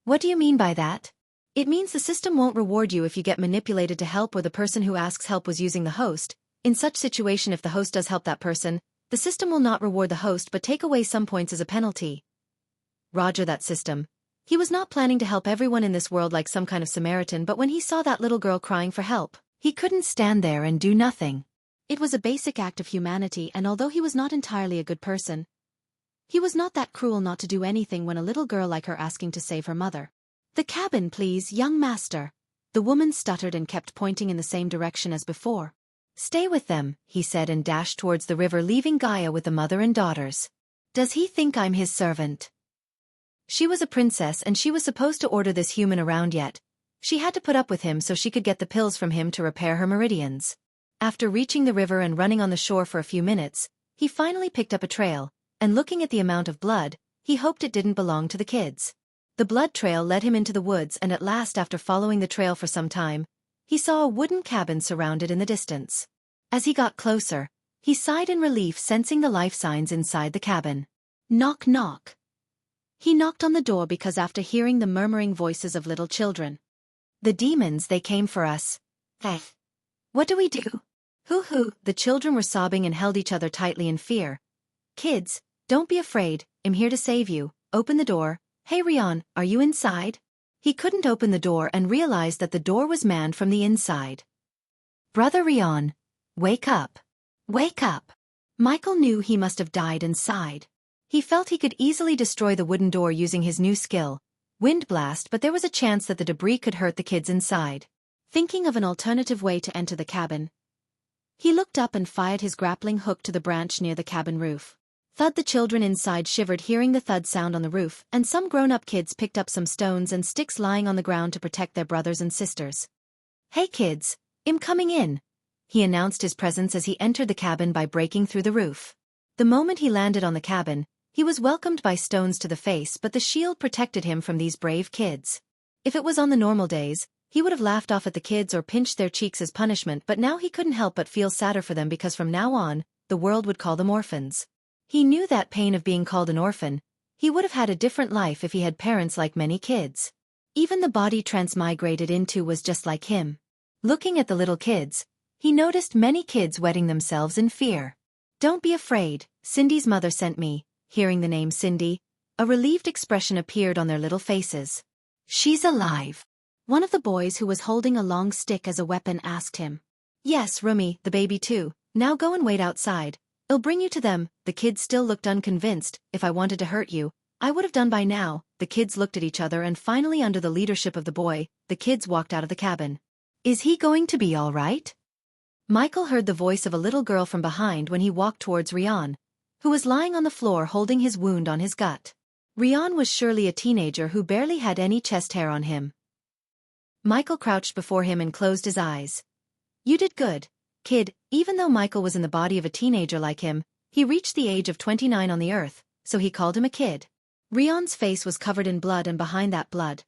What do you mean by that? It means the system won't reward you if you get manipulated to help or the person who asks help was using the host. In such situation, if the host does help that person, the system will not reward the host but take away some points as a penalty. Roger that system. He was not planning to help everyone in this world like some kind of Samaritan, but when he saw that little girl crying for help, he couldn't stand there and do nothing. It was a basic act of humanity, and although he was not entirely a good person, he was not that cruel not to do anything when a little girl like her asking to save her mother. The cabin, please, young master. The woman stuttered and kept pointing in the same direction as before. Stay with them, he said and dashed towards the river, leaving Gaia with the mother and daughters. Does he think I'm his servant? She was a princess and she was supposed to order this human around, yet she had to put up with him so she could get the pills from him to repair her meridians. After reaching the river and running on the shore for a few minutes, he finally picked up a trail, and looking at the amount of blood, he hoped it didn't belong to the kids. The blood trail led him into the woods, and at last, after following the trail for some time, he saw a wooden cabin surrounded in the distance. As he got closer, he sighed in relief, sensing the life signs inside the cabin. Knock, knock. He knocked on the door because after hearing the murmuring voices of little children. The demons, they came for us. Hey. What do we do? Hoo-hoo, the children were sobbing and held each other tightly in fear. Kids, don't be afraid, I'm here to save you. Open the door. Hey Rion, are you inside? He couldn't open the door and realized that the door was manned from the inside. Brother Rion, wake up. Wake up. Michael knew he must have died inside. He felt he could easily destroy the wooden door using his new skill, Wind Blast, but there was a chance that the debris could hurt the kids inside. Thinking of an alternative way to enter the cabin, he looked up and fired his grappling hook to the branch near the cabin roof. Thud, the children inside shivered hearing the thud sound on the roof, and some grown-up kids picked up some stones and sticks lying on the ground to protect their brothers and sisters. Hey kids, I'm coming in. He announced his presence as he entered the cabin by breaking through the roof. The moment he landed on the cabin, he was welcomed by stones to the face, but the shield protected him from these brave kids. If it was on the normal days, he would have laughed off at the kids or pinched their cheeks as punishment, but now he couldn't help but feel sadder for them because from now on, the world would call them orphans. He knew that pain of being called an orphan. He would have had a different life if he had parents like many kids. Even the body transmigrated into was just like him. Looking at the little kids, he noticed many kids wetting themselves in fear. Don't be afraid, Cindy's mother sent me. Hearing the name Cindy, a relieved expression appeared on their little faces. She's alive. One of the boys who was holding a long stick as a weapon asked him. Yes, Rumi, the baby too. Now go and wait outside. I'll bring you to them. The kids still looked unconvinced. If I wanted to hurt you, I would have done by now. The kids looked at each other and finally, under the leadership of the boy, the kids walked out of the cabin. Is he going to be all right? Michael heard the voice of a little girl from behind when he walked towards Rion, who was lying on the floor holding his wound on his gut. Rion was surely a teenager who barely had any chest hair on him. Michael crouched before him and closed his eyes. You did good, kid. Even though Michael was in the body of a teenager like him, he reached the age of 29 on the earth, so he called him a kid. Rion's face was covered in blood, and behind that blood,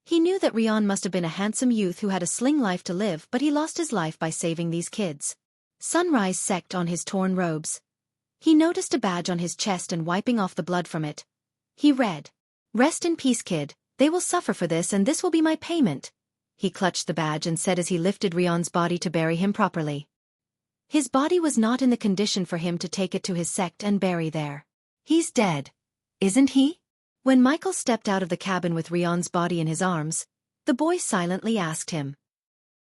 he knew that Rion must have been a handsome youth who had a sling life to live, but he lost his life by saving these kids. Sunrise set on his torn robes. He noticed a badge on his chest and wiping off the blood from it, he read, Rest in peace, kid. They will suffer for this, and this will be my payment. He clutched the badge and said as he lifted Rion's body to bury him properly. His body was not in the condition for him to take it to his sect and bury there. He's dead, isn't he? When Michael stepped out of the cabin with Rion's body in his arms, the boy silently asked him.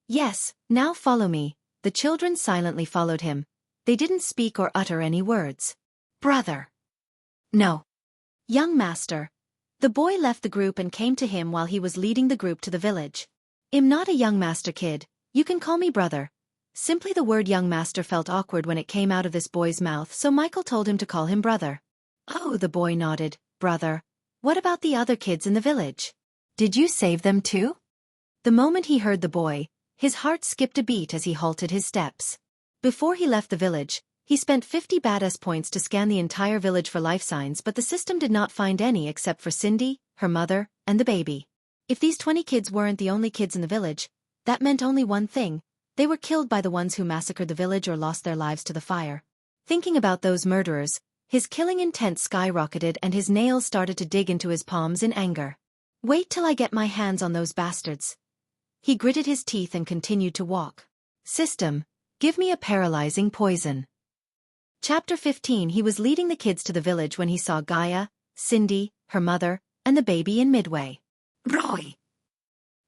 Yes, now follow me. The children silently followed him. They didn't speak or utter any words. Brother. No. Young master. The boy left the group and came to him while he was leading the group to the village. I'm not a young master, kid. You can call me brother. Simply the word young master felt awkward when it came out of this boy's mouth, so Michael told him to call him brother. Oh, the boy nodded. Brother. What about the other kids in the village? Did you save them too? The moment he heard the boy, his heart skipped a beat as he halted his steps. Before he left the village, he spent 50 badass points to scan the entire village for life signs, but the system did not find any except for Cindy, her mother, and the baby. If these 20 kids weren't the only kids in the village, that meant only one thing. They were killed by the ones who massacred the village or lost their lives to the fire. Thinking about those murderers, his killing intent skyrocketed and his nails started to dig into his palms in anger. Wait till I get my hands on those bastards. He gritted his teeth and continued to walk. System, give me a paralyzing poison. Chapter 15. He was leading the kids to the village when he saw Gaia, Cindy, her mother, and the baby in midway. Roy!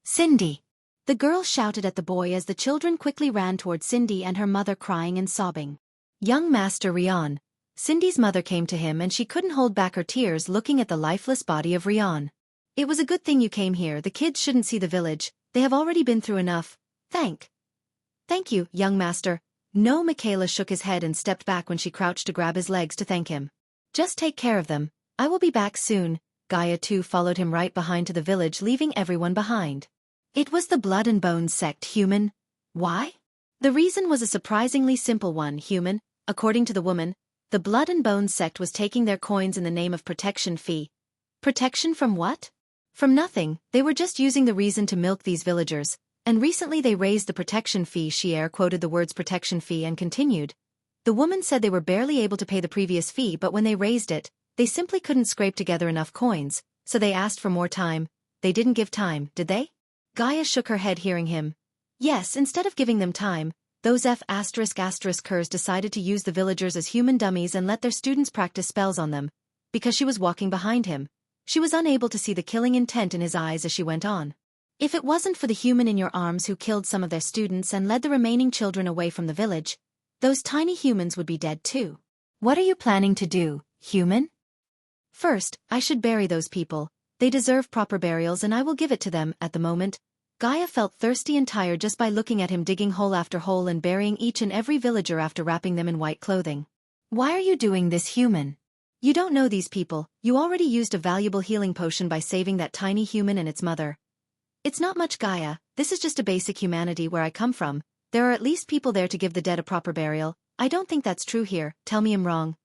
Cindy! The girl shouted at the boy as the children quickly ran towards Cindy and her mother crying and sobbing. Young Master Rion. Cindy's mother came to him and she couldn't hold back her tears looking at the lifeless body of Rion. It was a good thing you came here. The kids shouldn't see the village. They have already been through enough. Thank you, young master. No, Michaela shook his head and stepped back when she crouched to grab his legs to thank him. Just take care of them. I will be back soon. Gaia too followed him right behind to the village, leaving everyone behind. It was the Blood and Bones sect, human. Why? The reason was a surprisingly simple one, human. According to the woman, The Blood and Bones sect was taking their coins in the name of protection fee. Protection from what? From nothing, they were just using the reason to milk these villagers, and recently they raised the protection fee. Xier quoted the words protection fee and continued. The woman said they were barely able to pay the previous fee, but when they raised it, they simply couldn't scrape together enough coins, so they asked for more time. They didn't give time, did they? Gaia shook her head hearing him. Yes, instead of giving them time, those F******kers decided to use the villagers as human dummies and let their students practice spells on them. Because she was walking behind him, she was unable to see the killing intent in his eyes as she went on. If it wasn't for the human in your arms who killed some of their students and led the remaining children away from the village, those tiny humans would be dead too. What are you planning to do, human? First, I should bury those people. They deserve proper burials and I will give it to them. At the moment, Gaia felt thirsty and tired just by looking at him digging hole after hole and burying each and every villager after wrapping them in white clothing. Why are you doing this, human? You don't know these people. You already used a valuable healing potion by saving that tiny human and its mother. It's not much, Gaia. This is just a basic humanity where I come from. There are at least people there to give the dead a proper burial. I don't think that's true here. Tell me I'm wrong.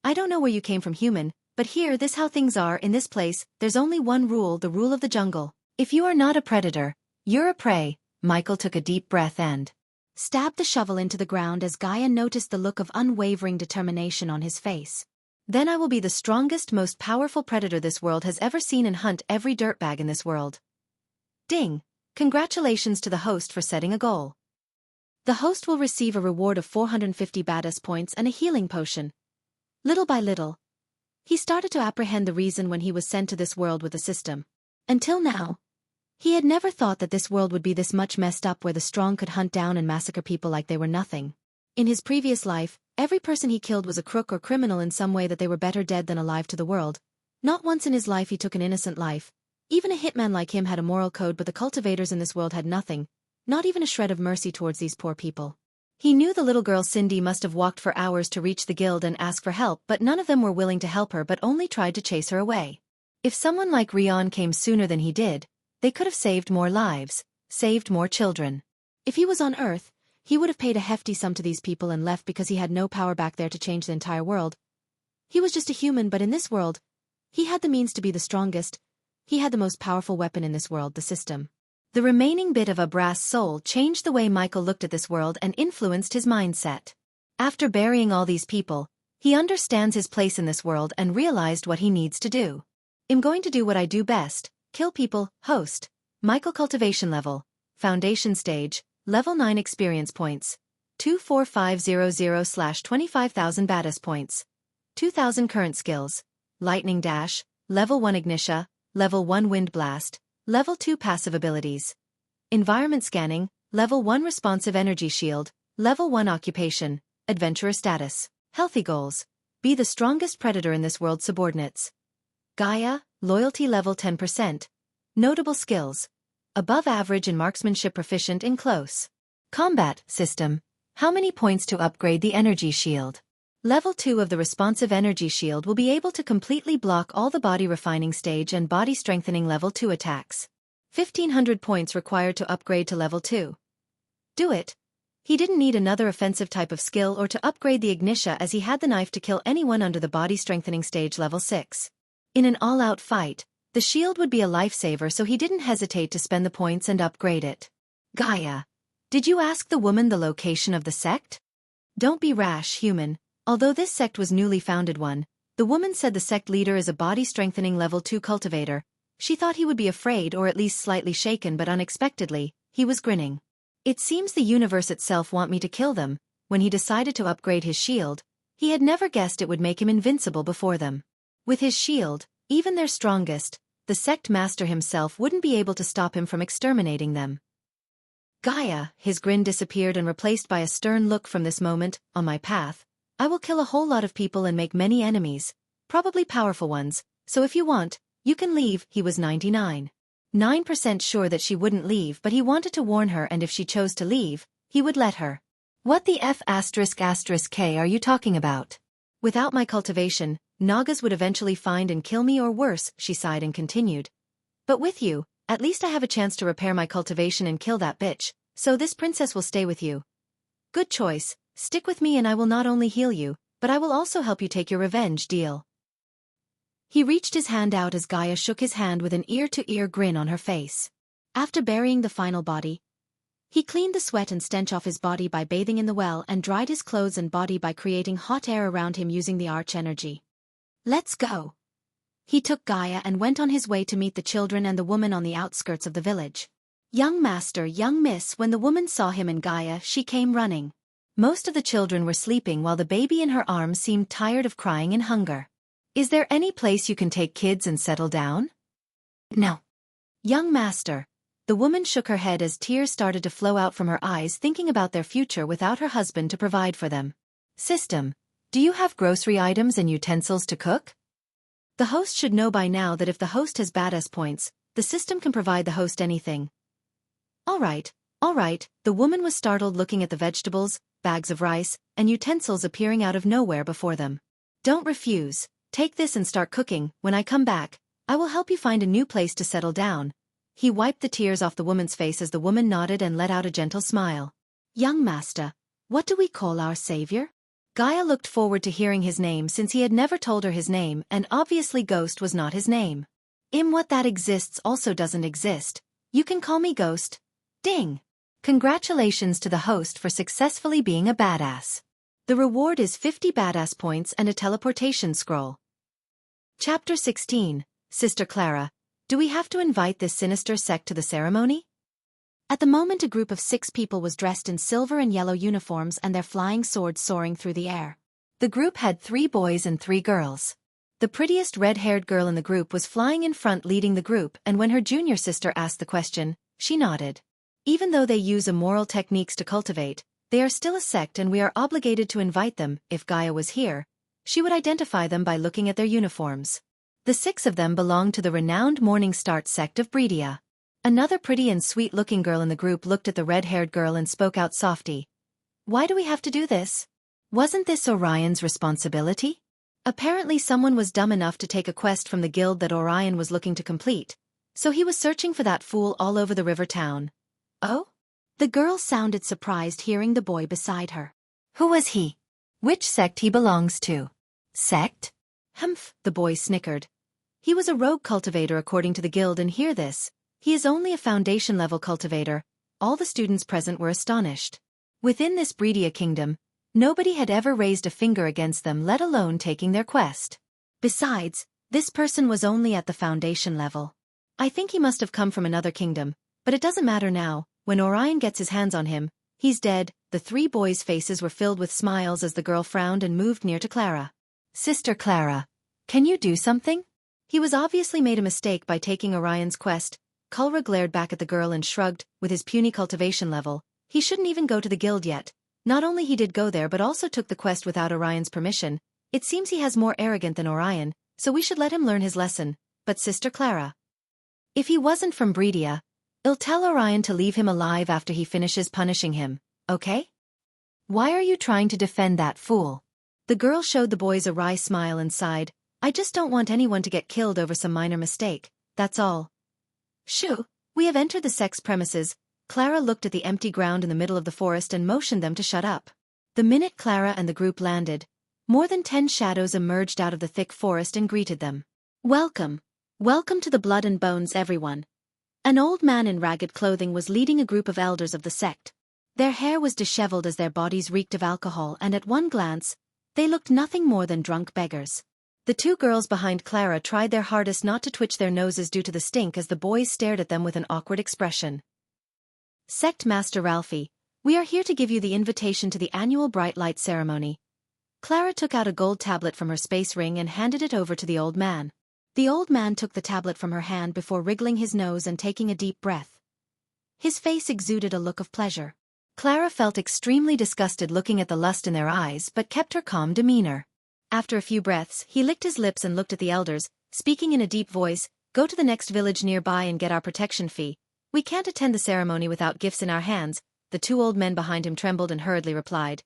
I don't know where you came from, human, but here this how things are in this place. There's only one rule, the rule of the jungle. If you are not a predator, you're a prey. Michael took a deep breath and stabbed the shovel into the ground as Gaia noticed the look of unwavering determination on his face. Then I will be the strongest, most powerful predator this world has ever seen and hunt every dirtbag in this world. Ding! Congratulations to the host for setting a goal. The host will receive a reward of 450 badass points and a healing potion. Little by little, he started to apprehend the reason when he was sent to this world with the system. Until now, he had never thought that this world would be this much messed up where the strong could hunt down and massacre people like they were nothing. In his previous life, every person he killed was a crook or criminal in some way that they were better dead than alive to the world. Not once in his life he took an innocent life. Even a hitman like him had a moral code, but the cultivators in this world had nothing, not even a shred of mercy towards these poor people. He knew the little girl Cindy must have walked for hours to reach the guild and ask for help, but none of them were willing to help her but only tried to chase her away. If someone like Rion came sooner than he did, they could have saved more lives, saved more children. If he was on Earth, he would have paid a hefty sum to these people and left because he had no power back there to change the entire world. He was just a human, but in this world, he had the means to be the strongest. He had the most powerful weapon in this world, the system. The remaining bit of a brass soul changed the way Michael looked at this world and influenced his mindset. After burying all these people, he understands his place in this world and realized what he needs to do. I'm going to do what I do best, kill people. Host, Michael cultivation level, foundation stage, level 9 experience points, 24500/25,000 badass points, 2,000 current skills, lightning dash, level 1 ignitia, level 1 wind blast, level 2 passive abilities. Environment scanning, level 1 responsive energy shield, level 1 occupation, adventurer status. Healthy goals, be the strongest predator in this world. Subordinates. Gaia, loyalty level 10%. Notable skills, above average in marksmanship, proficient in close combat. System, how many points to upgrade the energy shield? Level 2 of the responsive energy shield will be able to completely block all the body refining stage and body strengthening level 2 attacks. 1,500 points required to upgrade to level 2. Do it. He didn't need another offensive type of skill or to upgrade the ignitia as he had the knife to kill anyone under the body strengthening stage level 6. In an all-out fight, the shield would be a lifesaver, so he didn't hesitate to spend the points and upgrade it. Gaia, did you ask the woman the location of the sect? Don't be rash, human. Although this sect was newly founded one, the woman said the sect leader is a body-strengthening level 2 cultivator. She thought he would be afraid or at least slightly shaken, but unexpectedly, he was grinning. It seems the universe itself want me to kill them. When he decided to upgrade his shield, he had never guessed it would make him invincible before them. With his shield, even their strongest, the sect master himself wouldn't be able to stop him from exterminating them. Gaia, his grin disappeared and replaced by a stern look. From this moment, on my path, I will kill a whole lot of people and make many enemies, probably powerful ones, so if you want, you can leave. He was 99% sure that she wouldn't leave, but he wanted to warn her, and if she chose to leave, he would let her. What the F***K are you talking about? Without my cultivation, Nagas would eventually find and kill me, or worse, she sighed and continued. But with you, at least I have a chance to repair my cultivation and kill that bitch, so this princess will stay with you. Good choice. Stick with me and I will not only heal you, but I will also help you take your revenge, deal. He reached his hand out as Gaia shook his hand with an ear-to-ear grin on her face. After burying the final body, he cleaned the sweat and stench off his body by bathing in the well and dried his clothes and body by creating hot air around him using the arch energy. Let's go. He took Gaia and went on his way to meet the children and the woman on the outskirts of the village. Young master, young miss, when the woman saw him and Gaia, she came running. Most of the children were sleeping while the baby in her arms seemed tired of crying in hunger. Is there any place you can take kids and settle down? No. Young master. The woman shook her head as tears started to flow out from her eyes thinking about their future without her husband to provide for them. System. Do you have grocery items and utensils to cook? The host should know by now that if the host has badass points, the system can provide the host anything. All right, the woman was startled looking at the vegetables, bags of rice, and utensils appearing out of nowhere before them. Don't refuse, take this and start cooking. When I come back, I will help you find a new place to settle down. He wiped the tears off the woman's face as the woman nodded and let out a gentle smile. Young master, what do we call our savior? Gaia looked forward to hearing his name since he had never told her his name and obviously Ghost was not his name. What that exists also doesn't exist. You can call me Ghost. Ding! Congratulations to the host for successfully being a badass. The reward is 50 badass points and a teleportation scroll. Chapter 16, Sister Clara, do we have to invite this sinister sect to the ceremony? At the moment a group of 6 people was dressed in silver and yellow uniforms and their flying swords soaring through the air. The group had 3 boys and 3 girls. The prettiest red-haired girl in the group was flying in front leading the group, and when her junior sister asked the question, she nodded. Even though they use immoral techniques to cultivate, they are still a sect and we are obligated to invite them. If Gaia was here, she would identify them by looking at their uniforms. The 6 of them belonged to the renowned Morning Start sect of Breedia. Another pretty and sweet-looking girl in the group looked at the red-haired girl and spoke out softly. Why do we have to do this? Wasn't this Orion's responsibility? Apparently someone was dumb enough to take a quest from the guild that Orion was looking to complete, so he was searching for that fool all over the river town. Oh? The girl sounded surprised hearing the boy beside her. Who was he? Which sect he belongs to? Sect? Humph, the boy snickered. He was a rogue cultivator according to the guild, and hear this. He is only a foundation-level cultivator. All the students present were astonished. Within this Breedia kingdom, nobody had ever raised a finger against them, let alone taking their quest. Besides, this person was only at the foundation level. I think he must have come from another kingdom, but it doesn't matter now. When Orion gets his hands on him, he's dead. The 3 boys' faces were filled with smiles as the girl frowned and moved near to Clara. Sister Clara, can you do something? He was obviously made a mistake by taking Orion's quest. Kulra glared back at the girl and shrugged. With his puny cultivation level, he shouldn't even go to the guild yet. Not only he did go there but also took the quest without Orion's permission. It seems he has more arrogant than Orion, so we should let him learn his lesson. But Sister Clara, if he wasn't from Breedia, I'll tell Orion to leave him alive after he finishes punishing him, okay? Why are you trying to defend that fool? The girl showed the boys a wry smile and sighed. I just don't want anyone to get killed over some minor mistake, that's all. Shoo, we have entered the sect's premises. Clara looked at the empty ground in the middle of the forest and motioned them to shut up. The minute Clara and the group landed, more than 10 shadows emerged out of the thick forest and greeted them. Welcome. Welcome to the Blood and Bones, everyone. An old man in ragged clothing was leading a group of elders of the sect. Their hair was disheveled as their bodies reeked of alcohol, and at one glance, they looked nothing more than drunk beggars. The 2 girls behind Clara tried their hardest not to twitch their noses due to the stink as the boys stared at them with an awkward expression. Sect Master Ralphie, we are here to give you the invitation to the annual Bright Light ceremony. Clara took out a gold tablet from her space ring and handed it over to the old man. The old man took the tablet from her hand before wriggling his nose and taking a deep breath. His face exuded a look of pleasure. Clara felt extremely disgusted looking at the lust in their eyes but kept her calm demeanor. After a few breaths, he licked his lips and looked at the elders, speaking in a deep voice, Go to the next village nearby and get our protection fee. We can't attend the ceremony without gifts in our hands. The 2 old men behind him trembled and hurriedly replied.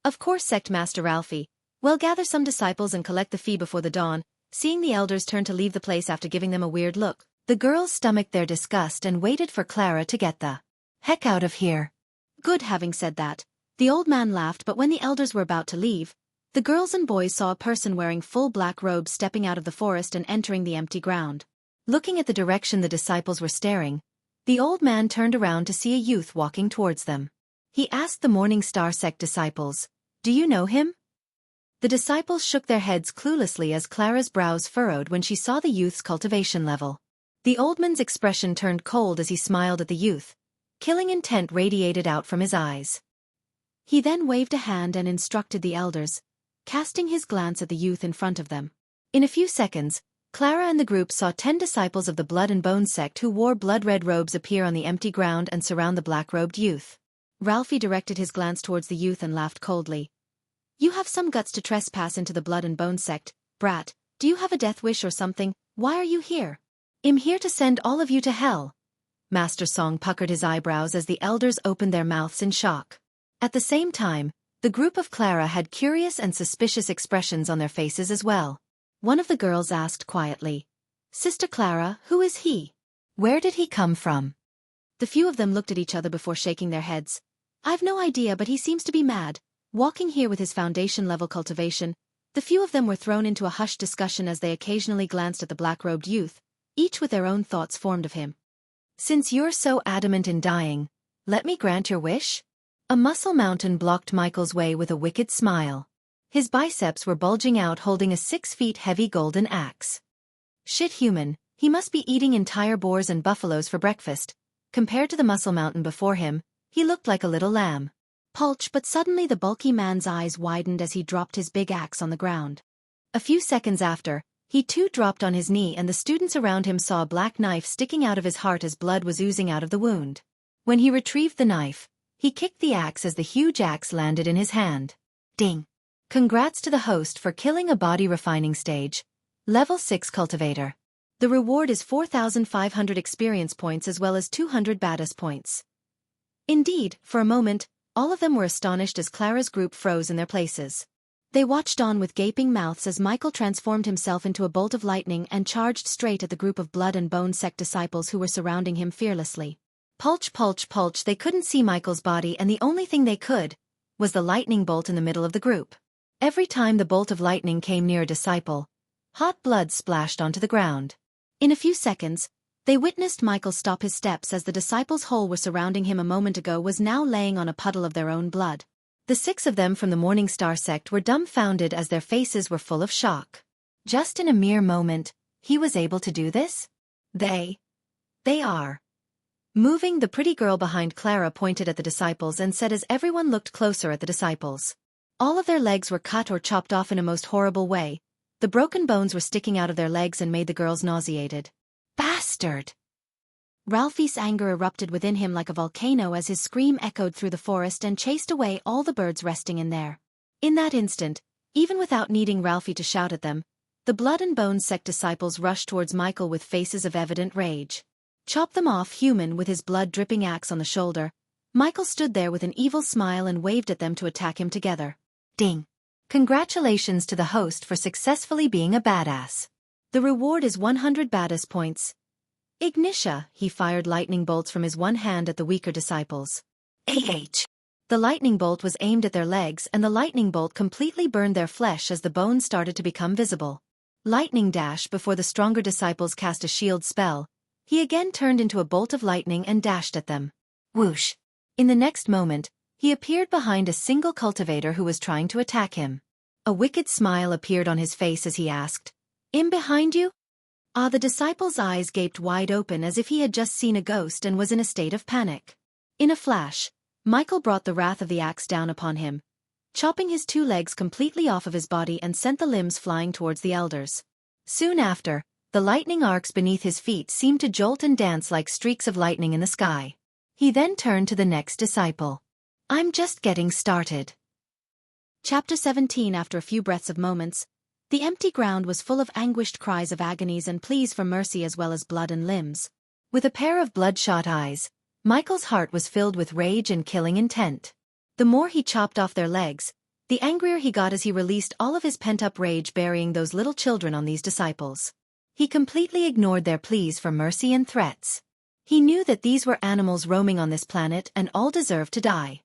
Of course, Sect Master Ralphie. Well, gather some disciples and collect the fee before the dawn. Seeing the elders turn to leave the place after giving them a weird look, the girls stomached their disgust and waited for Clara to get the heck out of here. Good. Having said that, the old man laughed, but when the elders were about to leave, The girls and boys saw a person wearing full black robes stepping out of the forest and entering the empty ground. Looking at the direction the disciples were staring, the old man turned around to see a youth walking towards them. He asked the Morning Star sect disciples, "Do you know him?" The disciples shook their heads cluelessly as Clara's brows furrowed when she saw the youth's cultivation level. The old man's expression turned cold as he smiled at the youth. Killing intent radiated out from his eyes. He then waved a hand and instructed the elders, casting his glance at the youth in front of them. In a few seconds, Clara and the group saw 10 disciples of the Blood and Bone sect who wore blood-red robes appear on the empty ground and surround the black-robed youth. Ralphie directed his glance towards the youth and laughed coldly. "You have some guts to trespass into the Blood and Bone sect, brat. Do you have a death wish or something? Why are you here?" "I'm here to send all of you to hell." Master Song puckered his eyebrows as the elders opened their mouths in shock. At the same time, the group of Clara had curious and suspicious expressions on their faces as well. One of the girls asked quietly, "Sister Clara, who is he? Where did he come from?" The few of them looked at each other before shaking their heads. "I've no idea, but he seems to be mad, walking here with his foundation-level cultivation." The few of them were thrown into a hushed discussion as they occasionally glanced at the black-robed youth, each with their own thoughts formed of him. "Since you're so adamant in dying, let me grant your wish?" A muscle mountain blocked Michael's way with a wicked smile. His biceps were bulging out holding a 6 feet heavy golden axe. Shit human, he must be eating entire boars and buffaloes for breakfast. Compared to the muscle mountain before him, he looked like a little lamb. Pulch, but suddenly the bulky man's eyes widened as he dropped his big axe on the ground. A few seconds after, he too dropped on his knee and the students around him saw a black knife sticking out of his heart as blood was oozing out of the wound. When he retrieved the knife, he kicked the axe as the huge axe landed in his hand. Ding! Congrats to the host for killing a body refining stage. Level 6 cultivator. The reward is 4,500 experience points as well as 200 badass points. Indeed, for a moment, all of them were astonished as Clara's group froze in their places. They watched on with gaping mouths as Michael transformed himself into a bolt of lightning and charged straight at the group of Blood and Bone sect disciples who were surrounding him fearlessly. Pulch, pulch, pulch, they couldn't see Michael's body and the only thing they could was the lightning bolt in the middle of the group. Every time the bolt of lightning came near a disciple, hot blood splashed onto the ground. In a few seconds, they witnessed Michael stop his steps as the disciples who were surrounding him a moment ago was now laying on a puddle of their own blood. The 6 of them from the Morning Star sect were dumbfounded as their faces were full of shock. Just in a mere moment, he was able to do this? They are. Moving, the pretty girl behind Clara pointed at the disciples and said as everyone looked closer at the disciples. All of their legs were cut or chopped off in a most horrible way. The broken bones were sticking out of their legs and made the girls nauseated. Bastard! Ralphie's anger erupted within him like a volcano as his scream echoed through the forest and chased away all the birds resting in there. In that instant, even without needing Ralphie to shout at them, the Blood and Bone sect disciples rushed towards Michael with faces of evident rage. "Chop them off, human!" With his blood-dripping axe on the shoulder, Michael stood there with an evil smile and waved at them to attack him together. Ding! Congratulations to the host for successfully being a badass. The reward is 100 badass points. Ignitia! He fired lightning bolts from his one hand at the weaker disciples. The lightning bolt was aimed at their legs and the lightning bolt completely burned their flesh as the bones started to become visible. Lightning dash! Before the stronger disciples cast a shield spell, he again turned into a bolt of lightning and dashed at them. Whoosh! In the next moment, he appeared behind a single cultivator who was trying to attack him. A wicked smile appeared on his face as he asked, "I'm behind you?" The disciple's eyes gaped wide open as if he had just seen a ghost and was in a state of panic. In a flash, Michael brought the wrath of the axe down upon him, chopping his 2 legs completely off of his body and sent the limbs flying towards the elders. Soon after, the lightning arcs beneath his feet seemed to jolt and dance like streaks of lightning in the sky. He then turned to the next disciple. "I'm just getting started." Chapter 17. After a few breaths of moments, the empty ground was full of anguished cries of agonies and pleas for mercy as well as blood and limbs. With a pair of bloodshot eyes, Michael's heart was filled with rage and killing intent. The more he chopped off their legs, the angrier he got as he released all of his pent-up rage burying those little children on these disciples. He completely ignored their pleas for mercy and threats. He knew that these were animals roaming on this planet and all deserved to die.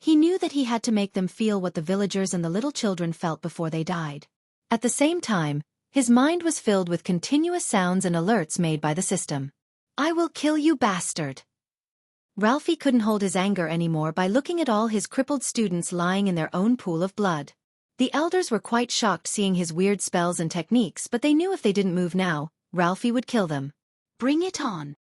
He knew that he had to make them feel what the villagers and the little children felt before they died. At the same time, his mind was filled with continuous sounds and alerts made by the system. "I will kill you, bastard!" Ralphie couldn't hold his anger anymore by looking at all his crippled students lying in their own pool of blood. The elders were quite shocked seeing his weird spells and techniques, but they knew if they didn't move now, Ralphie would kill them. "Bring it on!"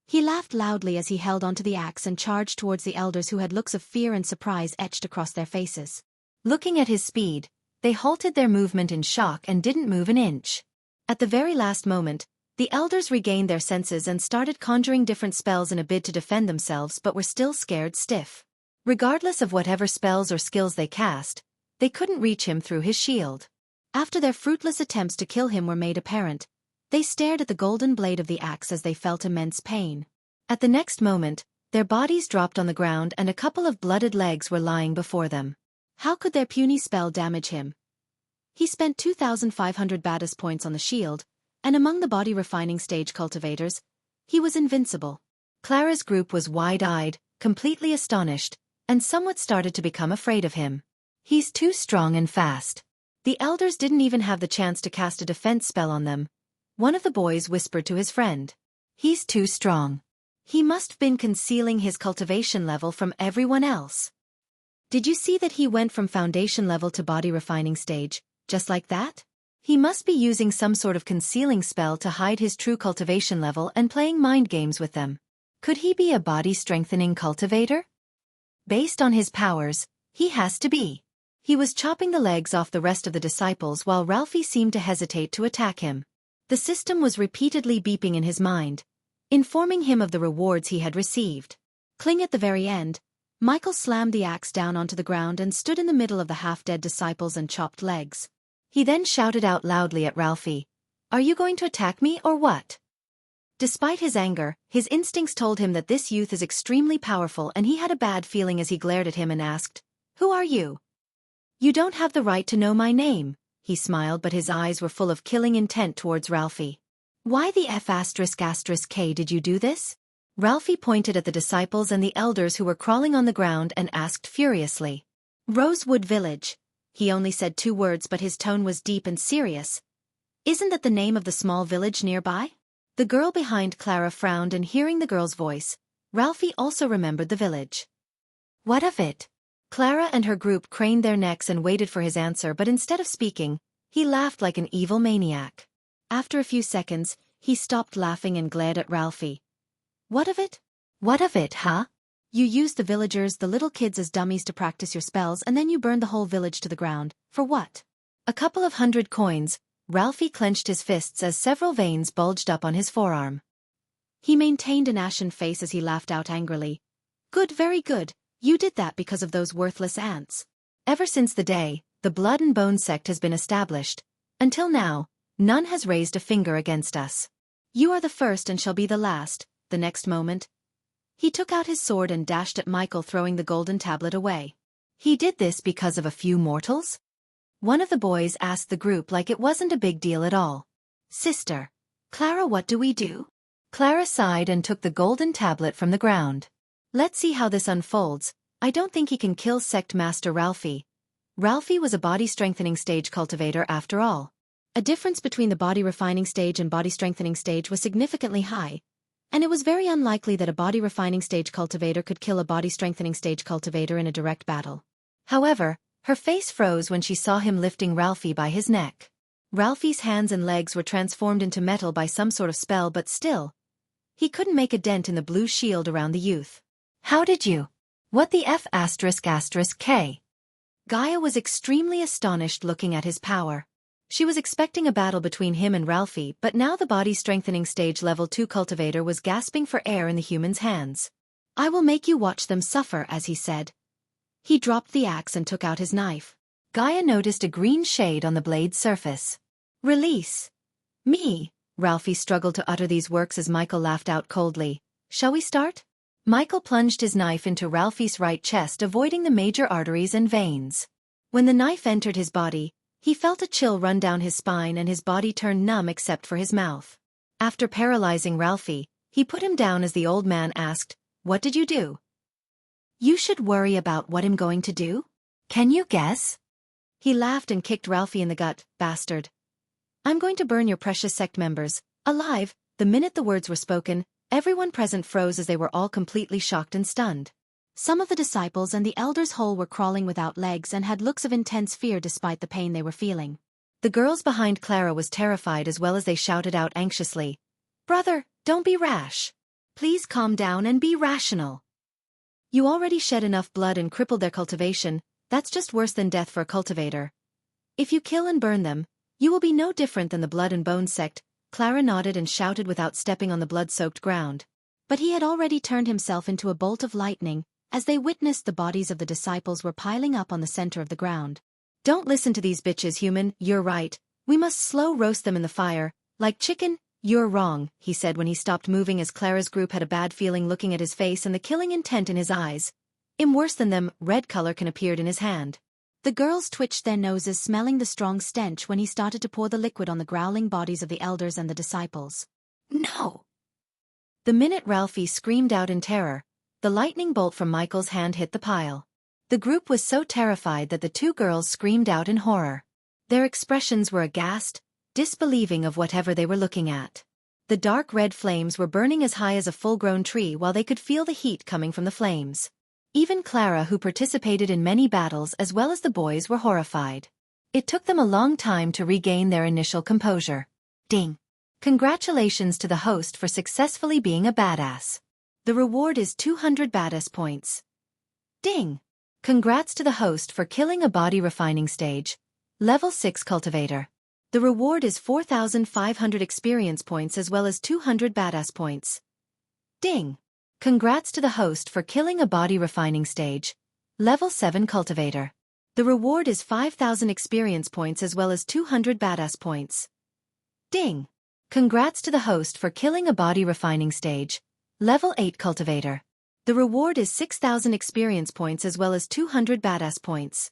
He laughed loudly as he held onto the axe and charged towards the elders, who had looks of fear and surprise etched across their faces. Looking at his speed, they halted their movement in shock and didn't move an inch. At the very last moment, the elders regained their senses and started conjuring different spells in a bid to defend themselves, but were still scared stiff. Regardless of whatever spells or skills they cast, they couldn't reach him through his shield. After their fruitless attempts to kill him were made apparent, they stared at the golden blade of the axe as they felt immense pain. At the next moment, their bodies dropped on the ground and a couple of blooded legs were lying before them. How could their puny spell damage him? He spent 2,500 Baddest points on the shield, and among the body refining stage cultivators, he was invincible. Clara's group was wide-eyed, completely astonished, and somewhat started to become afraid of him. "He's too strong and fast." The elders didn't even have the chance to cast a defense spell on them. One of the boys whispered to his friend, "He's too strong. He must have been concealing his cultivation level from everyone else. Did you see that he went from foundation level to body refining stage, just like that? He must be using some sort of concealing spell to hide his true cultivation level and playing mind games with them. Could he be a body strengthening cultivator? Based on his powers, he has to be." He was chopping the legs off the rest of the disciples while Ralphie seemed to hesitate to attack him. The system was repeatedly beeping in his mind, informing him of the rewards he had received. Cling at the very end, Michael slammed the axe down onto the ground and stood in the middle of the half-dead disciples and chopped legs. He then shouted out loudly at Ralphie, "Are you going to attack me or what?" Despite his anger, his instincts told him that this youth is extremely powerful, and he had a bad feeling as he glared at him and asked, "Who are you?" "You don't have the right to know my name," he smiled, but his eyes were full of killing intent towards Ralphie. "Why the F***K did you do this?" Ralphie pointed at the disciples and the elders who were crawling on the ground and asked furiously. "Rosewood Village." He only said 2 words, but his tone was deep and serious. "Isn't that the name of the small village nearby?" The girl behind Clara frowned, and hearing the girl's voice, Ralphie also remembered the village. "What of it?" Clara and her group craned their necks and waited for his answer, but instead of speaking, he laughed like an evil maniac. After a few seconds, he stopped laughing and glared at Ralphie. "What of it? What of it, huh? You used the villagers, the little kids, as dummies to practice your spells, and then you burned the whole village to the ground. For what?" A couple of 100 coins, Ralphie clenched his fists as several veins bulged up on his forearm. He maintained an ashen face as he laughed out angrily. "Good, very good. You did that because of those worthless ants. Ever since the day the Blood and Bone sect has been established, until now, none has raised a finger against us. You are the first and shall be the last." The next moment, he took out his sword and dashed at Michael, throwing the golden tablet away. "He did this because of a few mortals?" One of the boys asked the group like it wasn't a big deal at all. "Sister Clara, what do we do?" Clara sighed and took the golden tablet from the ground. "Let's see how this unfolds. I don't think he can kill Sect Master Ralphie." Ralphie was a body-strengthening stage cultivator after all. A difference between the body-refining stage and body-strengthening stage was significantly high, and it was very unlikely that a body-refining stage cultivator could kill a body-strengthening stage cultivator in a direct battle. However, her face froze when she saw him lifting Ralphie by his neck. Ralphie's hands and legs were transformed into metal by some sort of spell, but still, he couldn't make a dent in the blue shield around the youth. "How did you? What the F***K? Gaia was extremely astonished looking at his power. She was expecting a battle between him and Ralphie, but now the body-strengthening stage level 2 cultivator was gasping for air in the human's hands. "I will make you watch them suffer," as he said. He dropped the axe and took out his knife. Gaia noticed a green shade on the blade's surface. "Release me." Ralphie struggled to utter these words as Michael laughed out coldly. "Shall we start?" Michael plunged his knife into Ralphie's right chest, avoiding the major arteries and veins. When the knife entered his body, he felt a chill run down his spine and his body turned numb except for his mouth. After paralyzing Ralphie, he put him down as the old man asked, "What did you do?" You should worry about what I'm going to do? Can you guess? He laughed and kicked Ralphie in the gut. Bastard. I'm going to burn your precious sect members alive. The minute the words were spoken, everyone present froze as they were all completely shocked and stunned. Some of the disciples and the elders whole were crawling without legs and had looks of intense fear despite the pain they were feeling. The girls behind Clara was terrified as well as they shouted out anxiously, "Brother, don't be rash. Please calm down and be rational. You already shed enough blood and crippled their cultivation, that's just worse than death for a cultivator. If you kill and burn them, you will be no different than the Blood and Bone sect." Clara nodded and shouted without stepping on the blood-soaked ground. But he had already turned himself into a bolt of lightning, as they witnessed the bodies of the disciples were piling up on the center of the ground. "Don't listen to these bitches, human, you're right. We must slow roast them in the fire, like chicken." "You're wrong," he said when he stopped moving as Clara's group had a bad feeling looking at his face and the killing intent in his eyes. "I'm worse than them." Red color appeared in his hand. The girls twitched their noses smelling the strong stench when he started to pour the liquid on the growling bodies of the elders and the disciples. "No!" The minute Ralphie screamed out in terror, the lightning bolt from Michael's hand hit the pile. The group was so terrified that the two girls screamed out in horror. Their expressions were aghast, disbelieving of whatever they were looking at. The dark red flames were burning as high as a full-grown tree while they could feel the heat coming from the flames. Even Clara, who participated in many battles as well as the boys, were horrified. It took them a long time to regain their initial composure. Ding! Congratulations to the host for successfully being a badass. The reward is 200 badass points. Ding! Congrats to the host for killing a body refining stage. Level 6 cultivator. The reward is 4,500 experience points as well as 200 badass points. Ding! Congrats to the host for killing a body refining stage. Level 7 cultivator. The reward is 5,000 experience points as well as 200 badass points. Ding! Congrats to the host for killing a body refining stage. Level 8 cultivator. The reward is 6,000 experience points as well as 200 badass points.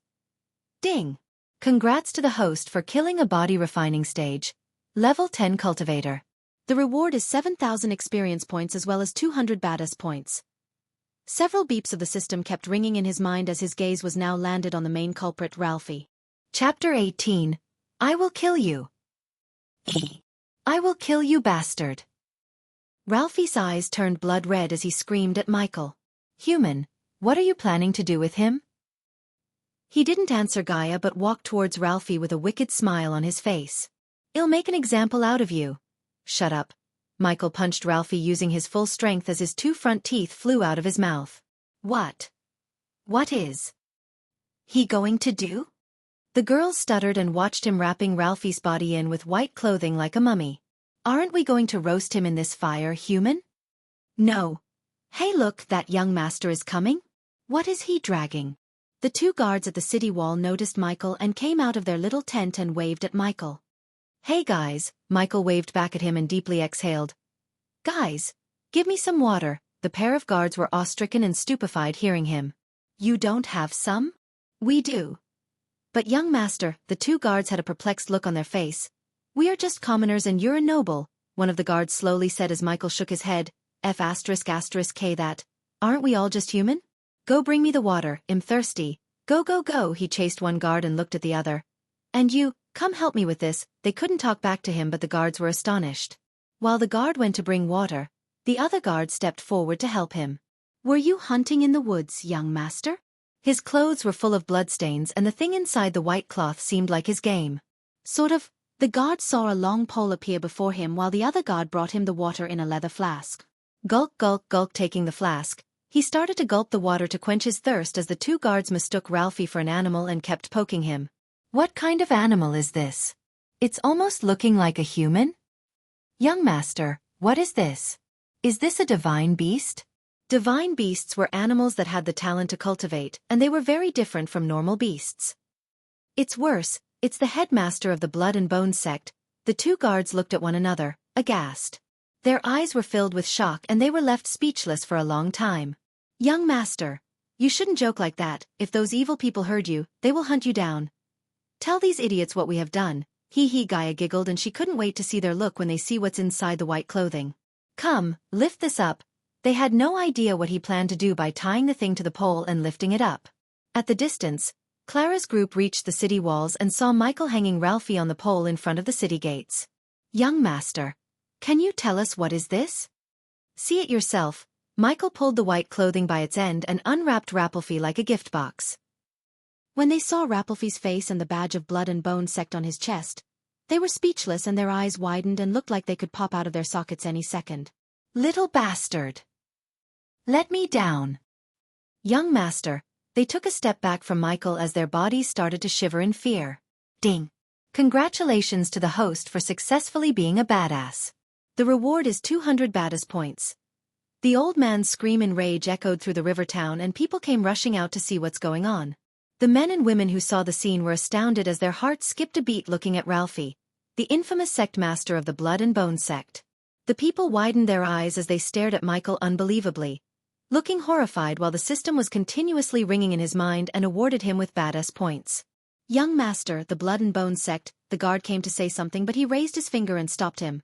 Ding! Congrats to the host for killing a body refining stage. Level 10 cultivator. The reward is 7,000 experience points as well as 200 badass points. Several beeps of the system kept ringing in his mind as his gaze was now landed on the main culprit, Ralphie. Chapter 18. I will kill you. I will kill you, bastard. Ralphie's eyes turned blood red as he screamed at Michael. Human, what are you planning to do with him? He didn't answer Gaia but walked towards Ralphie with a wicked smile on his face. I'll make an example out of you. Shut up. Michael punched Ralphie using his full strength as his two front teeth flew out of his mouth. What? What is he going to do? The girls stuttered and watched him wrapping Ralphie's body in with white clothing like a mummy. Aren't we going to roast him in this fire, human? No. Hey look, that young master is coming. What is he dragging? The two guards at the city wall noticed Michael and came out of their little tent and waved at Michael. Hey guys, Michael waved back at him and deeply exhaled. Guys, give me some water. The pair of guards were awe-stricken and stupefied hearing him. You don't have some? We do. But young master, the two guards had a perplexed look on their face. We are just commoners and you're a noble, one of the guards slowly said as Michael shook his head. K that. Aren't we all just human? Go bring me the water, I'm thirsty. Go go go, he chased one guard and looked at the other. And you, come help me with this. They couldn't talk back to him but the guards were astonished. While the guard went to bring water, the other guard stepped forward to help him. Were you hunting in the woods, young master? His clothes were full of bloodstains and the thing inside the white cloth seemed like his game. Sort of. The guard saw a long pole appear before him while the other guard brought him the water in a leather flask. Gulp gulp gulp, taking the flask. He started to gulp the water to quench his thirst as the two guards mistook Ralphie for an animal and kept poking him. What kind of animal is this? It's almost looking like a human? Young master, what is this? Is this a divine beast? Divine beasts were animals that had the talent to cultivate, and they were very different from normal beasts. It's worse, it's the headmaster of the Blood and Bone sect. The two guards looked at one another, aghast. Their eyes were filled with shock and they were left speechless for a long time. Young master, you shouldn't joke like that. If those evil people heard you, they will hunt you down. Tell these idiots what we have done. Hee, Gaia giggled and she couldn't wait to see their look when they see what's inside the white clothing. Come, lift this up. They had no idea what he planned to do by tying the thing to the pole and lifting it up. At the distance, Clara's group reached the city walls and saw Michael hanging Ralphie on the pole in front of the city gates. "Young master, can you tell us what is this?" "See it yourself." Michael pulled the white clothing by its end and unwrapped Ralphie like a gift box. When they saw Ralphie's face and the badge of blood and bone sect on his chest, they were speechless and their eyes widened and looked like they could pop out of their sockets any second. "Little bastard! Let me down!" "Young master." They took a step back from Michael as their bodies started to shiver in fear. Ding! Congratulations to the host for successfully being a badass. The reward is 200 badass points. The old man's scream in rage echoed through the river town and people came rushing out to see what's going on. The men and women who saw the scene were astounded as their hearts skipped a beat looking at Ralphie, the infamous sect master of the Blood and Bone sect. The people widened their eyes as they stared at Michael unbelievably, looking horrified while the system was continuously ringing in his mind and awarded him with badass points. "Young master, the Blood and Bone sect," the guard came to say something but he raised his finger and stopped him.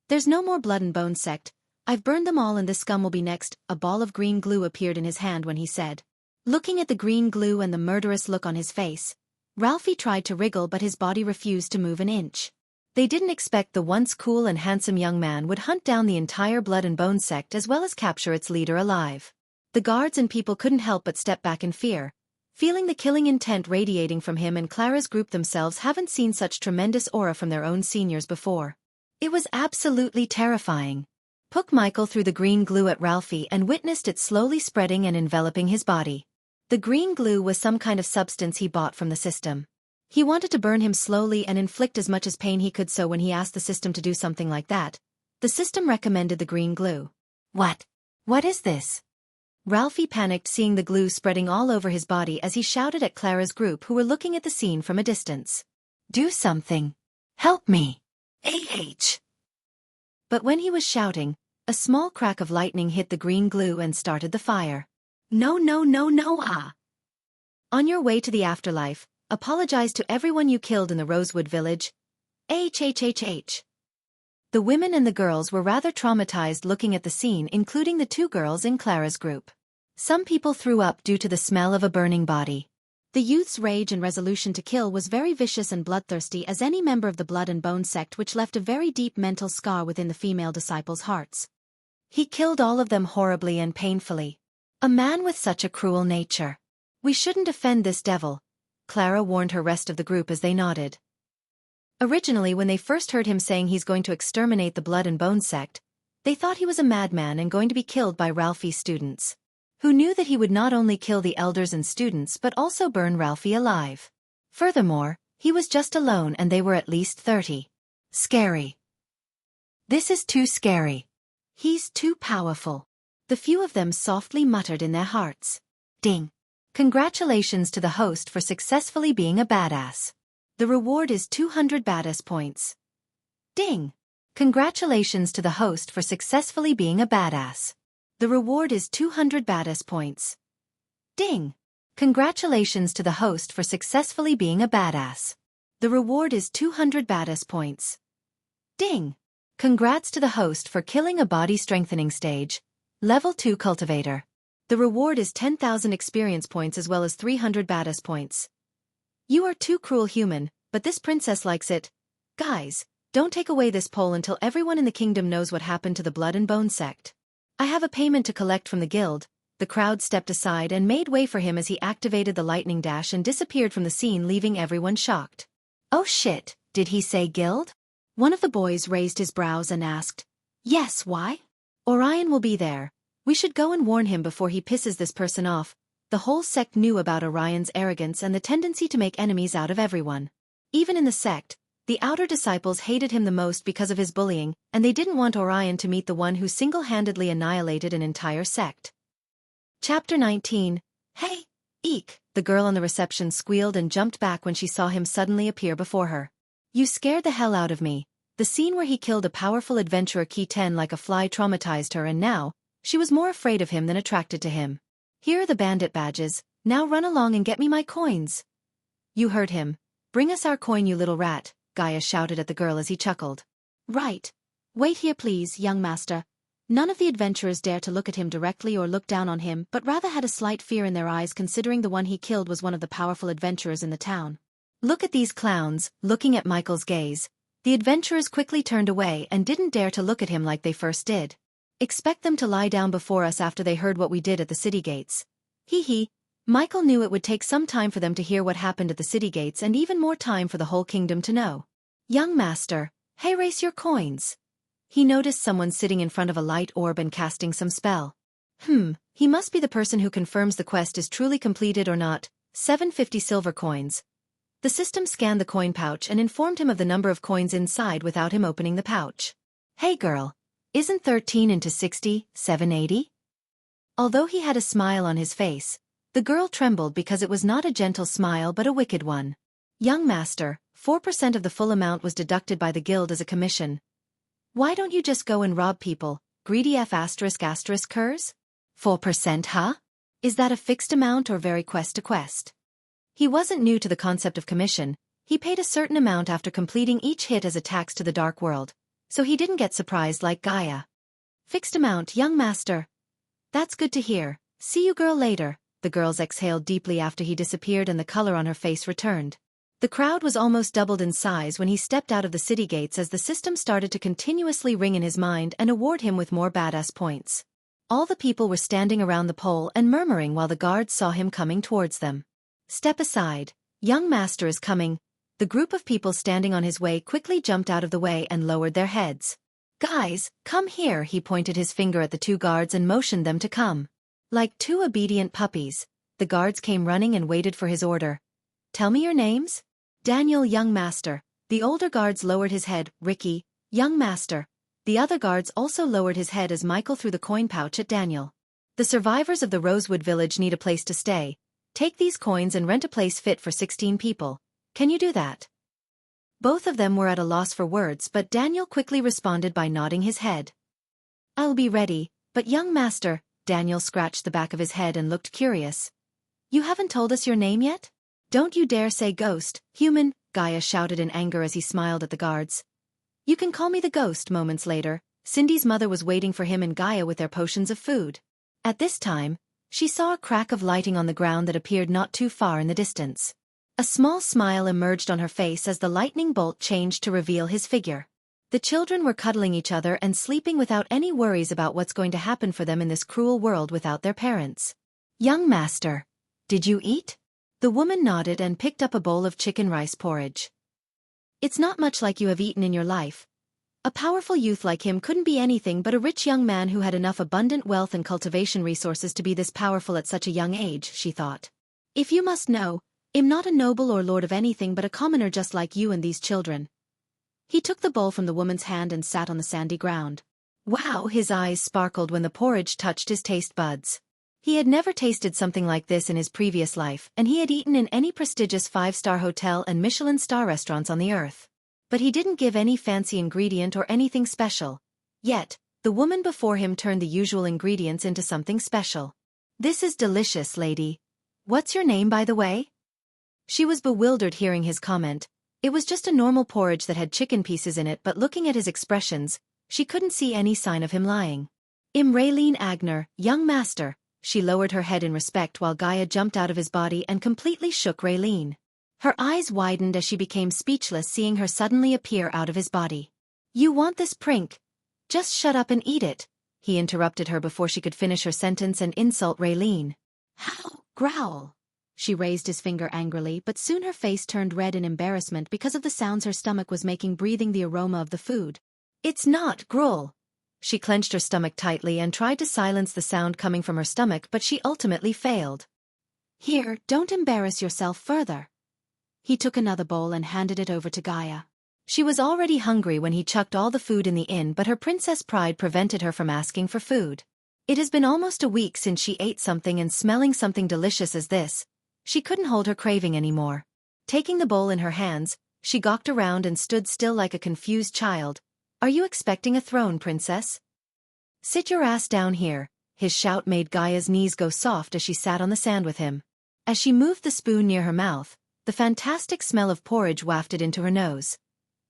"There's no more Blood and Bone sect. I've burned them all and this scum will be next." A ball of green glue appeared in his hand when he said. Looking at the green glue and the murderous look on his face, Ralphie tried to wriggle but his body refused to move an inch. They didn't expect the once cool and handsome young man would hunt down the entire Blood and Bone sect as well as capture its leader alive. The guards and people couldn't help but step back in fear, feeling the killing intent radiating from him, and Clara's group themselves haven't seen such tremendous aura from their own seniors before. It was absolutely terrifying. Michael threw the green glue at Ralphie and witnessed it slowly spreading and enveloping his body. The green glue was some kind of substance he bought from the system. He wanted to burn him slowly and inflict as much as pain he could, so when he asked the system to do something like that, the system recommended the green glue. "What? What is this?" Ralphie panicked seeing the glue spreading all over his body as he shouted at Clara's group who were looking at the scene from a distance. "Do something! Help me! AH!" But when he was shouting, a small crack of lightning hit the green glue and started the fire. "No, no, no, no, ah! On your way to the afterlife, apologize to everyone you killed in the Rosewood village. HHHH. The women and the girls were rather traumatized looking at the scene, including the two girls in Clara's group. Some people threw up due to the smell of a burning body. The youth's rage and resolution to kill was very vicious and bloodthirsty as any member of the Blood and Bone sect, which left a very deep mental scar within the female disciples' hearts. He killed all of them horribly and painfully. A man with such a cruel nature. "We shouldn't offend this devil," Clara warned her rest of the group as they nodded. Originally, when they first heard him saying he's going to exterminate the Blood and Bone sect, they thought he was a madman and going to be killed by Ralphie's students. Who knew that he would not only kill the elders and students but also burn Ralphie alive. Furthermore, he was just alone and they were at least 30. Scary. "This is too scary. He's too powerful," the few of them softly muttered in their hearts. Ding. Congratulations to the host for successfully being a badass. The reward is 200 badass points. Ding. Congratulations to the host for successfully being a badass. The reward is 200 badass points. Ding. Congratulations to the host for successfully being a badass. The reward is 200 badass points. Ding. Congrats to the host for killing a body strengthening stage. Level 2 cultivator. The reward is 10,000 experience points as well as 300 badass points. You are too cruel, human, but this princess likes it. Guys, don't take away this pole until everyone in the kingdom knows what happened to the Blood and Bone sect. I have a payment to collect from the guild. The crowd stepped aside and made way for him as he activated the lightning dash and disappeared from the scene, leaving everyone shocked. "Oh shit, did he say guild?" One of the boys raised his brows and asked. "Yes, why?" "Orion will be there. We should go and warn him before he pisses this person off." The whole sect knew about Orion's arrogance and the tendency to make enemies out of everyone. Even in the sect, the outer disciples hated him the most because of his bullying, and they didn't want Orion to meet the one who single-handedly annihilated an entire sect. Chapter 19. Hey, eek! The girl on the reception squealed and jumped back when she saw him suddenly appear before her. "You scared the hell out of me." The scene where he killed a powerful adventurer Key 10 like a fly traumatized her, and now, she was more afraid of him than attracted to him. "Here are the bandit badges, now run along and get me my coins." "You heard him. Bring us our coin, you little rat," Gaia shouted at the girl as he chuckled. "Right. Wait here please, young master. None of the adventurers dared to look at him directly or look down on him, but rather had a slight fear in their eyes considering the one he killed was one of the powerful adventurers in the town. Look at these clowns, looking at Michael's gaze. The adventurers quickly turned away and didn't dare to look at him like they first did. Expect them to lie down before us after they heard what we did at the city gates. Hee hee. Michael knew it would take some time for them to hear what happened at the city gates and even more time for the whole kingdom to know. Young master, hey, race your coins. He noticed someone sitting in front of a light orb and casting some spell. He must be the person who confirms the quest is truly completed or not. 750 silver coins. The system scanned the coin pouch and informed him of the number of coins inside without him opening the pouch. Hey girl, isn't 13 into 60, 780? Although he had a smile on his face, the girl trembled because it was not a gentle smile but a wicked one. Young master, 4% of the full amount was deducted by the guild as a commission. Why don't you just go and rob people, greedy F*******? 4%, huh? Is that a fixed amount or vary quest to quest? He wasn't new to the concept of commission, he paid a certain amount after completing each hit as a tax to the dark world, so he didn't get surprised like Gaia. Fixed amount, young master. That's good to hear, see you girl later. The girls exhaled deeply after he disappeared and the color on her face returned. The crowd was almost doubled in size when he stepped out of the city gates as the system started to continuously ring in his mind and award him with more badass points. All the people were standing around the pole and murmuring while the guards saw him coming towards them. Step aside, young master is coming. The group of people standing on his way quickly jumped out of the way and lowered their heads. Guys, come here, he pointed his finger at the two guards and motioned them to come. Like two obedient puppies, the guards came running and waited for his order. Tell me your names? Daniel, young master. The older guards lowered his head. Ricky, young master. The other guards also lowered his head as Michael threw the coin pouch at Daniel. The survivors of the Rosewood village need a place to stay. Take these coins and rent a place fit for 16 people. Can you do that? Both of them were at a loss for words, but Daniel quickly responded by nodding his head. I'll be ready, but young master, Daniel scratched the back of his head and looked curious. You haven't told us your name yet? Don't you dare say ghost, human, Gaia shouted in anger as he smiled at the guards. You can call me the ghost. Moments later, Cindy's mother was waiting for him and Gaia with their potions of food. At this time, she saw a crack of lighting on the ground that appeared not too far in the distance. A small smile emerged on her face as the lightning bolt changed to reveal his figure. The children were cuddling each other and sleeping without any worries about what's going to happen for them in this cruel world without their parents. Young master, did you eat? The woman nodded and picked up a bowl of chicken rice porridge. It's not much like you have eaten in your life. A powerful youth like him couldn't be anything but a rich young man who had enough abundant wealth and cultivation resources to be this powerful at such a young age, she thought. If you must know, I'm not a noble or lord of anything but a commoner just like you and these children. He took the bowl from the woman's hand and sat on the sandy ground. Wow, his eyes sparkled when the porridge touched his taste buds. He had never tasted something like this in his previous life, and he had eaten in any prestigious 5-star hotel and Michelin star restaurants on the earth. But he didn't give any fancy ingredient or anything special. Yet, the woman before him turned the usual ingredients into something special. This is delicious, lady. What's your name, by the way? She was bewildered hearing his comment. It was just a normal porridge that had chicken pieces in it, but looking at his expressions, she couldn't see any sign of him lying. I'm Raylene Agner, young master. She lowered her head in respect while Gaia jumped out of his body and completely shook Raylene. Her eyes widened as she became speechless seeing her suddenly appear out of his body. You want this prink? Just shut up and eat it, he interrupted her before she could finish her sentence and insult Raylene. How? Growl. She raised his finger angrily, but soon her face turned red in embarrassment because of the sounds her stomach was making breathing the aroma of the food. It's not gruel. She clenched her stomach tightly and tried to silence the sound coming from her stomach, but she ultimately failed. Here, don't embarrass yourself further. He took another bowl and handed it over to Gaia. She was already hungry when he chucked all the food in the inn, but her princess pride prevented her from asking for food. It has been almost a week since she ate something, and smelling something delicious as this, she couldn't hold her craving anymore. Taking the bowl in her hands, she gawked around and stood still like a confused child. Are you expecting a throne, princess? Sit your ass down here. His shout made Gaia's knees go soft as she sat on the sand with him. As she moved the spoon near her mouth, the fantastic smell of porridge wafted into her nose.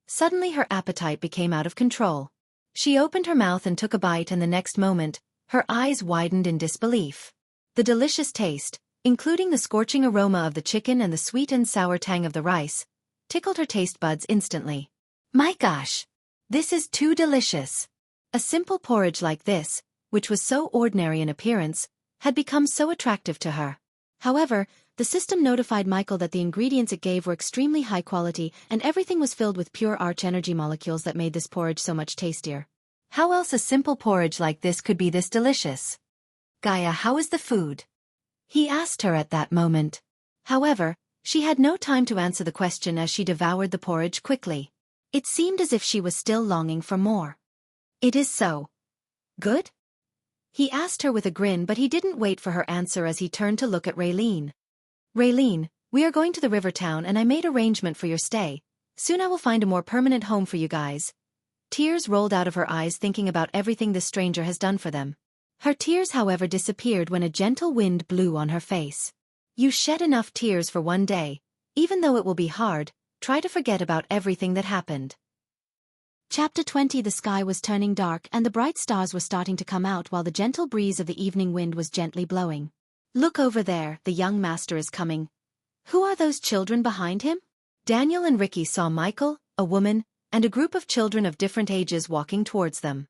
Suddenly her appetite became out of control. She opened her mouth and took a bite, and the next moment, her eyes widened in disbelief. The delicious taste, including the scorching aroma of the chicken and the sweet and sour tang of the rice, tickled her taste buds instantly. My gosh! This is too delicious! A simple porridge like this, which was so ordinary in appearance, had become so attractive to her. However, the system notified Michael that the ingredients it gave were extremely high quality and everything was filled with pure arch energy molecules that made this porridge so much tastier. How else a simple porridge like this could be this delicious? Gaia, how is the food? He asked her at that moment. However, she had no time to answer the question as she devoured the porridge quickly. It seemed as if she was still longing for more. It is so good? He asked her with a grin, but he didn't wait for her answer as he turned to look at Raylene. Raylene, we are going to the river town and I made arrangement for your stay. Soon I will find a more permanent home for you guys. Tears rolled out of her eyes thinking about everything this stranger has done for them. Her tears, however, disappeared when a gentle wind blew on her face. You shed enough tears for one day. Even though it will be hard, try to forget about everything that happened. Chapter 20. The sky was turning dark and the bright stars were starting to come out while the gentle breeze of the evening wind was gently blowing. Look over there, the young master is coming. Who are those children behind him? Daniel and Ricky saw Michael, a woman, and a group of children of different ages walking towards them.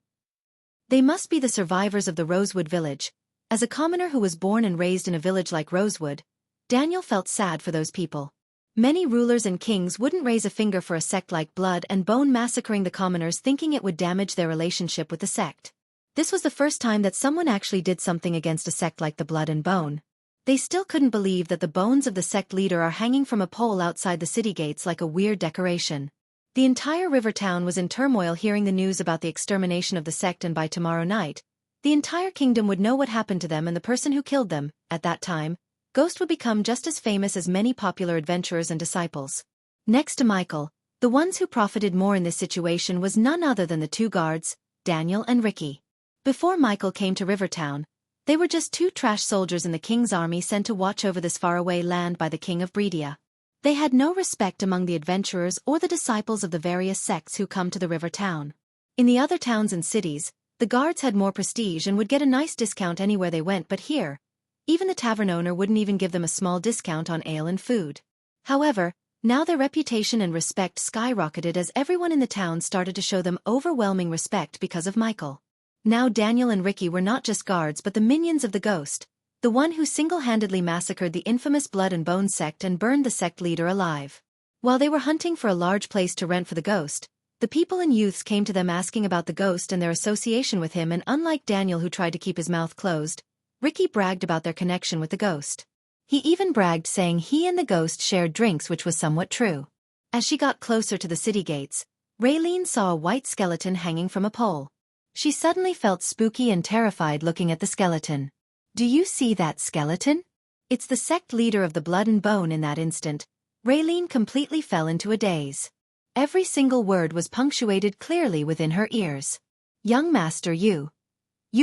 They must be the survivors of the Rosewood village. As a commoner who was born and raised in a village like Rosewood, Daniel felt sad for those people. Many rulers and kings wouldn't raise a finger for a sect like Blood and Bone massacring the commoners, thinking it would damage their relationship with the sect. This was the first time that someone actually did something against a sect like the Blood and Bone. They still couldn't believe that the bones of the sect leader are hanging from a pole outside the city gates like a weird decoration. The entire river town was in turmoil hearing the news about the extermination of the sect, and by tomorrow night, the entire kingdom would know what happened to them and the person who killed them. At that time, Ghost would become just as famous as many popular adventurers and disciples. Next to Michael, the ones who profited more in this situation was none other than the two guards, Daniel and Ricky. Before Michael came to Rivertown, they were just two trash soldiers in the king's army sent to watch over this faraway land by the king of Bredia. They had no respect among the adventurers or the disciples of the various sects who come to the river town. In the other towns and cities, the guards had more prestige and would get a nice discount anywhere they went, but here, even the tavern owner wouldn't even give them a small discount on ale and food. However, now their reputation and respect skyrocketed as everyone in the town started to show them overwhelming respect because of Michael. Now Daniel and Ricky were not just guards but the minions of the Ghost, the one who single-handedly massacred the infamous Blood and Bone sect and burned the sect leader alive. While they were hunting for a large place to rent for the Ghost, the people and youths came to them asking about the Ghost and their association with him, and unlike Daniel who tried to keep his mouth closed, Ricky bragged about their connection with the Ghost. He even bragged saying he and the Ghost shared drinks, which was somewhat true. As she got closer to the city gates, Raylene saw a white skeleton hanging from a pole. She suddenly felt spooky and terrified looking at the skeleton. Do you see that skeleton? It's the sect leader of the Blood and Bone. In that instant, Raylene completely fell into a daze. Every single word was punctuated clearly within her ears. Young master, you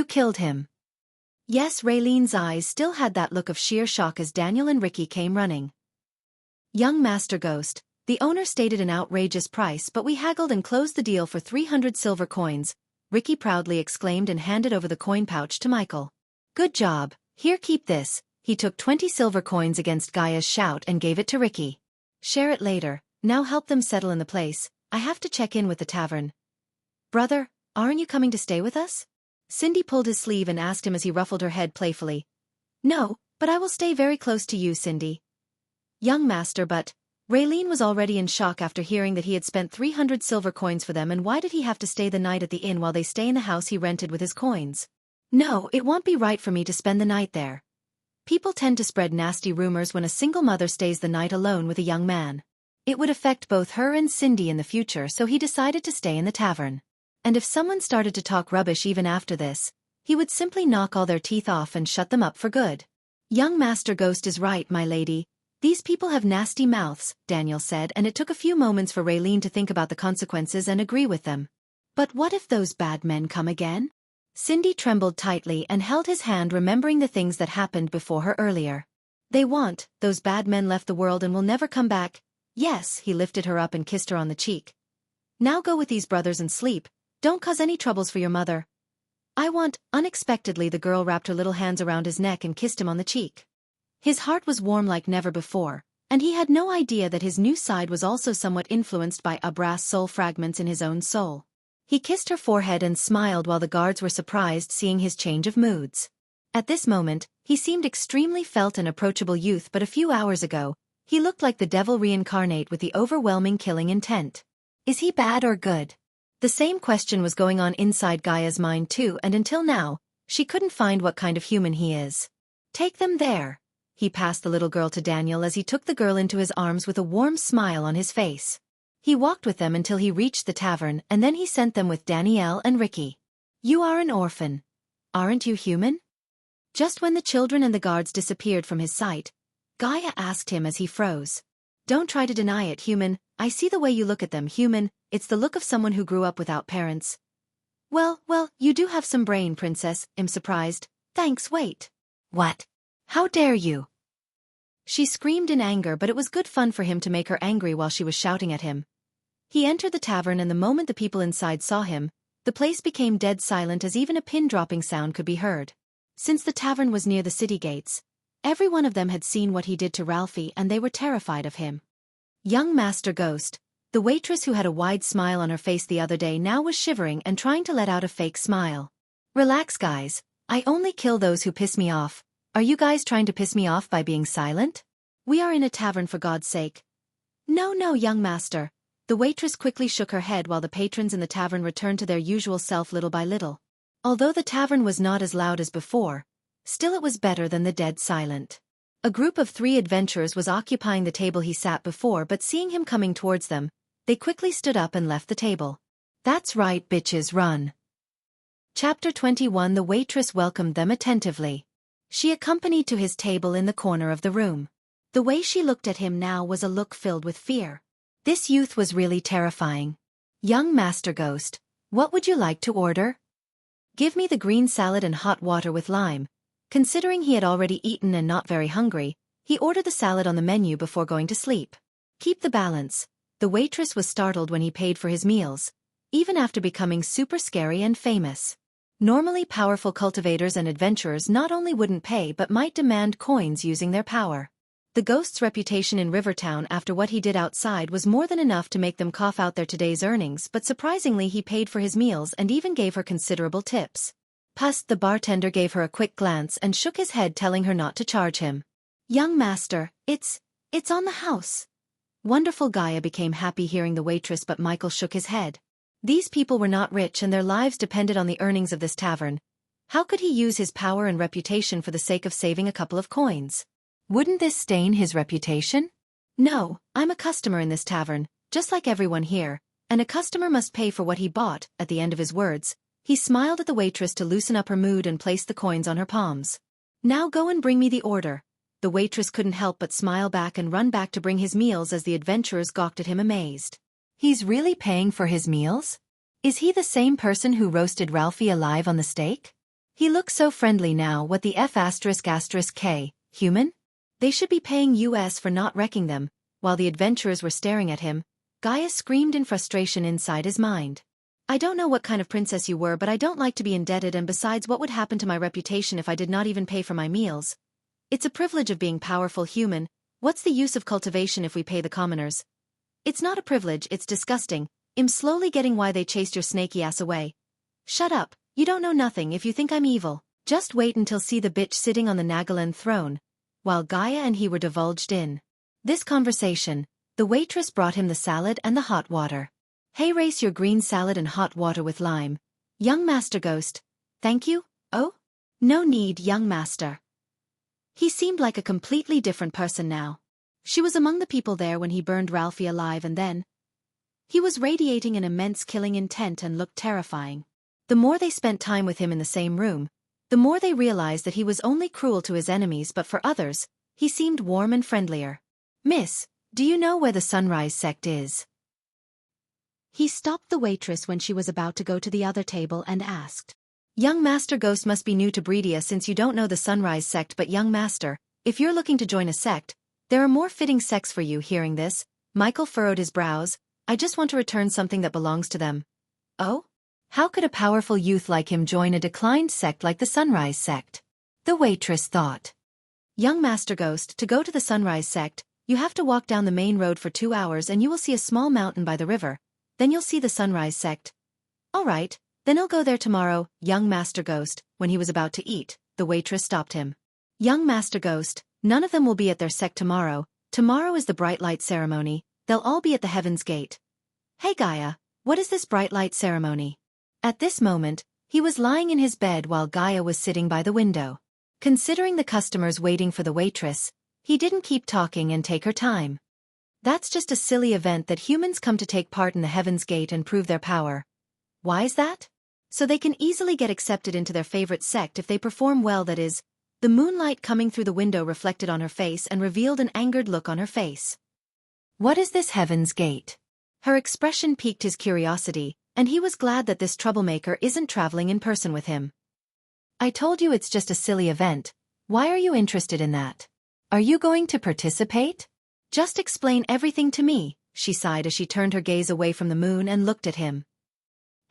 killed him. Yes, Raylene's eyes still had that look of sheer shock as Daniel and Ricky came running. Young master Ghost, the owner stated an outrageous price, but we haggled and closed the deal for 300 silver coins, Ricky proudly exclaimed and handed over the coin pouch to Michael. Good job, here, keep this. He took 20 silver coins against Gaia's shout and gave it to Ricky. Share it later, now help them settle in the place. I have to check in with the tavern. Brother, aren't you coming to stay with us? Cindy pulled his sleeve and asked him as he ruffled her head playfully. No, but I will stay very close to you, Cindy. Young master, but Raylene was already in shock after hearing that he had spent 300 silver coins for them, and why did he have to stay the night at the inn while they stay in the house he rented with his coins? No, it won't be right for me to spend the night there. People tend to spread nasty rumors when a single mother stays the night alone with a young man. It would affect both her and Cindy in the future, so he decided to stay in the tavern. And if someone started to talk rubbish even after this, he would simply knock all their teeth off and shut them up for good. Young Master Ghost is right, my lady. These people have nasty mouths, Daniel said, and it took a few moments for Raylene to think about the consequences and agree with them. But what if those bad men come again? Cindy trembled tightly and held his hand, remembering the things that happened before her earlier. Those bad men left the world and will never come back. Yes, he lifted her up and kissed her on the cheek. Now go with these brothers and sleep. Don't cause any troubles for your mother. I want— Unexpectedly the girl wrapped her little hands around his neck and kissed him on the cheek. His heart was warm like never before, and he had no idea that his new side was also somewhat influenced by brass soul fragments in his own soul. He kissed her forehead and smiled while the guards were surprised seeing his change of moods. At this moment, he seemed extremely felt and approachable youth, but a few hours ago, he looked like the devil reincarnate with the overwhelming killing intent. Is he bad or good? The same question was going on inside Gaia's mind too, and until now, she couldn't find what kind of human he is. Take them there. He passed the little girl to Daniel as he took the girl into his arms with a warm smile on his face. He walked with them until he reached the tavern, and then he sent them with Danielle and Ricky. You are an orphan. Aren't you human? Just when the children and the guards disappeared from his sight, Gaia asked him as he froze. Don't try to deny it, human. I see the way you look at them, human. It's the look of someone who grew up without parents. Well, you do have some brain, princess. I'm surprised. Thanks, wait. What? How dare you? She screamed in anger, but it was good fun for him to make her angry while she was shouting at him. He entered the tavern, and the moment the people inside saw him, the place became dead silent as even a pin-dropping sound could be heard. Since the tavern was near the city gates, every one of them had seen what he did to Ralphie and they were terrified of him. Young Master Ghost, the waitress who had a wide smile on her face the other day, now was shivering and trying to let out a fake smile. Relax, guys. I only kill those who piss me off. Are you guys trying to piss me off by being silent? We are in a tavern, for God's sake. No, young master. The waitress quickly shook her head while the patrons in the tavern returned to their usual self little by little. Although the tavern was not as loud as before, still it was better than the dead silent. A group of 3 adventurers was occupying the table he sat before, but seeing him coming towards them, they quickly stood up and left the table. That's right, bitches, run. Chapter 21. The waitress welcomed them attentively. She accompanied to his table in the corner of the room. The way she looked at him now was a look filled with fear. This youth was really terrifying. Young Master Ghost, what would you like to order? Give me the green salad and hot water with lime. Considering he had already eaten and not very hungry, he ordered the salad on the menu before going to sleep. Keep the balance. The waitress was startled when he paid for his meals, even after becoming super scary and famous. Normally powerful cultivators and adventurers not only wouldn't pay but might demand coins using their power. The ghost's reputation in Rivertown after what he did outside was more than enough to make them cough out their today's earnings, but surprisingly he paid for his meals and even gave her considerable tips. Plus, the bartender gave her a quick glance and shook his head, telling her not to charge him. Young master, it's on the house. Wonderful. Gaia became happy hearing the waitress, but Michael shook his head. These people were not rich and their lives depended on the earnings of this tavern. How could he use his power and reputation for the sake of saving a couple of coins? Wouldn't this stain his reputation? No, I'm a customer in this tavern, just like everyone here, and a customer must pay for what he bought. At the end of his words, he smiled at the waitress to loosen up her mood and placed the coins on her palms. Now go and bring me the order. The waitress couldn't help but smile back and run back to bring his meals as the adventurers gawked at him amazed. He's really paying for his meals? Is he the same person who roasted Ralphie alive on the stake? He looks so friendly now. What the F***K, human? They should be paying US for not wrecking them. While the adventurers were staring at him, Gaia screamed in frustration inside his mind. I don't know what kind of princess you were, but I don't like to be indebted, and besides, what would happen to my reputation if I did not even pay for my meals? It's a privilege of being powerful, human. What's the use of cultivation if we pay the commoners? It's not a privilege, it's disgusting. I'm slowly getting why they chased your snaky ass away. Shut up, you don't know nothing if you think I'm evil. Just wait until see the bitch sitting on the Nagaland throne. While Gaia and he were divulged in this conversation, the waitress brought him the salad and the hot water. Hey, race your green salad and hot water with lime. Young Master Ghost. Thank you? Oh? No need, young master. He seemed like a completely different person now. She was among the people there when he burned Ralphie alive, and then he was radiating an immense killing intent and looked terrifying. The more they spent time with him in the same room, the more they realized that he was only cruel to his enemies, but for others, he seemed warm and friendlier. Miss, do you know where the Sunrise sect is? He stopped the waitress when she was about to go to the other table and asked. Young Master Ghost must be new to Breedia since you don't know the Sunrise sect, but young master, if you're looking to join a sect, there are more fitting sects for you. Hearing this, Michael furrowed his brows. I just want to return something that belongs to them. Oh? How could a powerful youth like him join a declined sect like the Sunrise sect? The waitress thought. Young Master Ghost, to go to the Sunrise sect, you have to walk down the main road for 2 hours and you will see a small mountain by the river. Then you'll see the Sunrise sect. All right, then I'll go there tomorrow, young Master Ghost. When he was about to eat, the waitress stopped him. Young Master Ghost, none of them will be at their sect tomorrow. Tomorrow is the bright light ceremony. They'll all be at the Heaven's Gate. Hey Gaia, what is this bright light ceremony? At this moment, he was lying in his bed while Gaia was sitting by the window. Considering the customers waiting for the waitress, he didn't keep talking and take her time. That's just a silly event that humans come to take part in the Heaven's Gate and prove their power. Why is that? So they can easily get accepted into their favorite sect if they perform well, that is. The moonlight coming through the window reflected on her face and revealed an angered look on her face. What is this Heaven's Gate? Her expression piqued his curiosity, and he was glad that this troublemaker isn't traveling in person with him. I told you it's just a silly event. Why are you interested in that? Are you going to participate? Just explain everything to me, she sighed as she turned her gaze away from the moon and looked at him.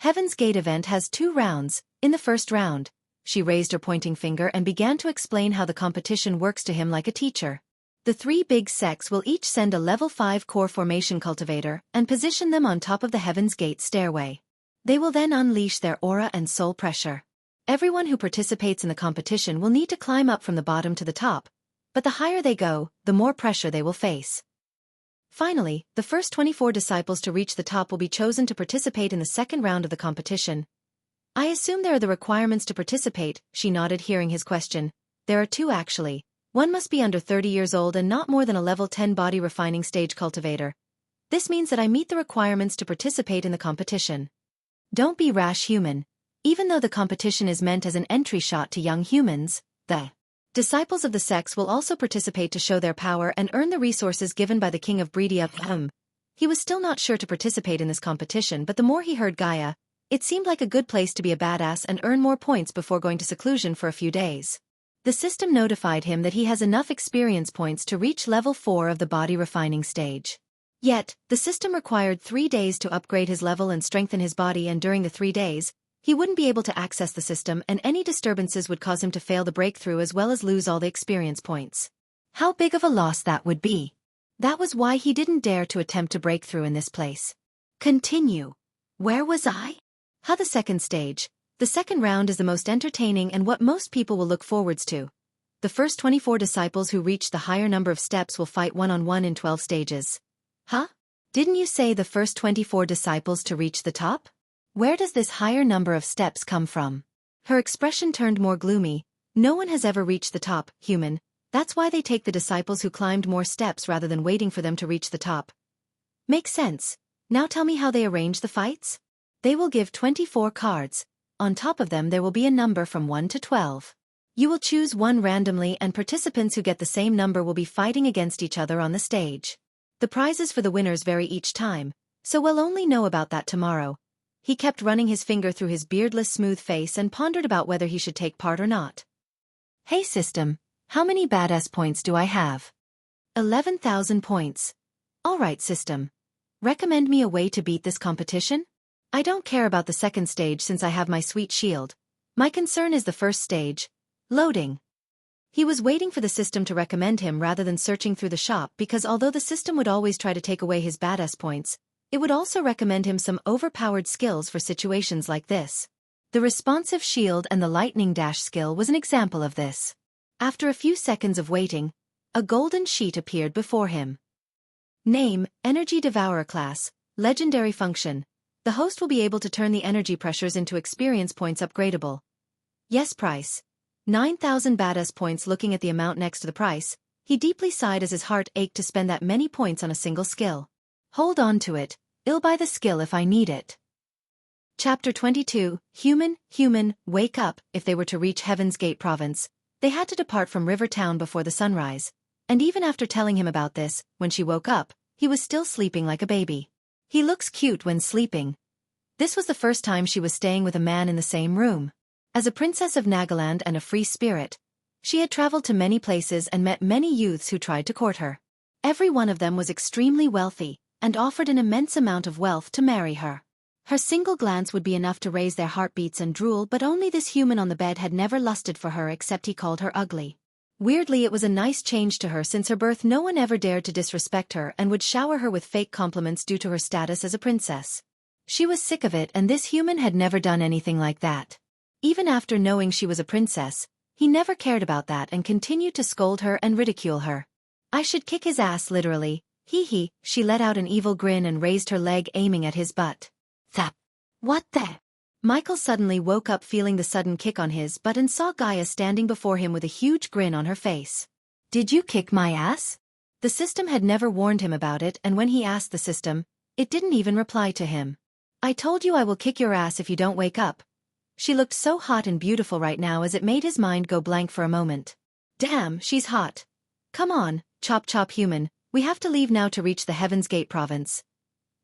Heaven's Gate event has 2 rounds. In the first round, she raised her pointing finger and began to explain how the competition works to him like a teacher. The 3 big sects will each send a level 5 core formation cultivator and position them on top of the Heaven's Gate stairway. They will then unleash their aura and soul pressure. Everyone who participates in the competition will need to climb up from the bottom to the top, but the higher they go, the more pressure they will face. Finally, the first 24 disciples to reach the top will be chosen to participate in the second round of the competition. I assume there are the requirements to participate, she nodded, hearing his question. There are 2 actually. One must be under 30 years old and not more than a level 10 body refining stage cultivator. This means that I meet the requirements to participate in the competition. Don't be rash, human. Even though the competition is meant as an entry shot to young humans, the disciples of the sects will also participate to show their power and earn the resources given by the king of Breedia. He was still not sure to participate in this competition, but the more he heard Gaia, it seemed like a good place to be a badass and earn more points before going to seclusion for a few days. The system notified him that he has enough experience points to reach level 4 of the body refining stage. Yet, the system required 3 days to upgrade his level and strengthen his body, and during the 3 days, he wouldn't be able to access the system, and any disturbances would cause him to fail the breakthrough as well as lose all the experience points. How big of a loss that would be. That was why he didn't dare to attempt to break through in this place. Continue. Where was I? The second stage. The second round is the most entertaining and what most people will look forwards to. The first 24 disciples who reach the higher number of steps will fight one-on-one in 12 stages. Didn't you say the first 24 disciples to reach the top? Where does this higher number of steps come from? Her expression turned more gloomy. No one has ever reached the top, human. That's why they take the disciples who climbed more steps rather than waiting for them to reach the top. Makes sense. Now tell me how they arrange the fights? They will give 24 cards. On top of them there will be a number from 1 to 12. You will choose one randomly, and participants who get the same number will be fighting against each other on the stage. The prizes for the winners vary each time, so we'll only know about that tomorrow. He kept running his finger through his beardless smooth face and pondered about whether he should take part or not. Hey system, how many badass points do I have? 11,000 points. Alright system. Recommend me a way to beat this competition? I don't care about the second stage since I have my sweet shield. My concern is the first stage. Loading. He was waiting for the system to recommend him rather than searching through the shop, because although the system would always try to take away his badass points, it would also recommend him some overpowered skills for situations like this. The responsive shield and the lightning dash skill was an example of this. After a few seconds of waiting, a golden sheet appeared before him. Name, Energy Devourer class, legendary function. The host will be able to turn the energy pressures into experience points upgradable. Yes, price. 9,000 badass points. Looking at the amount next to the price, he deeply sighed as his heart ached to spend that many points on a single skill. Hold on to it. I'll buy the skill if I need it. Chapter 22, Human, wake up. If they were to reach Heaven's Gate province, they had to depart from River Town before the sunrise. And even after telling him about this, when she woke up, he was still sleeping like a baby. He looks cute when sleeping. This was the first time she was staying with a man in the same room. As a princess of Nagaland and a free spirit, she had traveled to many places and met many youths who tried to court her. Every one of them was extremely wealthy, and offered an immense amount of wealth to marry her. Her single glance would be enough to raise their heartbeats and drool, but only this human on the bed had never lusted for her except he called her ugly. Weirdly, it was a nice change to her. Since her birth no one ever dared to disrespect her and would shower her with fake compliments due to her status as a princess. She was sick of it, and this human had never done anything like that. Even after knowing she was a princess, he never cared about that and continued to scold her and ridicule her. I should kick his ass, literally. Hee. She let out an evil grin and raised her leg, aiming at his butt. Thap. What the? Michael suddenly woke up, feeling the sudden kick on his butt, and saw Gaia standing before him with a huge grin on her face. Did you kick my ass? The system had never warned him about it, and when he asked the system, it didn't even reply to him. I told you I will kick your ass if you don't wake up. She looked so hot and beautiful right now as it made his mind go blank for a moment. Damn, she's hot. Come on, chop human, we have to leave now to reach the Heaven's Gate province.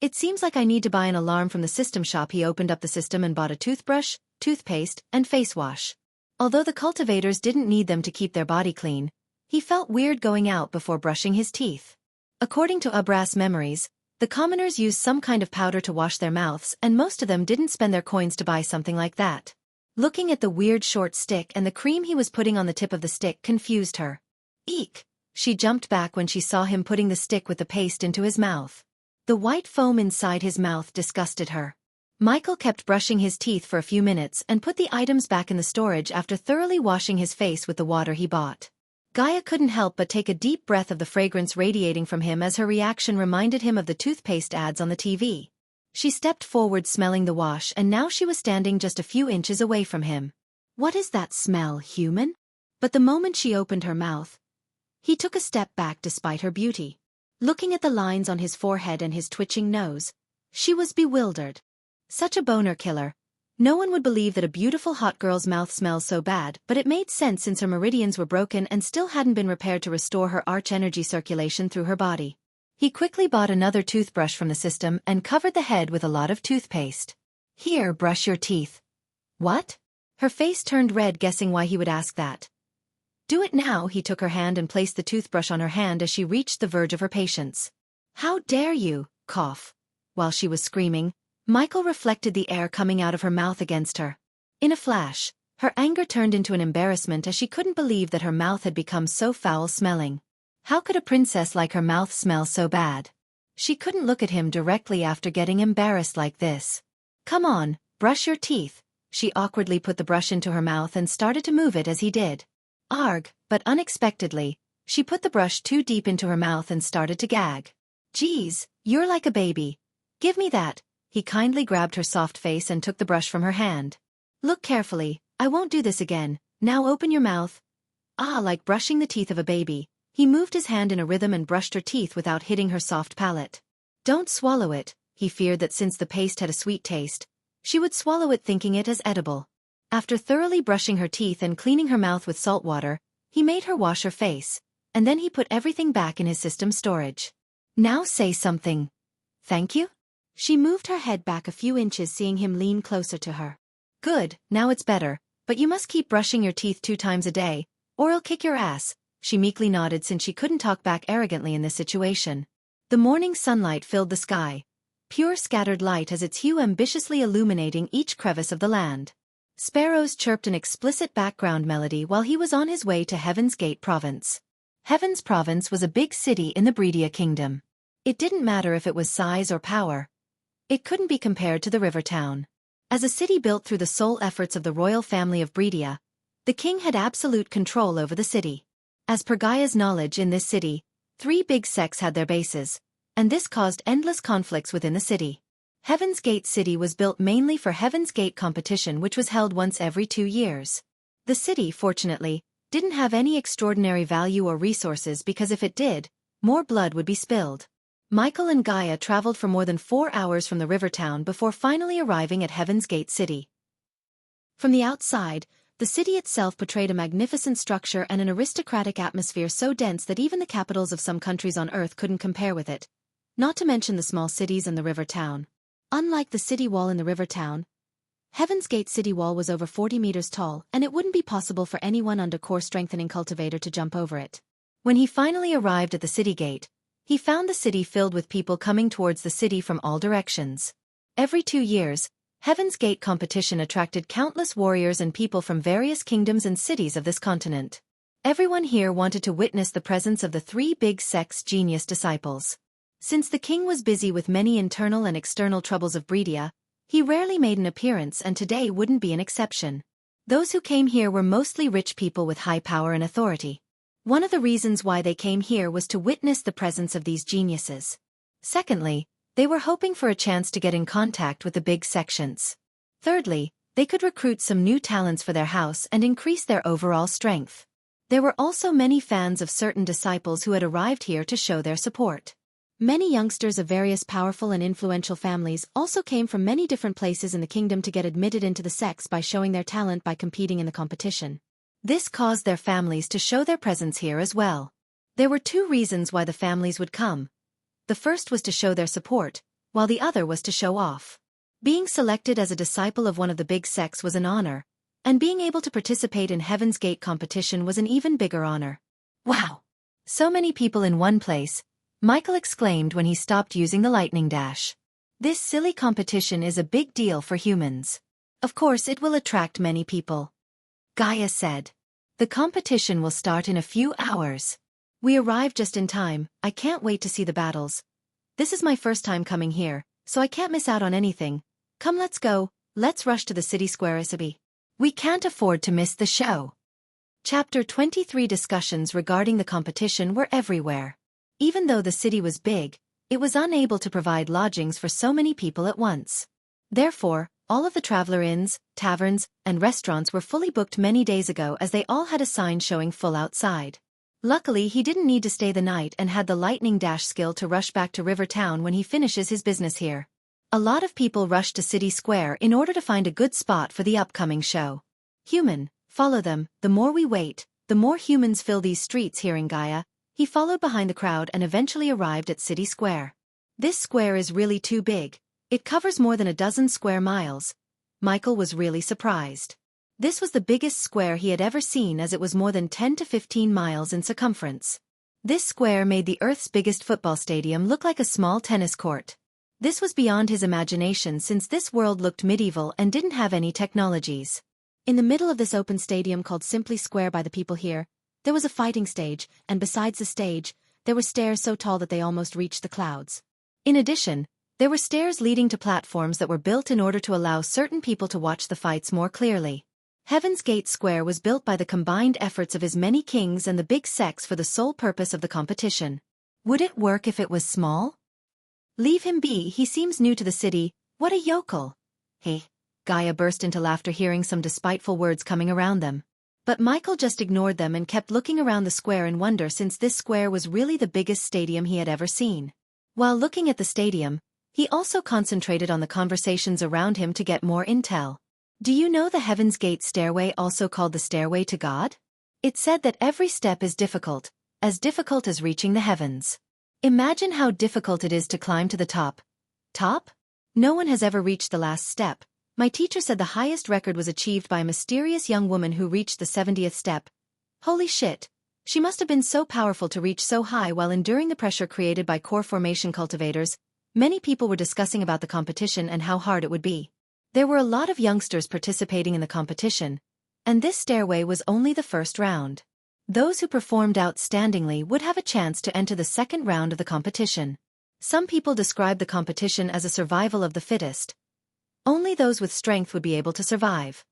It seems like I need to buy an alarm from the system shop. He opened up the system and bought a toothbrush, toothpaste, and face wash. Although the cultivators didn't need them to keep their body clean, he felt weird going out before brushing his teeth. According to Abra's memories, the commoners used some kind of powder to wash their mouths, and most of them didn't spend their coins to buy something like that. Looking at the weird short stick and the cream he was putting on the tip of the stick confused her. Eek! She jumped back when she saw him putting the stick with the paste into his mouth. The white foam inside his mouth disgusted her. Michael kept brushing his teeth for a few minutes and put the items back in the storage after thoroughly washing his face with the water he bought. Gaia couldn't help but take a deep breath of the fragrance radiating from him, as her reaction reminded him of the toothpaste ads on the TV. She stepped forward, smelling the wash, and now she was standing just a few inches away from him. What is that smell, human? But the moment she opened her mouth, he took a step back despite her beauty. Looking at the lines on his forehead and his twitching nose, she was bewildered. Such a boner killer. No one would believe that a beautiful hot girl's mouth smells so bad, but it made sense since her meridians were broken and still hadn't been repaired to restore her arch energy circulation through her body. He quickly bought another toothbrush from the system and covered the head with a lot of toothpaste. Here, brush your teeth. What? Her face turned red, guessing why he would ask that. Do it now. He took her hand and placed the toothbrush on her hand as she reached the verge of her patience. How dare you, cough. While she was screaming, Michael reflected the air coming out of her mouth against her. In a flash, her anger turned into an embarrassment as she couldn't believe that her mouth had become so foul-smelling. How could a princess like her mouth smell so bad? She couldn't look at him directly after getting embarrassed like this. Come on, brush your teeth. She awkwardly put the brush into her mouth and started to move it as he did. Arg, but unexpectedly, she put the brush too deep into her mouth and started to gag. Geez, you're like a baby. Give me that. He kindly grabbed her soft face and took the brush from her hand. Look carefully, I won't do this again. Now open your mouth. Ah, like brushing the teeth of a baby. He moved his hand in a rhythm and brushed her teeth without hitting her soft palate. Don't swallow it. He feared that since the paste had a sweet taste, she would swallow it, thinking it as edible. After thoroughly brushing her teeth and cleaning her mouth with salt water, he made her wash her face, and then he put everything back in his system storage. Now say something. Thank you? She moved her head back a few inches, seeing him lean closer to her. Good, now it's better, but you must keep brushing your teeth 2 times a day, or I'll kick your ass. She meekly nodded since she couldn't talk back arrogantly in this situation. The morning sunlight filled the sky, pure scattered light as its hue ambitiously illuminating each crevice of the land. Sparrows chirped an explicit background melody while he was on his way to Heaven's Gate province. Heaven's province was a big city in the Breedia kingdom. It didn't matter if it was size or power. It couldn't be compared to the river town. As a city built through the sole efforts of the royal family of Breedia, the king had absolute control over the city. As per Gaia's knowledge, in this city, 3 big sects had their bases, and this caused endless conflicts within the city. Heaven's Gate City was built mainly for Heaven's Gate competition, which was held once every 2 years. The city, fortunately, didn't have any extraordinary value or resources, because if it did, more blood would be spilled. Michael and Gaia traveled for more than 4 hours from the river town before finally arriving at Heaven's Gate City. From the outside, the city itself portrayed a magnificent structure and an aristocratic atmosphere so dense that even the capitals of some countries on Earth couldn't compare with it, not to mention the small cities and the river town. Unlike the city wall in the river town, Heaven's Gate city wall was over 40 meters tall, and it wouldn't be possible for anyone under core strengthening cultivator to jump over it. When he finally arrived at the city gate, he found the city filled with people coming towards the city from all directions. Every 2 years, Heaven's Gate competition attracted countless warriors and people from various kingdoms and cities of this continent. Everyone here wanted to witness the presence of the three big sect's genius disciples. Since the king was busy with many internal and external troubles of Breedia, he rarely made an appearance, and today wouldn't be an exception. Those who came here were mostly rich people with high power and authority. One of the reasons why they came here was to witness the presence of these geniuses. Secondly, they were hoping for a chance to get in contact with the big sections. Thirdly, they could recruit some new talents for their house and increase their overall strength. There were also many fans of certain disciples who had arrived here to show their support. Many youngsters of various powerful and influential families also came from many different places in the kingdom to get admitted into the sects by showing their talent by competing in the competition. This caused their families to show their presence here as well. There were two reasons why the families would come. The first was to show their support, while the other was to show off. Being selected as a disciple of one of the big sects was an honor, and being able to participate in Heaven's Gate competition was an even bigger honor. Wow! So many people in one place, Michael exclaimed when he stopped using the lightning dash. This silly competition is a big deal for humans. Of course it will attract many people. Gaia said. The competition will start in a few hours. We arrived just in time. I can't wait to see the battles. This is my first time coming here, so I can't miss out on anything. Come, let's go. Let's rush to the city square, Isabi. We can't afford to miss the show. Chapter 23 Discussions regarding the competition were everywhere. Even though the city was big, it was unable to provide lodgings for so many people at once. Therefore, all of the traveler inns, taverns, and restaurants were fully booked many days ago, as they all had a sign showing full outside. Luckily, he didn't need to stay the night and had the lightning dash skill to rush back to River Town when he finishes his business here. A lot of people rushed to City Square in order to find a good spot for the upcoming show. Human, follow them. The more we wait, the more humans fill these streets here in Gaia. He followed behind the crowd and eventually arrived at City Square. This square is really too big. It covers more than a dozen square miles. Michael was really surprised. This was the biggest square he had ever seen, as it was more than 10 to 15 miles in circumference. This square made the Earth's biggest football stadium look like a small tennis court. This was beyond his imagination, since this world looked medieval and didn't have any technologies. In the middle of this open stadium, called simply Square by the people here, there was a fighting stage, and besides the stage, there were stairs so tall that they almost reached the clouds. In addition, there were stairs leading to platforms that were built in order to allow certain people to watch the fights more clearly. Heaven's Gate Square was built by the combined efforts of his many kings and the big sects for the sole purpose of the competition. Would it work if it was small? Leave him be, he seems new to the city. What a yokel! Hey! Gaia burst into laughter, hearing some despiteful words coming around them. But Michael just ignored them and kept looking around the square in wonder, since this square was really the biggest stadium he had ever seen. While looking at the stadium, he also concentrated on the conversations around him to get more intel. Do you know the Heaven's Gate stairway, also called the Stairway to God? It's said that every step is difficult as reaching the heavens. Imagine how difficult it is to climb to the top. Top? No one has ever reached the last step. My teacher said the highest record was achieved by a mysterious young woman who reached the 70th step. Holy shit! She must have been so powerful to reach so high while enduring the pressure created by core formation cultivators. Many people were discussing about the competition and how hard it would be. There were a lot of youngsters participating in the competition, and this stairway was only the first round. Those who performed outstandingly would have a chance to enter the second round of the competition. Some people described the competition as a survival of the fittest. Only those with strength would be able to survive.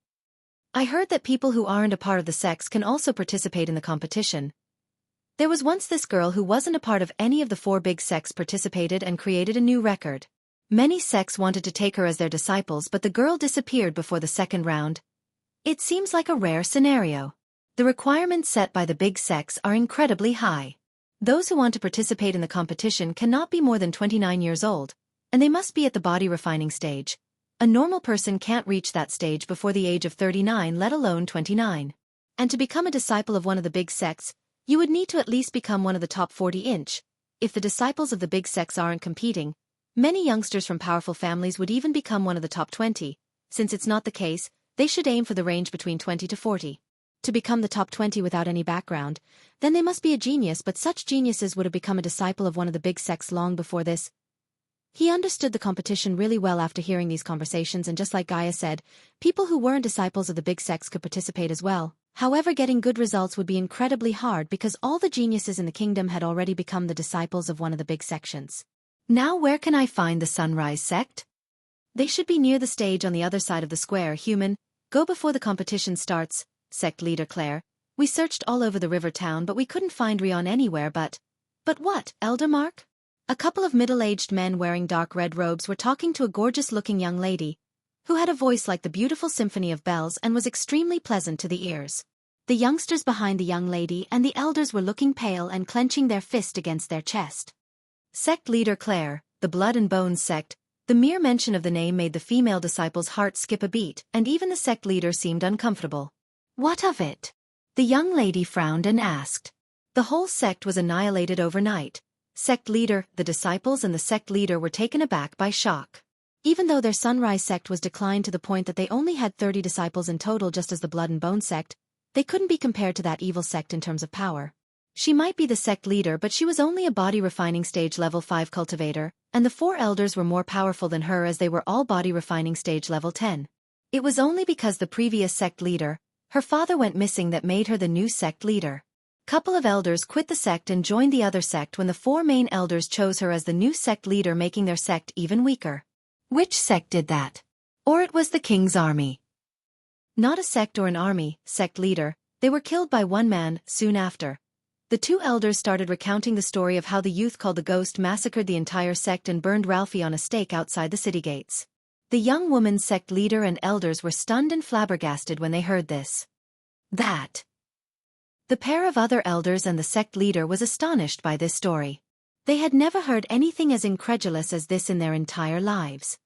I heard that people who aren't a part of the sects can also participate in the competition. There was once this girl who wasn't a part of any of the four big sects participated and created a new record. Many sects wanted to take her as their disciples, but the girl disappeared before the second round. It seems like a rare scenario. The requirements set by the big sects are incredibly high. Those who want to participate in the competition cannot be more than 29 years old, and they must be at the body refining stage. A normal person can't reach that stage before the age of 39, let alone 29. And to become a disciple of one of the big sects, you would need to at least become one of the top 40-inch. If the disciples of the big sects aren't competing, many youngsters from powerful families would even become one of the top 20. Since it's not the case, they should aim for the range between 20 to 40. To become the top 20 without any background, then they must be a genius, but such geniuses would have become a disciple of one of the big sects long before this. He understood the competition really well after hearing these conversations, and just like Gaia said, people who weren't disciples of the big sects could participate as well. However, getting good results would be incredibly hard because all the geniuses in the kingdom had already become the disciples of one of the big sections. Now where can I find the Sunrise sect? They should be near the stage on the other side of the square. Human, go before the competition starts, sect leader Claire. We searched all over the river town but we couldn't find Rion anywhere but what, Elder Mark? A couple of middle-aged men wearing dark red robes were talking to a gorgeous-looking young lady, who had a voice like the beautiful symphony of bells and was extremely pleasant to the ears. The youngsters behind the young lady and the elders were looking pale and clenching their fist against their chest. Sect leader Claire, the Blood and Bones sect. The mere mention of the name made the female disciple's heart skip a beat, and even the sect leader seemed uncomfortable. What of it? The young lady frowned and asked. The whole sect was annihilated overnight. Sect leader, the disciples and the sect leader were taken aback by shock. Even though their Sunrise sect was declined to the point that they only had 30 disciples in total, just as the Blood and Bone sect, they couldn't be compared to that evil sect in terms of power. She might be the sect leader, but she was only a body refining stage level 5 cultivator, and the 4 elders were more powerful than her as they were all body refining stage level 10. It was only because the previous sect leader, her father, went missing that made her the new sect leader. Couple of elders quit the sect and joined the other sect when the 4 main elders chose her as the new sect leader, making their sect even weaker. Which sect did that? Or it was the king's army? Not a sect or an army, sect leader. They were killed by one man, soon after. The 2 elders started recounting the story of how the youth called the Ghost massacred the entire sect and burned Ralphie on a stake outside the city gates. The young woman's sect leader and elders were stunned and flabbergasted when they heard this. The pair of other elders and the sect leader was astonished by this story. They had never heard anything as incredulous as this in their entire lives.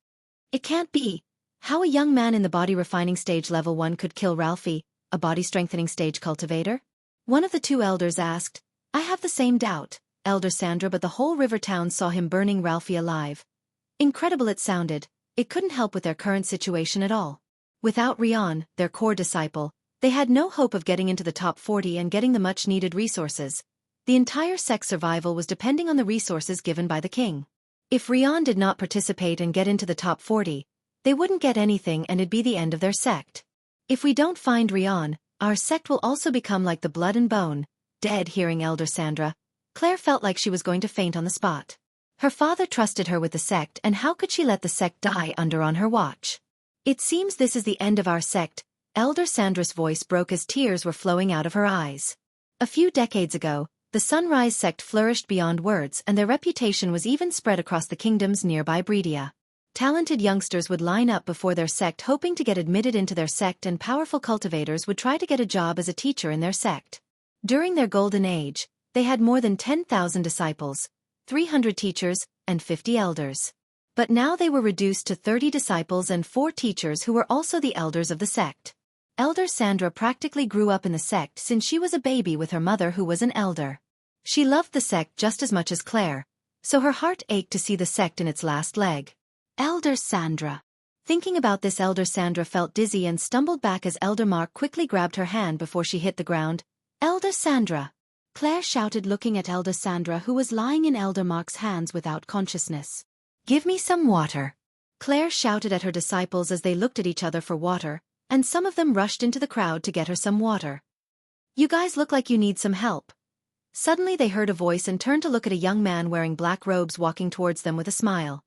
It can't be. How a young man in the body refining stage level 1 could kill Ralphie, a body strengthening stage cultivator? One of the 2 elders asked. I have the same doubt, Elder Sandra, but the whole river town saw him burning Ralphie alive. Incredible it sounded. It couldn't help with their current situation at all. Without Rion, their core disciple, they had no hope of getting into the top 40 and getting the much-needed resources. The entire sect's survival was depending on the resources given by the king. If Rion did not participate and get into the top 40, they wouldn't get anything and it'd be the end of their sect. If we don't find Rion, our sect will also become like the Blood and Bone. Dead. Hearing Elder Sandra, Claire felt like she was going to faint on the spot. Her father trusted her with the sect, and how could she let the sect die on her watch? It seems this is the end of our sect. Elder Sandra's voice broke as tears were flowing out of her eyes. A few decades ago, the Sunrise sect flourished beyond words, and their reputation was even spread across the kingdom's nearby Breedia. Talented youngsters would line up before their sect hoping to get admitted into their sect, and powerful cultivators would try to get a job as a teacher in their sect. During their golden age, they had more than 10,000 disciples, 300 teachers, and 50 elders. But now they were reduced to 30 disciples and 4 teachers who were also the elders of the sect. Elder Sandra practically grew up in the sect since she was a baby with her mother, who was an elder. She loved the sect just as much as Claire, so her heart ached to see the sect in its last leg. Elder Sandra. Thinking about this, Elder Sandra felt dizzy and stumbled back as Elder Mark quickly grabbed her hand before she hit the ground. Elder Sandra! Claire shouted, looking at Elder Sandra, who was lying in Elder Mark's hands without consciousness. Give me some water. Claire shouted at her disciples as they looked at each other for water, and some of them rushed into the crowd to get her some water. You guys look like you need some help. Suddenly they heard a voice and turned to look at a young man wearing black robes walking towards them with a smile.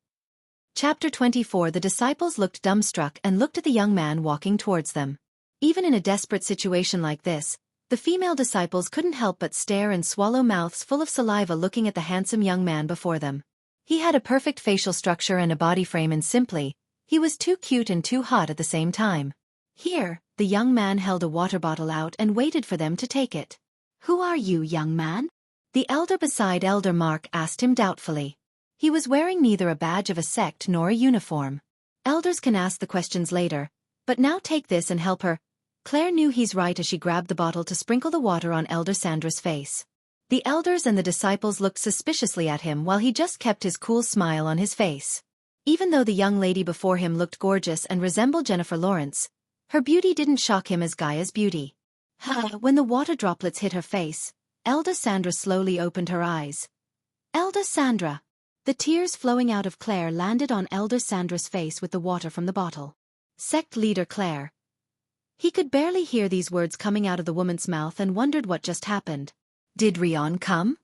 Chapter 24. The disciples looked dumbstruck and looked at the young man walking towards them. Even in a desperate situation like this, the female disciples couldn't help but stare and swallow, mouths full of saliva, looking at the handsome young man before them. He had a perfect facial structure and a body frame, and simply, he was too cute and too hot at the same time. Here, the young man held a water bottle out and waited for them to take it. Who are you, young man? The elder beside Elder Mark asked him doubtfully. He was wearing neither a badge of a sect nor a uniform. Elders can ask the questions later, but now take this and help her. Claire knew he's right as she grabbed the bottle to sprinkle the water on Elder Sandra's face. The elders and the disciples looked suspiciously at him while he just kept his cool smile on his face. Even though the young lady before him looked gorgeous and resembled Jennifer Lawrence, her beauty didn't shock him as Gaia's beauty. When the water droplets hit her face, Elder Sandra slowly opened her eyes. Elder Sandra. The tears flowing out of Claire landed on Elder Sandra's face with the water from the bottle. Sect leader Claire. He could barely hear these words coming out of the woman's mouth and wondered what just happened. Did Rion come?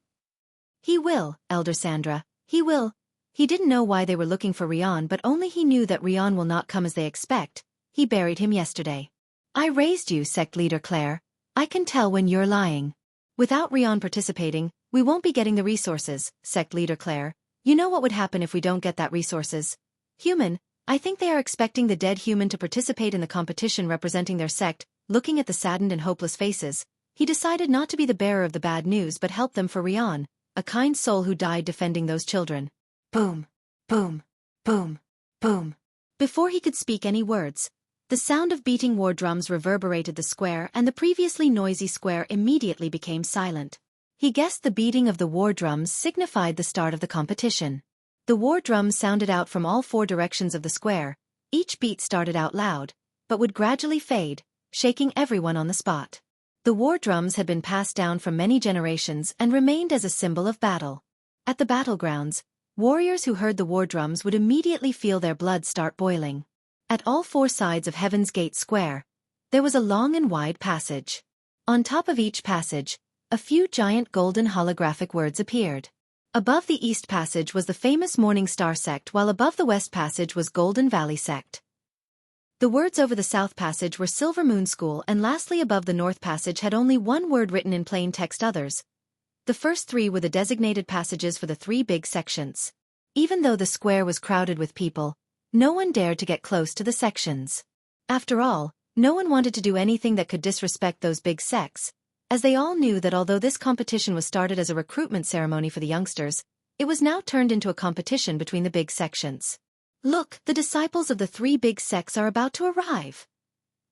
He will, Elder Sandra, he will. He didn't know why they were looking for Rion, but only he knew that Rion will not come as they expect. He buried him yesterday. I raised you, Sect leader Claire. I can tell when you're lying. Without Rion participating, we won't be getting the resources, Sect leader Claire. You know what would happen if we don't get that resources? Human, I think they are expecting the dead human to participate in the competition representing their sect. Looking at the saddened and hopeless faces, he decided not to be the bearer of the bad news but help them for Rion, a kind soul who died defending those children. Boom, boom, boom, boom. Before he could speak any words, the sound of beating war drums reverberated the square, and the previously noisy square immediately became silent. He guessed the beating of the war drums signified the start of the competition. The war drums sounded out from all four directions of the square. Each beat started out loud, but would gradually fade, shaking everyone on the spot. The war drums had been passed down from many generations and remained as a symbol of battle. At the battlegrounds, warriors who heard the war drums would immediately feel their blood start boiling. At all four sides of Heaven's Gate Square, there was a long and wide passage. On top of each passage, a few giant golden holographic words appeared. Above the East Passage was the famous Morning Star Sect, while above the West Passage was Golden Valley Sect. The words over the South Passage were Silver Moon School, and lastly above the North Passage had only one word written in plain text: others. The first three were the designated passages for the three big sections. Even though the square was crowded with people, no one dared to get close to the sections. After all, no one wanted to do anything that could disrespect those big sects, as they all knew that although this competition was started as a recruitment ceremony for the youngsters, it was now turned into a competition between the big sections. Look, the disciples of the three big sects are about to arrive,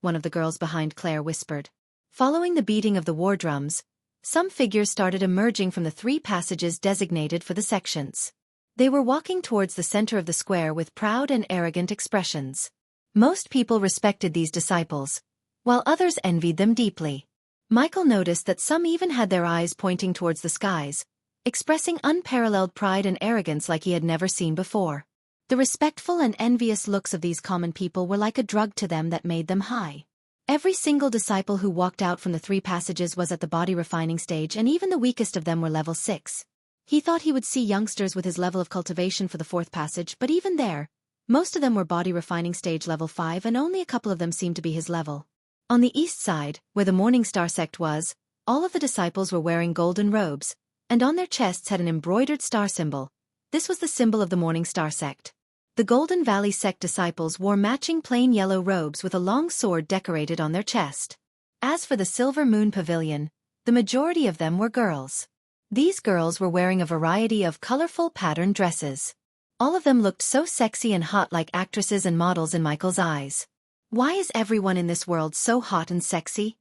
one of the girls behind Claire whispered. Following the beating of the war drums, some figures started emerging from the three passages designated for the sections. They were walking towards the center of the square with proud and arrogant expressions. Most people respected these disciples, while others envied them deeply. Michael noticed that some even had their eyes pointing towards the skies, expressing unparalleled pride and arrogance like he had never seen before. The respectful and envious looks of these common people were like a drug to them that made them high. Every single disciple who walked out from the three passages was at the body refining stage, and even the weakest of them were level 6. He thought he would see youngsters with his level of cultivation for the fourth passage, but even there, most of them were body refining stage level 5, and only a couple of them seemed to be his level. On the east side, where the Morning Star Sect was, all of the disciples were wearing golden robes, and on their chests had an embroidered star symbol. This was the symbol of the Morning Star Sect. The Golden Valley Sect disciples wore matching plain yellow robes with a long sword decorated on their chest. As for the Silver Moon Pavilion, the majority of them were girls. These girls were wearing a variety of colorful patterned dresses. All of them looked so sexy and hot, like actresses and models in Michael's eyes. Why is everyone in this world so hot and sexy?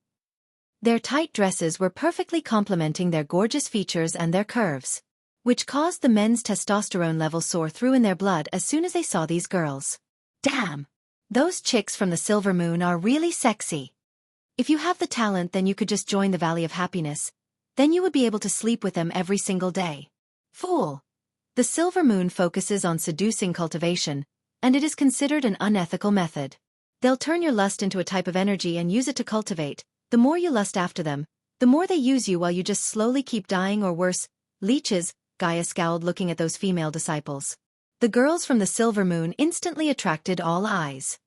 Their tight dresses were perfectly complementing their gorgeous features and their curves, which caused the men's testosterone level soar through in their blood as soon as they saw these girls. Damn! Those chicks from the Silver Moon are really sexy. If you have the talent, then you could just join the Valley of Happiness. Then you would be able to sleep with them every single day. Fool! The Silver Moon focuses on seducing cultivation, and it is considered an unethical method. They'll turn your lust into a type of energy and use it to cultivate. The more you lust after them, the more they use you while you just slowly keep dying, or worse. Leeches, Gaia scowled looking at those female disciples. The girls from the Silver Moon instantly attracted all eyes.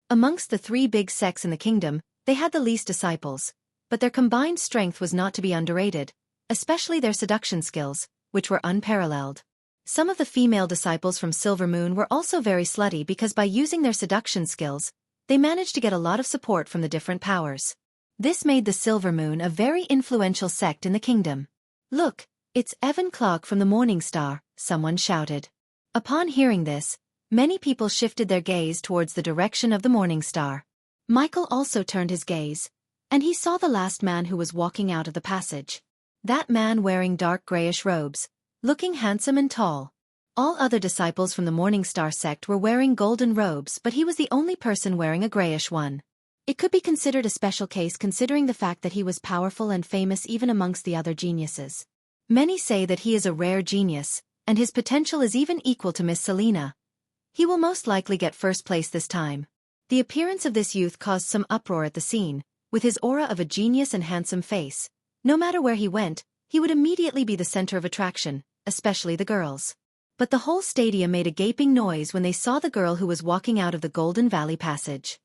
Amongst the three big sects in the kingdom, they had the least disciples, but their combined strength was not to be underrated, especially their seduction skills, which were unparalleled. Some of the female disciples from Silver Moon were also very slutty because by using their seduction skills, they managed to get a lot of support from the different powers. This made the Silver Moon a very influential sect in the kingdom. Look, it's Evan Clark from the Morning Star, someone shouted. Upon hearing this, many people shifted their gaze towards the direction of the Morning Star. Michael also turned his gaze, and he saw the last man who was walking out of the passage. That man wearing dark grayish robes, looking handsome and tall. All other disciples from the Morning Star sect were wearing golden robes, but he was the only person wearing a grayish one. It could be considered a special case considering the fact that he was powerful and famous even amongst the other geniuses. Many say that he is a rare genius, and his potential is even equal to Miss Selena. He will most likely get first place this time. The appearance of this youth caused some uproar at the scene, with his aura of a genius and handsome face. No matter where he went, he would immediately be the center of attraction, especially the girls. But the whole stadium made a gaping noise when they saw the girl who was walking out of the Golden Valley passage.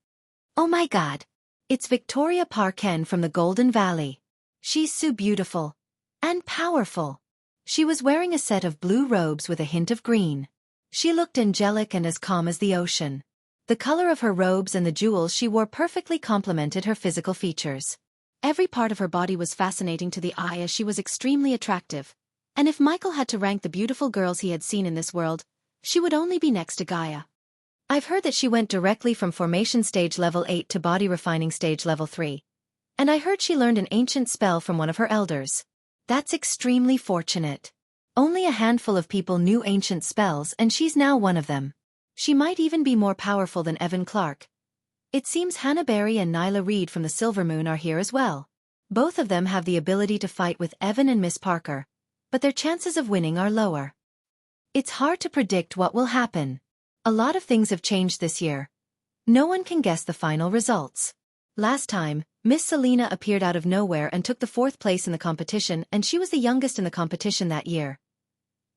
Oh my god! It's Victoria Parken from the Golden Valley. She's so beautiful. And powerful. She was wearing a set of blue robes with a hint of green. She looked angelic and as calm as the ocean. The color of her robes and the jewels she wore perfectly complemented her physical features. Every part of her body was fascinating to the eye as she was extremely attractive. And if Michael had to rank the beautiful girls he had seen in this world, she would only be next to Gaia. I've heard that she went directly from formation stage level 8 to body refining stage level 3. And I heard she learned an ancient spell from one of her elders. That's extremely fortunate. Only a handful of people knew ancient spells and she's now one of them. She might even be more powerful than Evan Clark. It seems Hannah Berry and Nyla Reed from the Silver Moon are here as well. Both of them have the ability to fight with Evan and Miss Parker, but their chances of winning are lower. It's hard to predict what will happen. A lot of things have changed this year. No one can guess the final results. Last time, Miss Selena appeared out of nowhere and took the 4th place in the competition, and she was the youngest in the competition that year.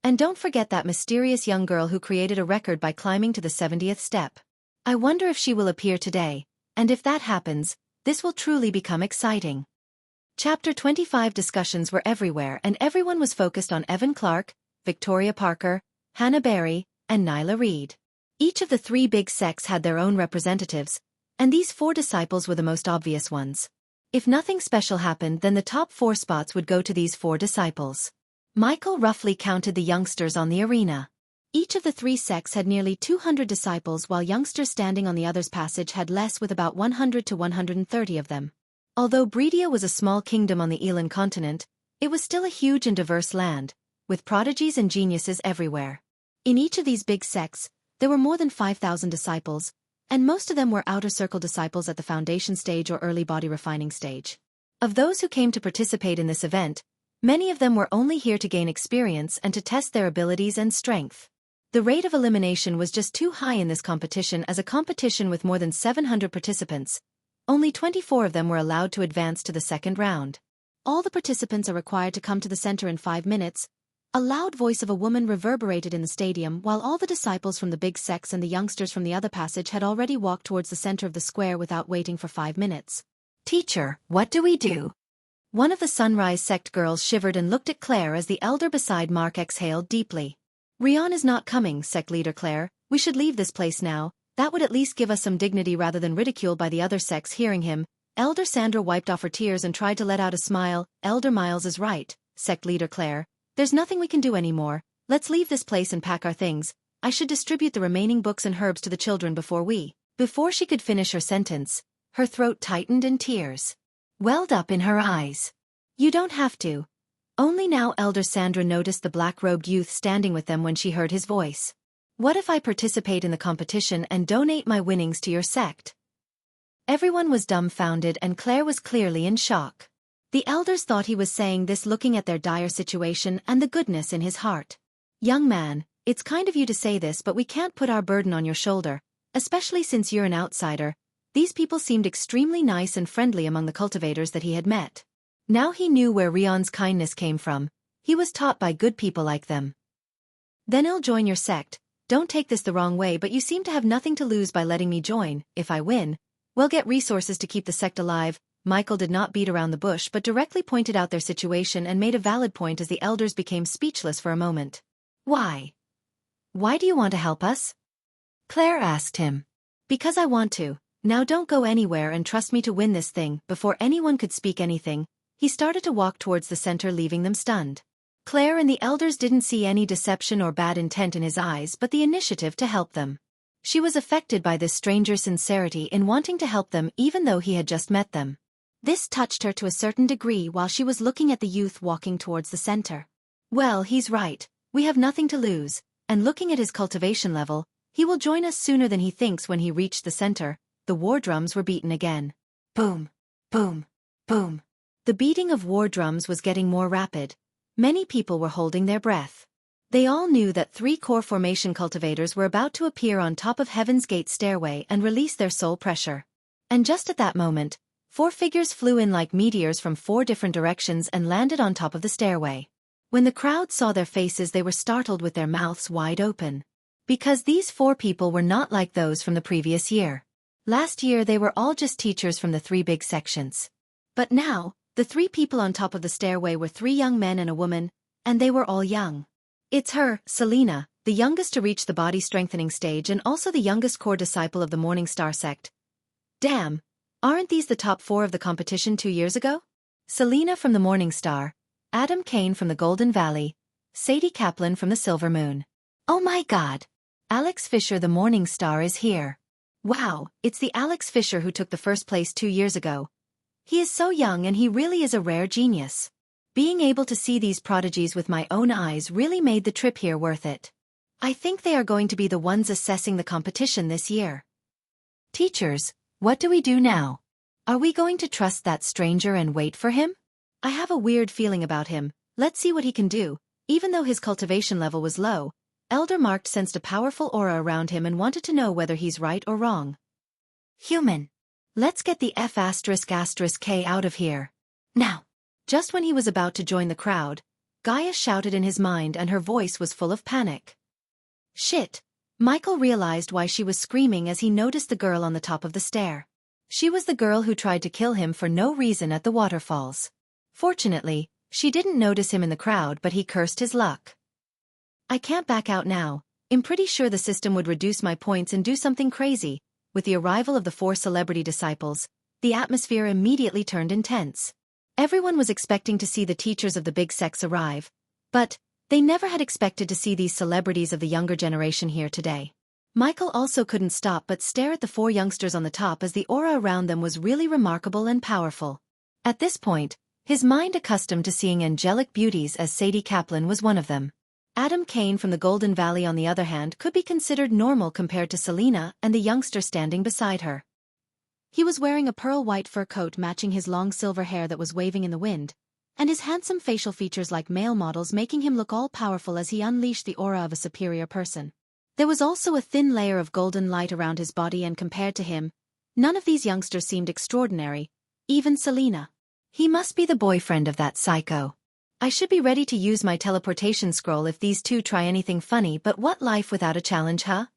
And don't forget that mysterious young girl who created a record by climbing to the 70th step. I wonder if she will appear today, and if that happens, this will truly become exciting. Chapter 25 discussions were everywhere and everyone was focused on Evan Clark, Victoria Parker, Hannah Berry, and Nyla Reed. Each of the 3 big sects had their own representatives, and these 4 disciples were the most obvious ones. If nothing special happened, then the top 4 spots would go to these 4 disciples. Michael roughly counted the youngsters on the arena. Each of the 3 sects had nearly 200 disciples, while youngsters standing on the others' passage had less, with about 100 to 130 of them. Although Breedia was a small kingdom on the Elan continent, it was still a huge and diverse land, with prodigies and geniuses everywhere. In each of these big sects, there were more than 5,000 disciples, and most of them were outer circle disciples at the foundation stage or early body refining stage. Of those who came to participate in this event, many of them were only here to gain experience and to test their abilities and strength. The rate of elimination was just too high in this competition. As a competition with more than 700 participants, only 24 of them were allowed to advance to the second round. All the participants are required to come to the center in 5 minutes. A loud voice of a woman reverberated in the stadium, while all the disciples from the big sects and the youngsters from the other passage had already walked towards the center of the square without waiting for 5 minutes. Teacher, what do we do? One of the Sunrise sect girls shivered and looked at Claire as the elder beside Mark exhaled deeply. Rion is not coming, sect leader Claire. We should leave this place now. That would at least give us some dignity rather than ridicule by the other sects. Hearing him, Elder Sandra wiped off her tears and tried to let out a smile. Elder Miles is right, sect leader Claire. There's nothing we can do anymore. Let's leave this place and pack our things. I should distribute the remaining books and herbs to the children Before she could finish her sentence, her throat tightened and tears welled up in her eyes. You don't have to. Only now Elder Sandra noticed the black-robed youth standing with them when she heard his voice. What if I participate in the competition and donate my winnings to your sect? Everyone was dumbfounded and Claire was clearly in shock. The elders thought he was saying this looking at their dire situation and the goodness in his heart. Young man, it's kind of you to say this, but we can't put our burden on your shoulder, especially since you're an outsider. These people seemed extremely nice and friendly among the cultivators that he had met. Now he knew where Rion's kindness came from. He was taught by good people like them. Then I'll join your sect. Don't take this the wrong way, but you seem to have nothing to lose by letting me join. If I win, we'll get resources to keep the sect alive. Michael did not beat around the bush but directly pointed out their situation and made a valid point as the elders became speechless for a moment. Why? Why do you want to help us? Claire asked him. Because I want to. Now don't go anywhere and trust me to win this thing. Before anyone could speak anything, he started to walk towards the center, leaving them stunned. Claire and the elders didn't see any deception or bad intent in his eyes but the initiative to help them. She was affected by this stranger's sincerity in wanting to help them even though he had just met them. This touched her to a certain degree while she was looking at the youth walking towards the center. Well, he's right. We have nothing to lose, and looking at his cultivation level, he will join us sooner than he thinks. When he reached the center, the war drums were beaten again. Boom, boom, boom. The beating of war drums was getting more rapid. Many people were holding their breath. They all knew that 3 core formation cultivators were about to appear on top of Heaven's Gate stairway and release their soul pressure. And just at that moment, 4 figures flew in like meteors from 4 different directions and landed on top of the stairway. When the crowd saw their faces, they were startled with their mouths wide open. Because these 4 people were not like those from the previous year. Last year they were all just teachers from the 3 big sections. But now, the 3 people on top of the stairway were 3 young men and a woman, and they were all young. It's her, Selena, the youngest to reach the body strengthening stage and also the youngest core disciple of the Morning Star sect. Damn, aren't these the top 4 of the competition 2 years ago? Selena from the Morning Star, Adam Kane from the Golden Valley, Sadie Kaplan from the Silver Moon. Oh my god! Alex Fisher the Morning Star is here. Wow, it's the Alex Fisher who took the first place 2 years ago. He is so young and he really is a rare genius. Being able to see these prodigies with my own eyes really made the trip here worth it. I think they are going to be the ones assessing the competition this year. Teachers, what do we do now? Are we going to trust that stranger and wait for him? I have a weird feeling about him. Let's see what he can do. Even though his cultivation level was low, Elder Marked sensed a powerful aura around him and wanted to know whether he's right or wrong. Human. Let's get the F***K out of here. Now. Just when he was about to join the crowd, Gaia shouted in his mind and her voice was full of panic. Shit! Michael realized why she was screaming as he noticed the girl on the top of the stair. She was the girl who tried to kill him for no reason at the waterfalls. Fortunately, she didn't notice him in the crowd, but he cursed his luck. I can't back out now. I'm pretty sure the system would reduce my points and do something crazy. With the arrival of the 4 celebrity disciples, the atmosphere immediately turned intense. Everyone was expecting to see the teachers of the big sects arrive, but they never had expected to see these celebrities of the younger generation here today. Michael also couldn't stop but stare at the 4 youngsters on the top as the aura around them was really remarkable and powerful. At this point, his mind accustomed to seeing angelic beauties as Sadie Kaplan was one of them. Adam Kane from the Golden Valley on the other hand could be considered normal compared to Selena and the youngster standing beside her. He was wearing a pearl-white fur coat matching his long silver hair that was waving in the wind, and his handsome facial features like male models making him look all-powerful as he unleashed the aura of a superior person. There was also a thin layer of golden light around his body, and compared to him, none of these youngsters seemed extraordinary, even Selena. He must be the boyfriend of that psycho. I should be ready to use my teleportation scroll if these 2 try anything funny, but what life without a challenge, huh?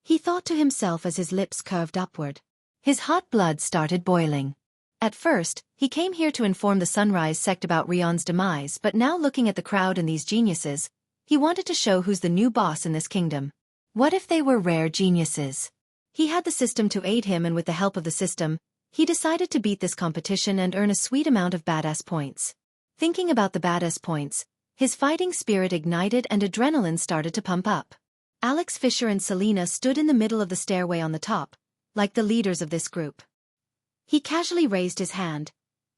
He thought to himself as his lips curved upward. His hot blood started boiling. At first, he came here to inform the Sunrise sect about Rion's demise, but now looking at the crowd and these geniuses, he wanted to show who's the new boss in this kingdom. What if they were rare geniuses? He had the system to aid him, and with the help of the system, he decided to beat this competition and earn a sweet amount of badass points. Thinking about the badass points, his fighting spirit ignited and adrenaline started to pump up. Alex Fisher and Selena stood in the middle of the stairway on the top, like the leaders of this group. He casually raised his hand.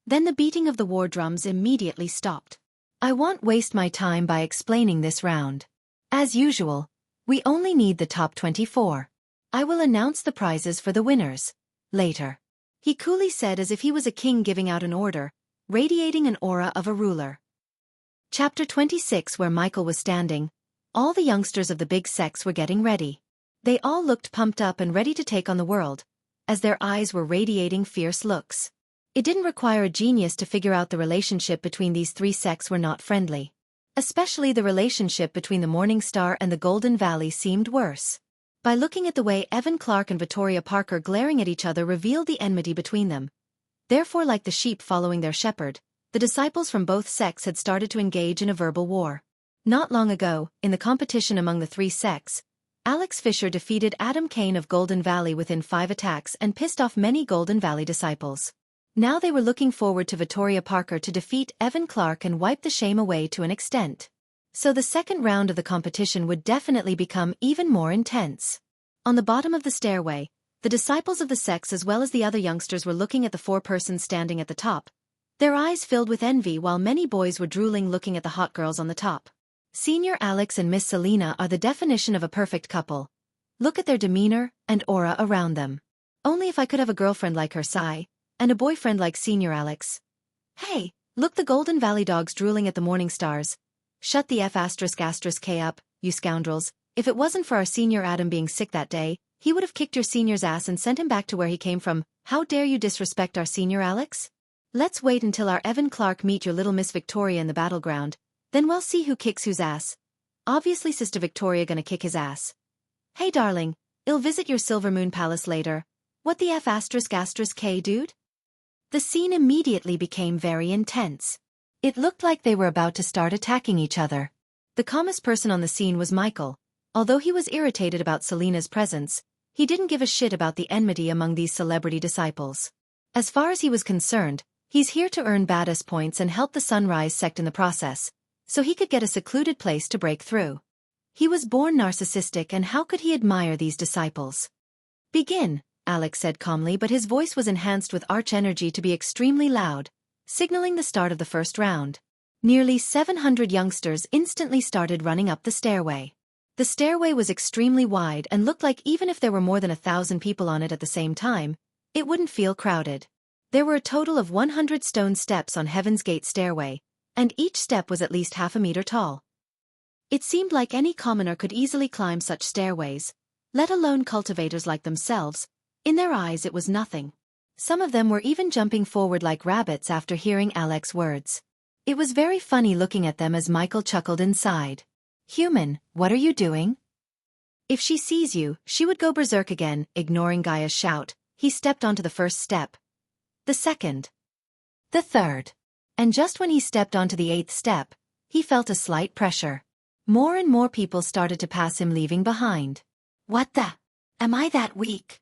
Then the beating of the war drums immediately stopped. I won't waste my time by explaining this round. As usual, we only need the top 24. I will announce the prizes for the winners later. He coolly said as if he was a king giving out an order, radiating an aura of a ruler. Chapter 26. Where Michael was standing, all the youngsters of the big sects were getting ready. They all looked pumped up and ready to take on the world, as their eyes were radiating fierce looks. It didn't require a genius to figure out the relationship between these 3 sects were not friendly. Especially the relationship between the Morning Star and the Golden Valley seemed worse. By looking at the way Evan Clark and Victoria Parker glaring at each other revealed the enmity between them. Therefore, like the sheep following their shepherd, the disciples from both sects had started to engage in a verbal war. Not long ago, in the competition among the 3 sects, Alex Fisher defeated Adam Kane of Golden Valley within 5 attacks and pissed off many Golden Valley disciples. Now they were looking forward to Victoria Parker to defeat Evan Clark and wipe the shame away to an extent. So the second round of the competition would definitely become even more intense. On the bottom of the stairway, the disciples of the sects as well as the other youngsters were looking at the 4 persons standing at the top, their eyes filled with envy, while many boys were drooling looking at the hot girls on the top. Senior Alex and Miss Selena are the definition of a perfect couple. Look at their demeanor and aura around them. Only if I could have a girlfriend like her, sigh, and a boyfriend like Senior Alex. Hey, look, the Golden Valley dogs drooling at the Morning Stars. Shut the F***K up, you scoundrels. If it wasn't for our senior Adam being sick that day, he would have kicked your senior's ass and sent him back to where he came from. How dare you disrespect our senior Alex? Let's wait until our Evan Clark meet your little Miss Victoria in the battleground, then we'll see who kicks whose ass. Obviously Sister Victoria gonna kick his ass. Hey darling, I'll visit your Silver Moon Palace later. What the F***K, dude? The scene immediately became very intense. It looked like they were about to start attacking each other. The calmest person on the scene was Michael. Although he was irritated about Selena's presence, he didn't give a shit about the enmity among these celebrity disciples. As far as he was concerned, he's here to earn badass points and help the Sunrise sect in the process, so he could get a secluded place to break through. He was born narcissistic, and how could he admire these disciples? Begin, Alex said calmly, but his voice was enhanced with arch energy to be extremely loud, signaling the start of the first round. Nearly 700 youngsters instantly started running up the stairway. The stairway was extremely wide and looked like even if there were more than 1,000 people on it at the same time, it wouldn't feel crowded. There were a total of 100 stone steps on Heaven's Gate stairway, and each step was at least half a meter tall. It seemed like any commoner could easily climb such stairways, let alone cultivators like themselves. In their eyes it was nothing. Some of them were even jumping forward like rabbits after hearing Alex's words. It was very funny looking at them as Michael chuckled inside. Human, what are you doing? If she sees you, she would go berserk again. Ignoring Gaia's shout, he stepped onto the first step, the second, the third. And just when he stepped onto the 8th step, he felt a slight pressure. More and more people started to pass him, leaving behind. What the? Am I that weak?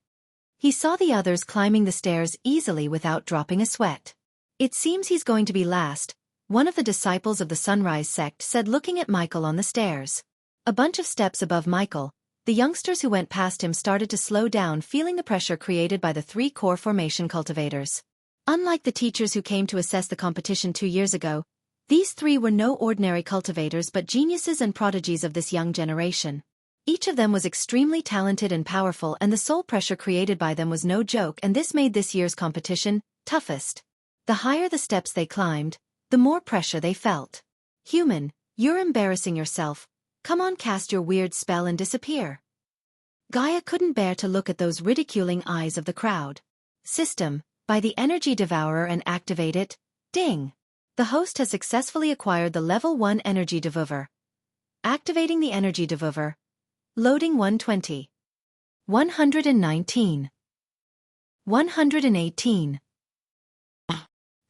He saw the others climbing the stairs easily without dropping a sweat. It seems he's going to be last, one of the disciples of the Sunrise sect said, looking at Michael on the stairs. A bunch of steps above Michael, the youngsters who went past him started to slow down, feeling the pressure created by the 3 core formation cultivators. Unlike the teachers who came to assess the competition 2 years ago, these 3 were no ordinary cultivators but geniuses and prodigies of this young generation. Each of them was extremely talented and powerful, and the soul pressure created by them was no joke, and this made this year's competition toughest. The higher the steps they climbed, the more pressure they felt. Human, you're embarrassing yourself. Come on, cast your weird spell and disappear. Gaia couldn't bear to look at those ridiculing eyes of the crowd. System, buy the energy devourer and activate it. Ding! The host has successfully acquired the level 1 energy devourer. Activating the energy devourer. Loading 120. 119. 118.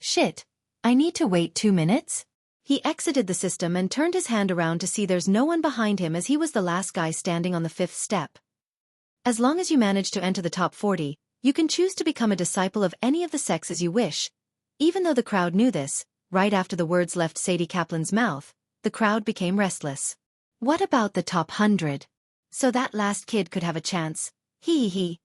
Shit. I need to wait 2 minutes? He exited the system and turned his hand around to see there's no one behind him, as he was the last guy standing on the 5th step. As long as you manage to enter the top 40, you can choose to become a disciple of any of the sects as you wish. Even though the crowd knew this, right after the words left Sadie Kaplan's mouth, the crowd became restless. What about the top 100? So that last kid could have a chance. He.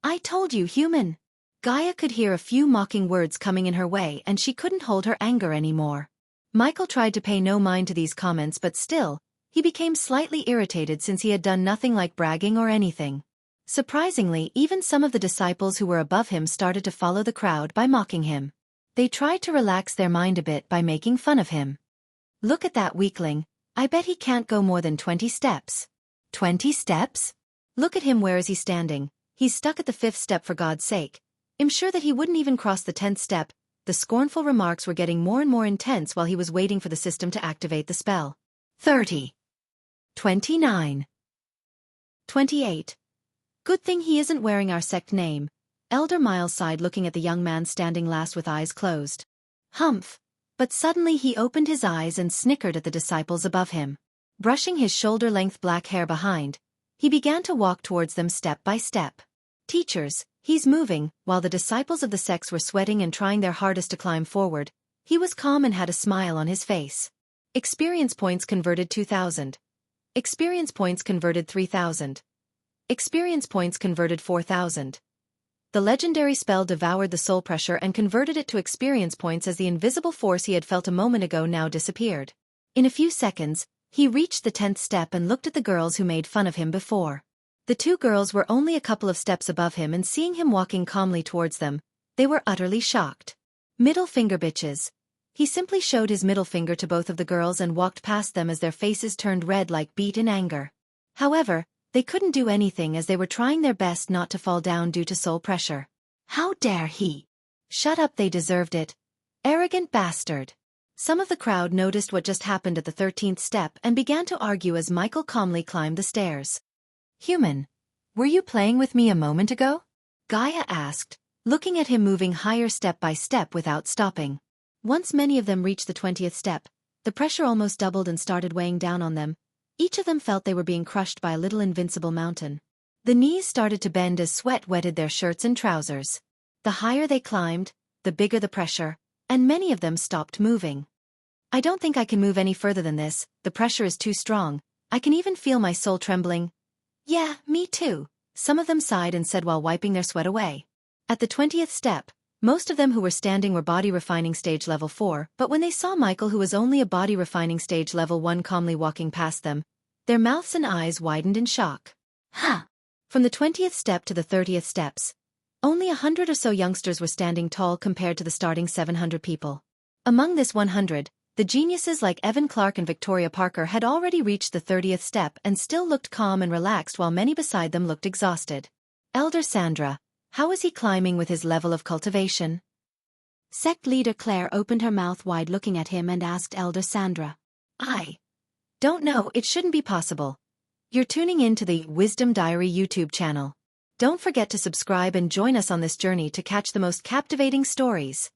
I told you, human. Gaia could hear a few mocking words coming in her way, and she couldn't hold her anger anymore. Michael tried to pay no mind to these comments, but still, he became slightly irritated since he had done nothing like bragging or anything. Surprisingly, even some of the disciples who were above him started to follow the crowd by mocking him. They tried to relax their mind a bit by making fun of him. Look at that weakling. I bet he can't go more than 20 steps. 20 steps? Look at him, where is he standing? He's stuck at the 5th step, for God's sake. I'm sure that he wouldn't even cross the 10th step. The scornful remarks were getting more and more intense while he was waiting for the system to activate the spell. 30. 29. 28. Good thing he isn't wearing our sect name. Elder Miles sighed, looking at the young man standing last with eyes closed. Humph. But suddenly he opened his eyes and snickered at the disciples above him. Brushing his shoulder-length black hair behind, he began to walk towards them step by step. Teachers, he's moving. While the disciples of the sects were sweating and trying their hardest to climb forward, he was calm and had a smile on his face. Experience points converted 2,000. Experience points converted 3,000. Experience points converted 4,000. The legendary spell devoured the soul pressure and converted it to experience points as the invisible force he had felt a moment ago now disappeared. In a few seconds, he reached the 10th step and looked at the girls who made fun of him before. The 2 girls were only a couple of steps above him, and seeing him walking calmly towards them, they were utterly shocked. Middle finger bitches. He simply showed his middle finger to both of the girls and walked past them as their faces turned red like beet in anger. However, they couldn't do anything as they were trying their best not to fall down due to soul pressure. How dare he? Shut up, they deserved it. Arrogant bastard. Some of the crowd noticed what just happened at the 13th step and began to argue as Michael calmly climbed the stairs. Human, were you playing with me a moment ago? Gaia asked, looking at him moving higher step by step without stopping. Once many of them reached the 20th step, the pressure almost doubled and started weighing down on them. Each of them felt they were being crushed by a little invincible mountain. The knees started to bend as sweat wetted their shirts and trousers. The higher they climbed, the bigger the pressure, and many of them stopped moving. I don't think I can move any further than this, the pressure is too strong. I can even feel my soul trembling. Yeah, me too, some of them sighed and said while wiping their sweat away. At the 20th step, most of them who were standing were body refining stage level 4, but when they saw Michael, who was only a body refining stage level 1, calmly walking past them, their mouths and eyes widened in shock. Huh! From the 20th step to the 30th steps, only 100 or so youngsters were standing tall compared to the starting 700 people. Among this 100, the geniuses like Evan Clark and Victoria Parker had already reached the 30th step and still looked calm and relaxed, while many beside them looked exhausted. Elder Sandra, how is he climbing with his level of cultivation? Sect leader Claire opened her mouth wide looking at him and asked Elder Sandra. I don't know, it shouldn't be possible. You're tuning in to the Wisdom Diary YouTube channel. Don't forget to subscribe and join us on this journey to catch the most captivating stories.